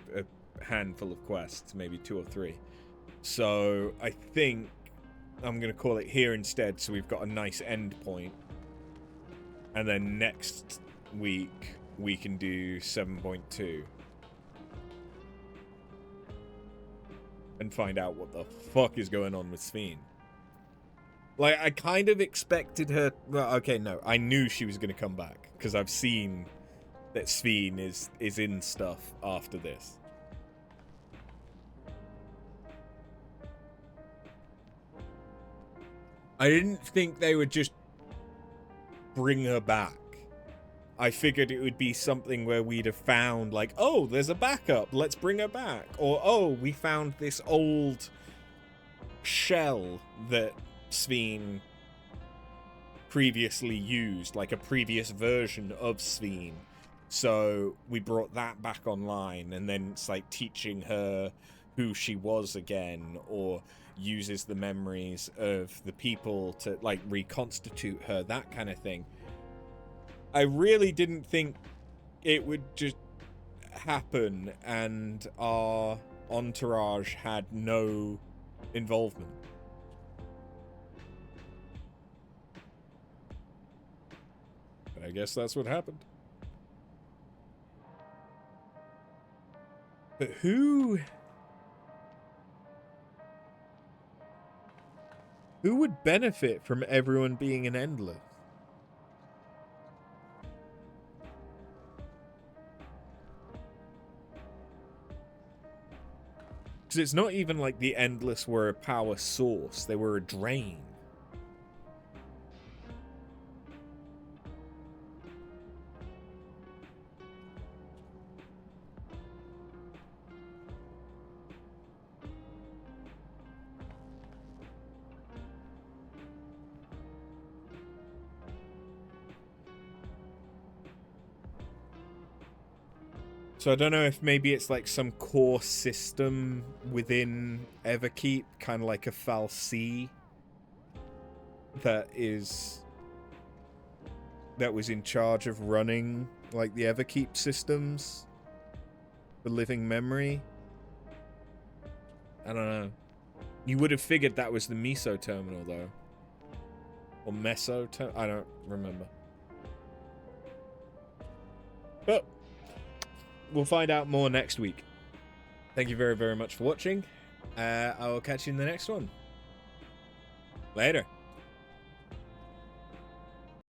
handful of quests, maybe 2 or 3. So I think I'm going to call it here instead, so we've got a nice end point. And then next week we can do 7.2. And find out what the fuck is going on with Sven. Like, I kind of expected her... Well, okay, no. I knew she was going to come back, because I've seen that Sveen is in stuff after this. I didn't think they would just bring her back. I figured it would be something where we'd have found, like, oh, there's a backup, let's bring her back. Or, oh, we found this old shell that Sveen previously used, like a previous version of Sveen. So we brought that back online, and then it's like teaching her who she was again, or uses the memories of the people to, like, reconstitute her, that kind of thing. I really didn't think it would just happen and our entourage had no involvement. But I guess that's what happened. But who would benefit from everyone being an Endless? Because it's not even like the Endless were a power source, they were a drain. So I don't know if maybe it's like some core system within Everkeep, kind of like a Fal'Cie, that was in charge of running like the Everkeep systems for living memory. I don't know. You would have figured that was the Meso terminal though. Or Meso terminal? I don't remember. But we'll find out more next week. Thank you very, very much for watching. I will catch you in the next one. Later.